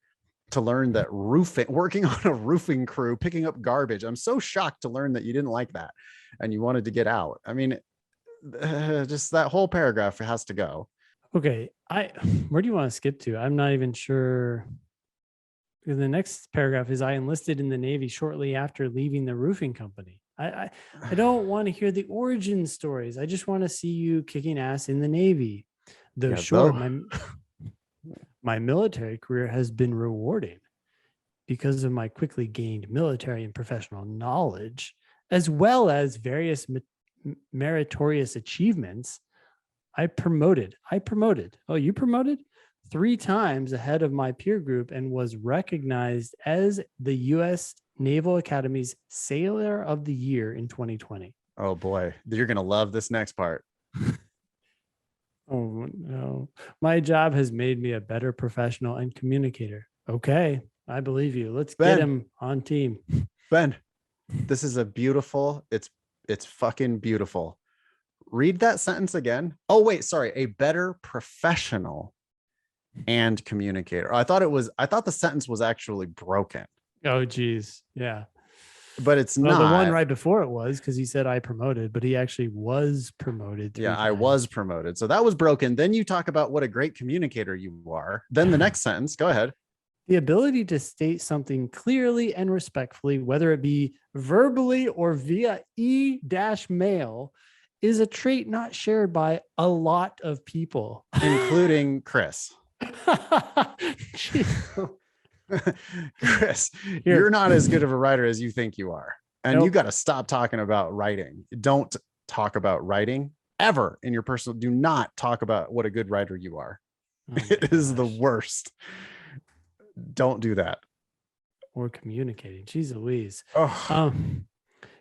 to learn that working on a roofing crew, picking up garbage. I'm so shocked to learn that you didn't like that and you wanted to get out. I mean, just that whole paragraph has to go. Okay, where do you want to skip to? I'm not even sure. The next paragraph is, I enlisted in the Navy shortly after leaving the roofing company. I don't want to hear the origin stories. I just want to see you kicking ass in the Navy. Though short, my military career has been rewarding because of my quickly gained military and professional knowledge, as well as various meritorious achievements. I promoted. Oh, you promoted? 3 times ahead of my peer group and was recognized as the U.S. Naval Academy's Sailor of the Year in 2020. Oh boy, you're going to love this next part. Oh no. My job has made me a better professional and communicator. Okay, I believe you. Let's get him on team. Ben, this is a beautiful, it's fucking beautiful. Read that sentence again. Oh wait, sorry. A better professional and communicator. I thought the sentence was actually broken. Oh geez. Yeah. But it's not. The one right before it was, because he said I promoted, but he actually was promoted. Yeah, I was promoted. So that was broken. Then you talk about what a great communicator you are. Then the next sentence, go ahead. The ability to state something clearly and respectfully, whether it be verbally or via e-mail, is a trait not shared by a lot of people, including Chris. Chris, you're not as good of a writer as you think you are. And you got to stop talking about writing. Don't talk about writing ever in your personal. Do not talk about what a good writer you are. It is the worst. Don't do that. Or communicating. Jeez Louise. Oh.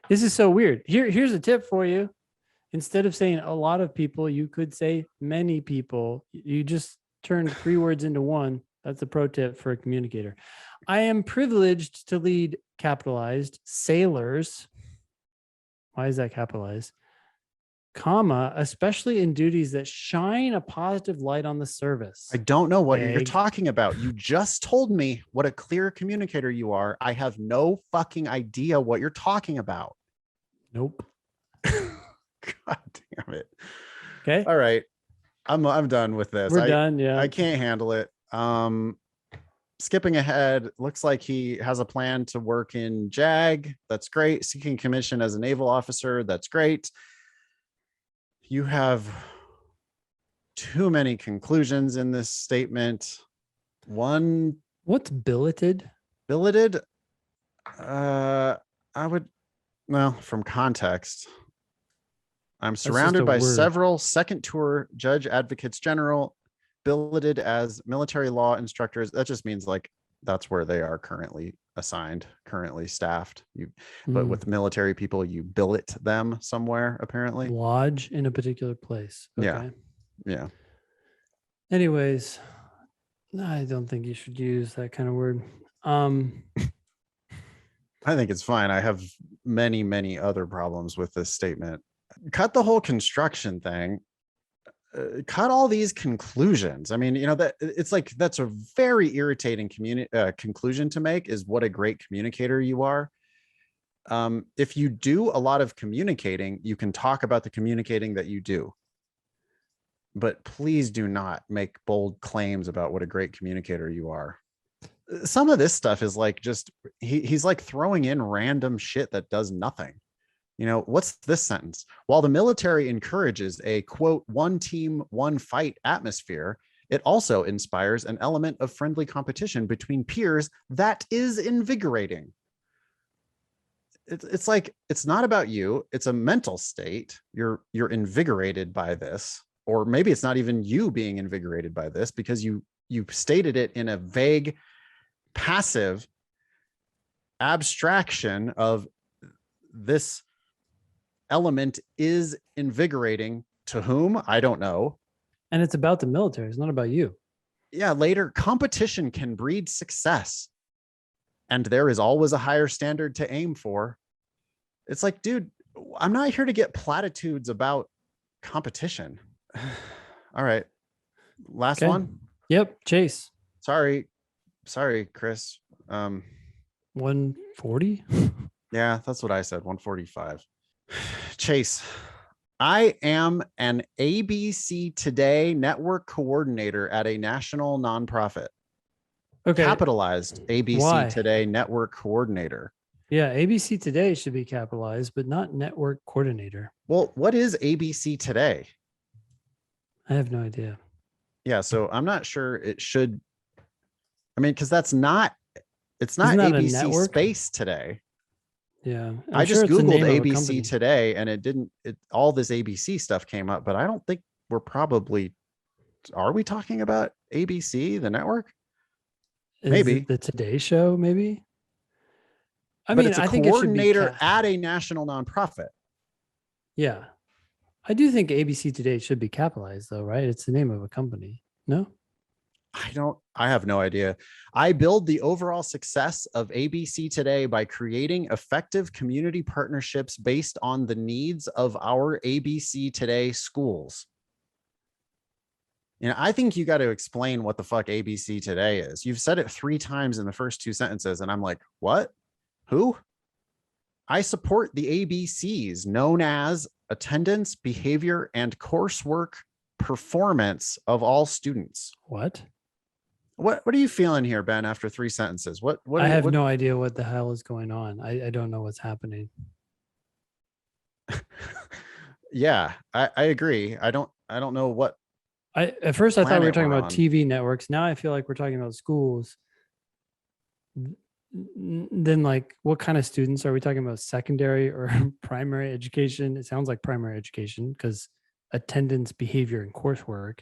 This is so weird. Here's a tip for you. Instead of saying a lot of people, you could say many people. You just turned 3 words into one. That's a pro tip for a communicator. I am privileged to lead capitalized sailors. Why is that capitalized? Comma, especially in duties that shine a positive light on the service. I don't know what you're talking about. You just told me what a clear communicator you are. I have no fucking idea what you're talking about. Nope. God damn it. Okay. All right. I'm done with this. We're done. Yeah. I can't handle it. Skipping ahead, looks like he has a plan to work in JAG. That's great. Seeking commission as a naval officer. That's great. You have too many conclusions in this statement. One. What's billeted? Billeted? I would, well, from context, I'm surrounded by several second tour judge advocates general billeted as military law instructors. That just means like that's where they are currently assigned, currently staffed. But with military people, you billet them somewhere, apparently. Lodge in a particular place. Okay. Yeah. Anyways, I don't think you should use that kind of word. I think it's fine. I have many, many other problems with this statement. Cut the whole construction thing. Cut all these conclusions. I mean, that it's like, that's a very irritating conclusion to make, is what a great communicator you are. If you do a lot of communicating, you can talk about the communicating that you do. but please do not make bold claims about what a great communicator you are. Some of this stuff is like just he's like throwing in random shit that does nothing. You know, what's this sentence? While the military encourages a quote, one team, one fight atmosphere, it also inspires an element of friendly competition between peers that is invigorating. It's like, it's not about you. It's a mental state. You're invigorated by this, or maybe it's not even you being invigorated by this because you stated it in a vague, passive abstraction of this element is invigorating to whom? I don't know. And it's about the military. It's not about you. Yeah, later, competition can breed success. And there is always a higher standard to aim for. It's like, dude, I'm not here to get platitudes about competition. All right. Last one. Yep. Chase. Sorry, Chris. 140. Yeah, that's what I said. 145. Chase, I am an ABC Today network coordinator at a national nonprofit. Okay. Capitalized ABC Why? Today network coordinator. Yeah, ABC Today should be capitalized, but not network coordinator. Well, what is ABC Today? I have no idea. Yeah, so I'm not sure it should. I mean, because it's not Isn't that a ABC network? Space Today. Yeah, I just Googled ABC Today and all this ABC stuff came up, but I don't think are we talking about ABC, the network? Maybe the Today Show, maybe. I mean, it's a coordinator at a national nonprofit. Yeah. I do think ABC Today should be capitalized though, right? It's the name of a company. No? I have no idea. I build the overall success of ABC Today by creating effective community partnerships based on the needs of our ABC Today schools. You know, I think you got to explain what the fuck ABC Today is. You've said it 3 times in the first 2 sentences, and I'm like, what? Who? I support the ABCs, known as attendance, behavior, and coursework performance of all students. What are you feeling here, Ben, after 3 sentences? I have no idea what the hell is going on. I don't know what's happening. Yeah, I agree. I don't know what. At first I thought we were talking about TV networks. Now I feel like we're talking about schools. Then like, what kind of students are we talking about? Secondary or primary education? It sounds like primary education because attendance, behavior, and coursework.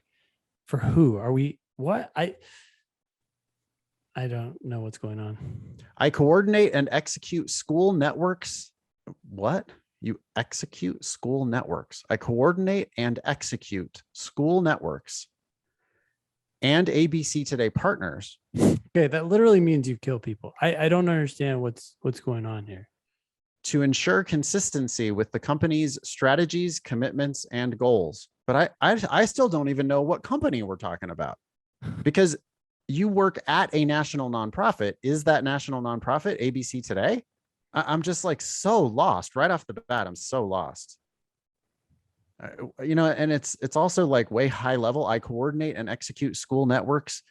For who are we? What? I don't know what's going on. I coordinate and execute school networks. What? You execute school networks. I coordinate and execute school networks and ABC Today partners. Okay, that literally means you kill people. I don't understand what's going on here. To ensure consistency with the company's strategies, commitments, and goals. But I still don't even know what company we're talking about, because you work at a national nonprofit. Is that national nonprofit ABC Today? I'm just like so lost right off the bat. I'm so lost. You know, and it's also like way high level. I coordinate and execute school networks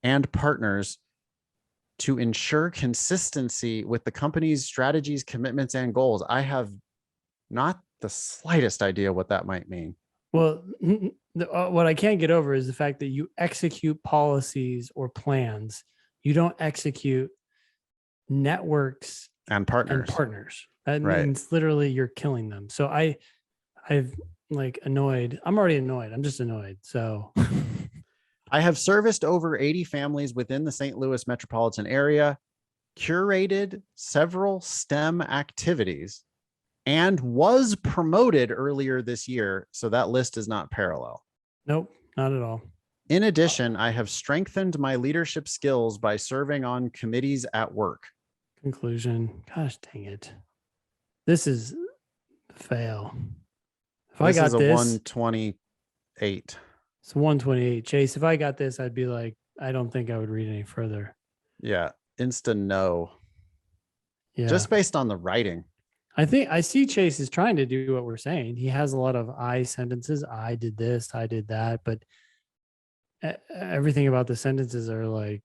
and partners to ensure consistency with the company's strategies, commitments, and goals. I have not the slightest idea what that might mean. Well, what I can't get over is the fact that you execute policies or plans. You don't execute networks and partners. That means literally you're killing them. So I've like annoyed. I'm already annoyed. I'm just annoyed. So I have serviced over 80 families within the St. Louis metropolitan area, curated several STEM activities, and was promoted earlier this year. So that list is not parallel. Nope, not at all. In addition, I have strengthened my leadership skills by serving on committees at work. Conclusion. Gosh dang it. This is a fail. If this I got is a this 128. It's 128. Chase, if I got this, I'd be like, I don't think I would read any further. Yeah. Insta no. Yeah. Just based on the writing. I think I see Chase is trying to do what we're saying. He has a lot of I sentences. I did this, I did that, but everything about the sentences are like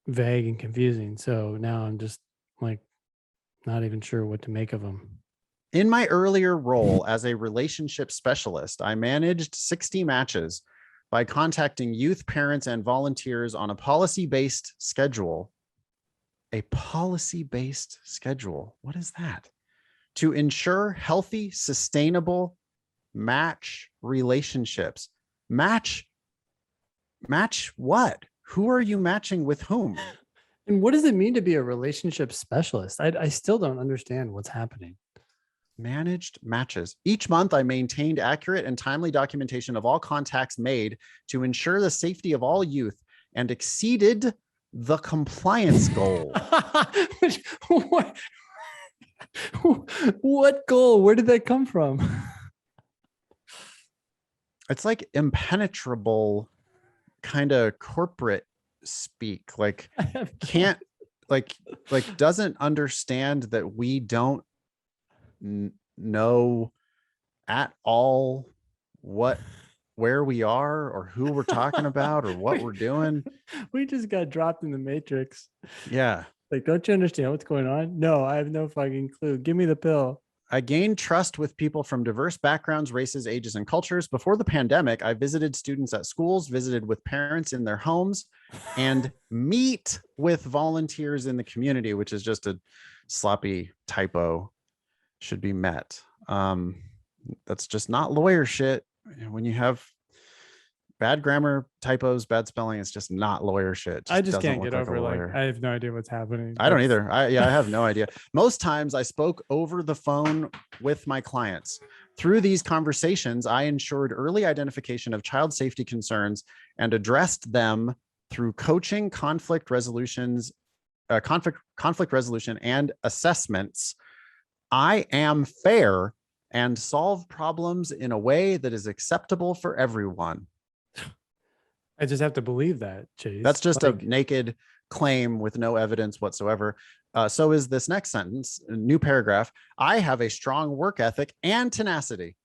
vague and confusing. So now I'm just like not even sure what to make of them. In my earlier role as a relationship specialist, I managed 60 matches by contacting youth, parents, and volunteers on a policy-based schedule. A policy-based schedule. What is that? To ensure healthy, sustainable match relationships. Match what? Who are you matching with whom? And what does it mean to be a relationship specialist? I still don't understand what's happening. Managed matches. Each month, I maintained accurate and timely documentation of all contacts made to ensure the safety of all youth and exceeded the compliance goal. what, what goal? Where did that come from? It's like impenetrable kind of corporate speak. Like can't like doesn't understand that we don't know at all where we are or who we're talking about or what we're doing. We just got dropped in the matrix. Yeah. Like, don't you understand what's going on? No, I have no fucking clue. Give me the pill. I gained trust with people from diverse backgrounds, races, ages, and cultures. Before the pandemic, I visited students at schools, visited with parents in their homes, and meet with volunteers in the community, which is just a sloppy typo. Should be met. That's just not lawyer shit. When you have bad grammar, typos, bad spelling, it's just not lawyer shit. I just can't get over like I have no idea what's happening. I don't either. I have no idea. Most times I spoke over the phone with my clients. Through these conversations, I ensured early identification of child safety concerns and addressed them through coaching, conflict resolution, and assessments. I am fair and solve problems in a way that is acceptable for everyone. I just have to believe that, Chase. That's just like a naked claim with no evidence whatsoever. So is this next sentence, new paragraph. I have a strong work ethic and tenacity.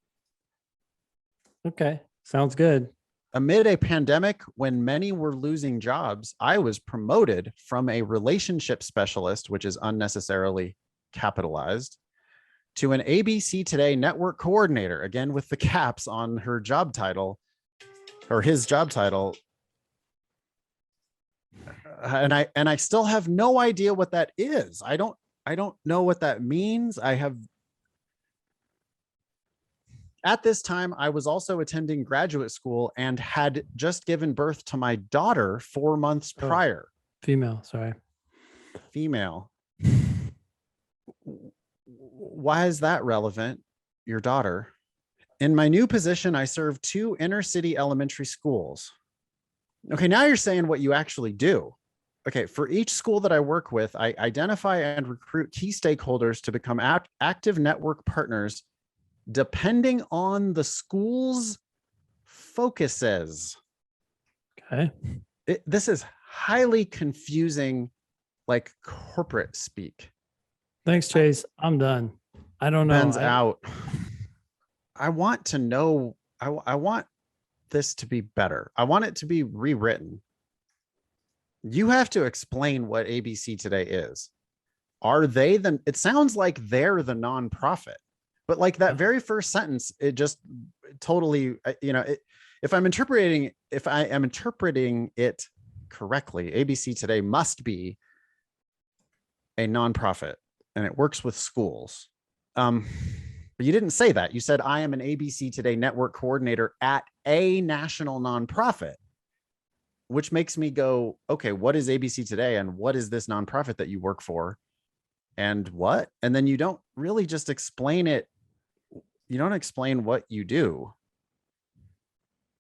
Okay, sounds good. Amid a pandemic when many were losing jobs, I was promoted from a relationship specialist, which is unnecessarily capitalized, to an ABC Today network coordinator, again with the caps on her job title or his job title. And I still have no idea what that is. I don't know what that means. At this time, I was also attending graduate school and had just given birth to my daughter 4 months prior. Female, sorry. Female. Why is that relevant? Your daughter. In my new position, I serve 2 inner city elementary schools. Okay, now you're saying what you actually do. Okay, for each school that I work with, I identify and recruit key stakeholders to become active network partners depending on the school's focuses. Okay. This is highly confusing, like corporate speak. Thanks, Chase. I'm done. I don't know. Ben's out. I want to know. I want this to be better. I want it to be rewritten. You have to explain what ABC Today is. Are they the? It sounds like they're the nonprofit, but like that very first sentence, it just totally, if I am interpreting it correctly, ABC Today must be a nonprofit and it works with schools. But you didn't say that. You said, I am an ABC Today network coordinator at a national nonprofit, which makes me go, okay, what is ABC Today? And what is this nonprofit that you work for? And what? And then you don't really just explain it. You don't explain what you do.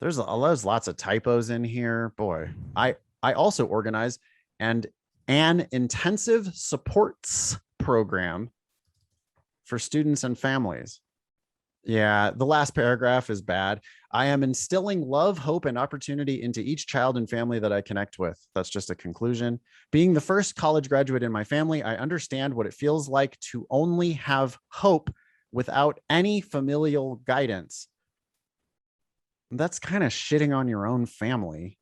There's lots of typos in here. Boy, I also organize an intensive supports program for students and families. Yeah, the last paragraph is bad. I am instilling love, hope, and opportunity into each child and family that I connect with. That's just a conclusion. Being the first college graduate in my family, I understand what it feels like to only have hope without any familial guidance. That's kind of shitting on your own family.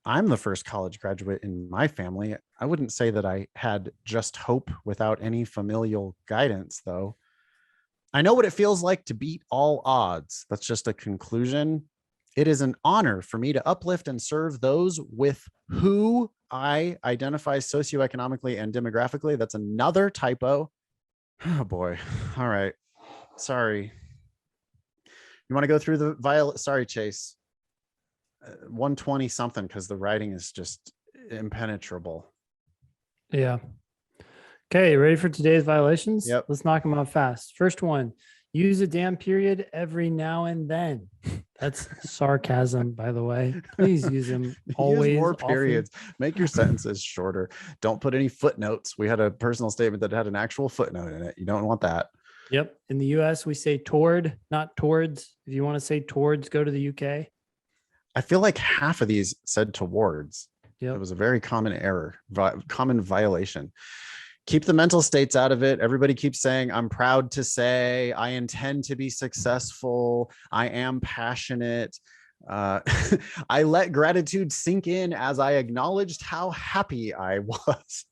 I'm the first college graduate in my family. I wouldn't say that I had just hope without any familial guidance, though. I know what it feels like to beat all odds. That's just a conclusion. It is an honor for me to uplift and serve those with who I identify socioeconomically and demographically. That's another typo. Oh boy. All right. Sorry. You want to go through the violet? Sorry, Chase. 120 something because the writing is just impenetrable. Yeah. Okay, ready for today's violations? Yep. Let's knock them out fast. First one, use a damn period every now and then. That's sarcasm, by the way. Please use them always. Use more often. periods. Make your sentences shorter. Don't put any footnotes. We had a personal statement that had an actual footnote in it. You don't want that. Yep. In the US, we say toward, not towards. If you want to say towards, go to the UK. I feel like half of these said towards. Yep. It was a very common error, common violation. Keep the mental states out of it. Everybody keeps saying, I'm proud to say, I intend to be successful. I am passionate. I let gratitude sink in as I acknowledged how happy I was.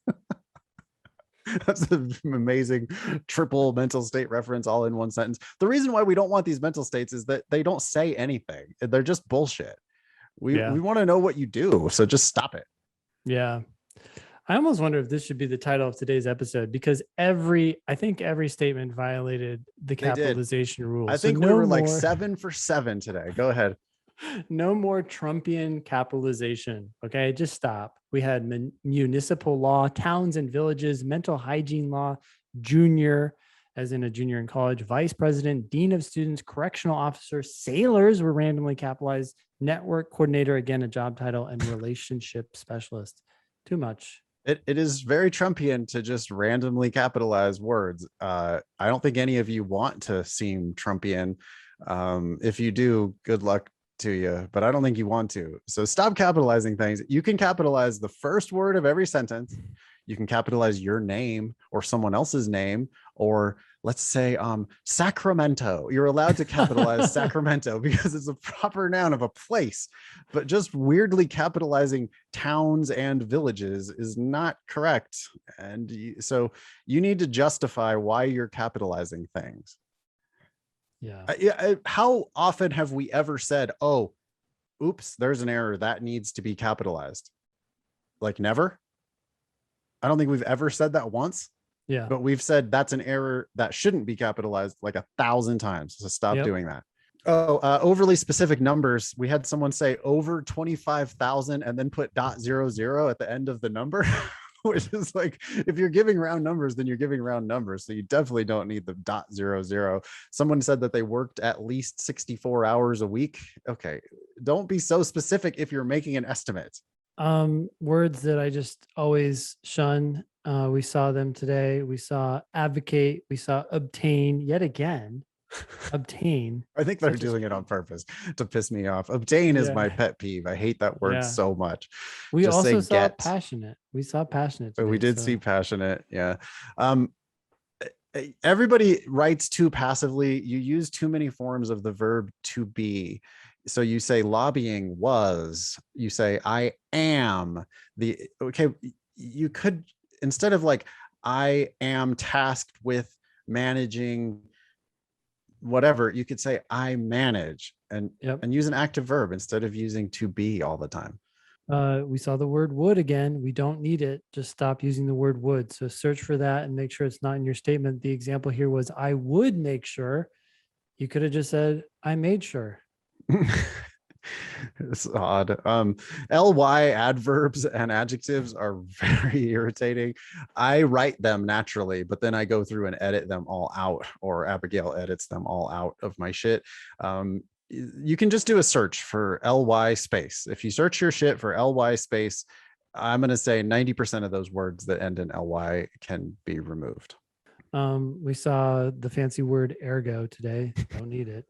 That's an amazing triple mental state reference all in one sentence. The reason why we don't want these mental states is that they don't say anything. They're just bullshit. We want to know what you do. So just stop it. Yeah. I almost wonder if this should be the title of today's episode, because I think every statement violated the capitalization rules. I think we were like 7 for 7 today. Go ahead. No more Trumpian capitalization. Okay, just stop. We had municipal law, towns and villages, mental hygiene law, junior, as in a junior in college, vice president, dean of students, correctional officer, sailors were randomly capitalized, network coordinator, again, a job title, and relationship specialist. Too much. It is very Trumpian to just randomly capitalize words. I don't think any of you want to seem Trumpian. If you do, good luck to you, but I don't think you want to. So stop capitalizing things. You can capitalize the first word of every sentence. You can capitalize your name or someone else's name, or let's say Sacramento. You're allowed to capitalize Sacramento because it's a proper noun of a place, but just weirdly capitalizing towns and villages is not correct. And so you need to justify why you're capitalizing things. Yeah. How often have we ever said, oh, oops, there's an error that needs to be capitalized? Like never. I don't think we've ever said that once. Yeah. But we've said that's an error that shouldn't be capitalized like 1,000 times. So stop doing that. Oh, overly specific numbers. We had someone say over 25,000 and then put .00 at the end of the number, which is like, if you're giving round numbers, then you're giving round numbers. So you definitely don't need the .00. Someone said that they worked at least 64 hours a week. Okay. Don't be so specific if you're making an estimate. Words that I just always shun. We saw them today. We saw advocate. We saw obtain yet again. Obtain. I think they're doing it on purpose to piss me off. Obtain is my pet peeve. I hate that word so much. We just also saw passionate. We saw passionate today, we did see passionate. Yeah. Everybody writes too passively. You use too many forms of the verb to be. So you say lobbying was, you say I am you could, instead of like I am tasked with managing whatever, you could say I manage and use an active verb instead of using to be all the time. We saw the word would again. We don't need it. Just stop using the word would. So search for that and make sure it's not in your statement. The example here was I would make sure. You could have just said I made sure. It's odd. ly adverbs and adjectives are very irritating. I write them naturally, but then I go through and edit them all out, or Abigail edits them all out of my shit. You can just do a search for ly space. If you search your shit for ly space, I'm going to say 90% of those words that end in ly can be removed. We saw the fancy word ergo today. Don't need it.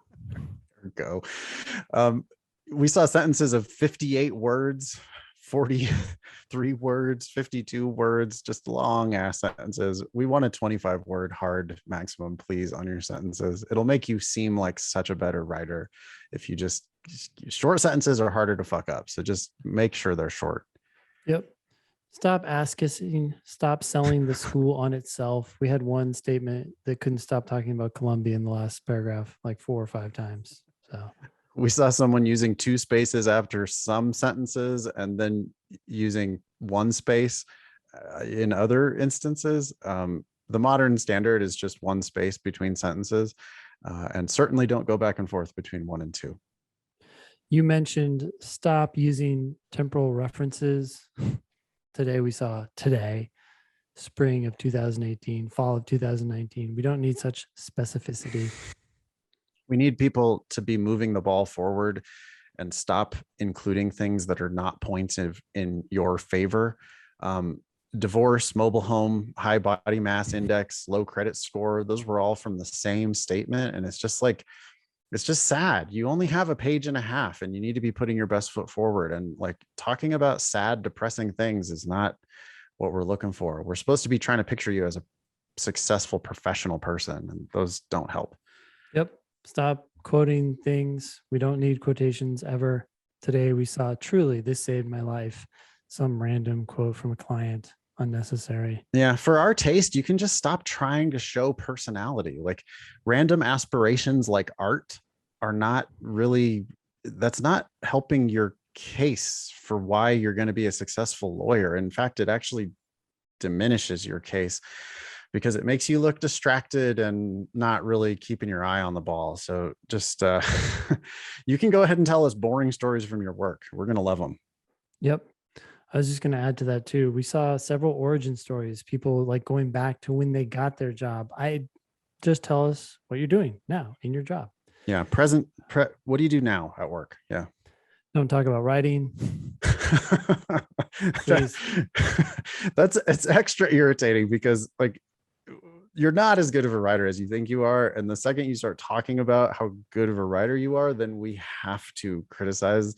Go. We saw sentences of 58 words, 43 words, 52 words, just long ass sentences. We want a 25 word hard maximum, please, on your sentences. It'll make you seem like such a better writer if you just short sentences are harder to fuck up. So just make sure they're short. Yep. Stop asking, stop selling the school on itself. We had one statement that couldn't stop talking about Columbia in the last paragraph like 4 or 5 times. So we saw someone using 2 spaces after some sentences and then using 1 space in other instances. The modern standard is just 1 space between sentences, and certainly don't go back and forth between 1 and 2. You mentioned stop using temporal references. Today we saw spring of 2018, fall of 2019. We don't need such specificity. We need people to be moving the ball forward and stop including things that are not points in your favor. Divorce, mobile home, high body mass index, low credit score, those were all from the same statement. And it's just like, it's just sad. You only have a page and a half and you need to be putting your best foot forward. And like talking about sad, depressing things is not what we're looking for. We're supposed to be trying to picture you as a successful professional person, and those don't help. Yep. Stop quoting things. We don't need quotations ever. Today we saw truly, this saved my life. Some random quote from a client, unnecessary. Yeah, for our taste, you can just stop trying to show personality. Like random aspirations like art are not really, that's not helping your case for why you're going to be a successful lawyer. In fact, it actually diminishes your case because it makes you look distracted and not really keeping your eye on the ball. So just, you can go ahead and tell us boring stories from your work. We're going to love them. Yep. I was just going to add to that too. We saw several origin stories, people like going back to when they got their job. Just tell us what you're doing now in your job. Yeah. What do you do now at work? Yeah. Don't talk about writing. It's extra irritating because like you're not as good of a writer as you think you are. And the second you start talking about how good of a writer you are, then we have to criticize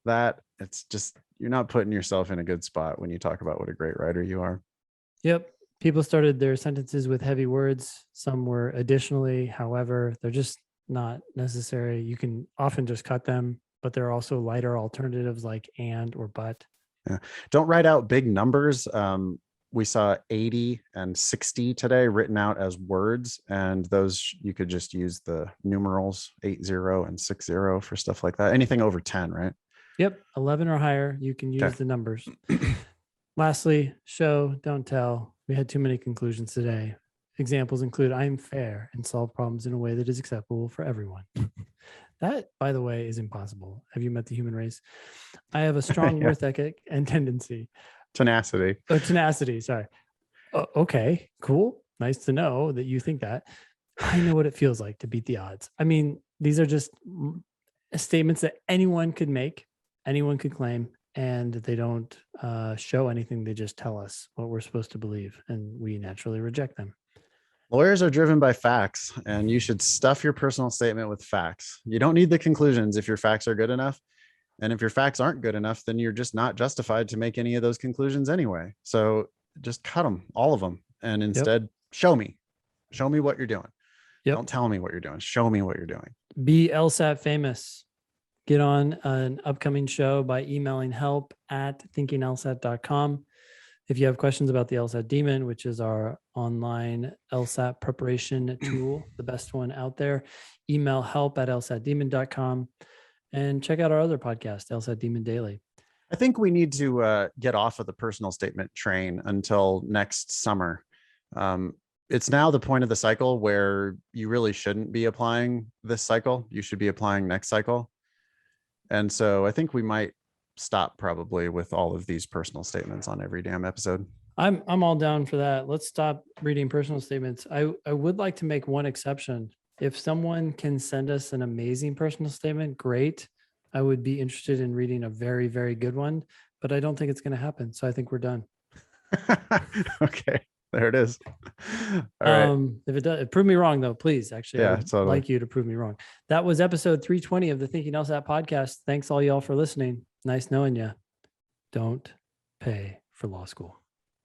that. It's just, you're not putting yourself in a good spot when you talk about what a great writer you are. Yep. People started their sentences with heavy words. Some were additionally, however, they're just not necessary. You can often just cut them, but there are also lighter alternatives like and or but. Yeah. Don't write out big numbers. We saw 80 and 60 today written out as words, and those you could just use the numerals 80 and 60 for stuff like that. Anything over 10, right? Yep. 11 or higher, you can use the numbers. Lastly, show, don't tell. We had too many conclusions today. Examples include I'm fair and solve problems in a way that is acceptable for everyone. That, by the way, is impossible. Have you met the human race? I have a strong worth ethic and tendency. Tenacity. Sorry. Okay, cool. Nice to know that you think that. I know what it feels like to beat the odds. I mean, these are just statements that anyone could make, anyone could claim, and they don't show anything. They just tell us what we're supposed to believe, and we naturally reject them. Lawyers are driven by facts, and you should stuff your personal statement with facts. You don't need the conclusions if your facts are good enough. And if your facts aren't good enough, then you're just not justified to make any of those conclusions anyway. So just cut them, all of them. And instead, show me what you're doing. Yep. Don't tell me what you're doing. Show me what you're doing. Be LSAT famous. Get on an upcoming show by emailing help@thinkinglsat.com. If you have questions about the LSAT Demon, which is our online LSAT preparation tool, the best one out there, email help@lsatdemon.com. And check out our other podcast, LSAT Demon Daily. I think we need to get off of the personal statement train until next summer. It's now the point of the cycle where you really shouldn't be applying this cycle. You should be applying next cycle. And so I think we might stop probably with all of these personal statements on every damn episode. I'm all down for that. Let's stop reading personal statements. I would like to make one exception. If someone can send us an amazing personal statement, great. I would be interested in reading a very, very good one, but I don't think it's going to happen. So I think we're done. Okay. There it is. All right. If it does, prove me wrong though, please. Actually, I Yeah, would totally. like you to prove me wrong. That was episode 320 of the Thinking LSAT podcast. Thanks all y'all for listening. Nice knowing you. Don't pay for law school.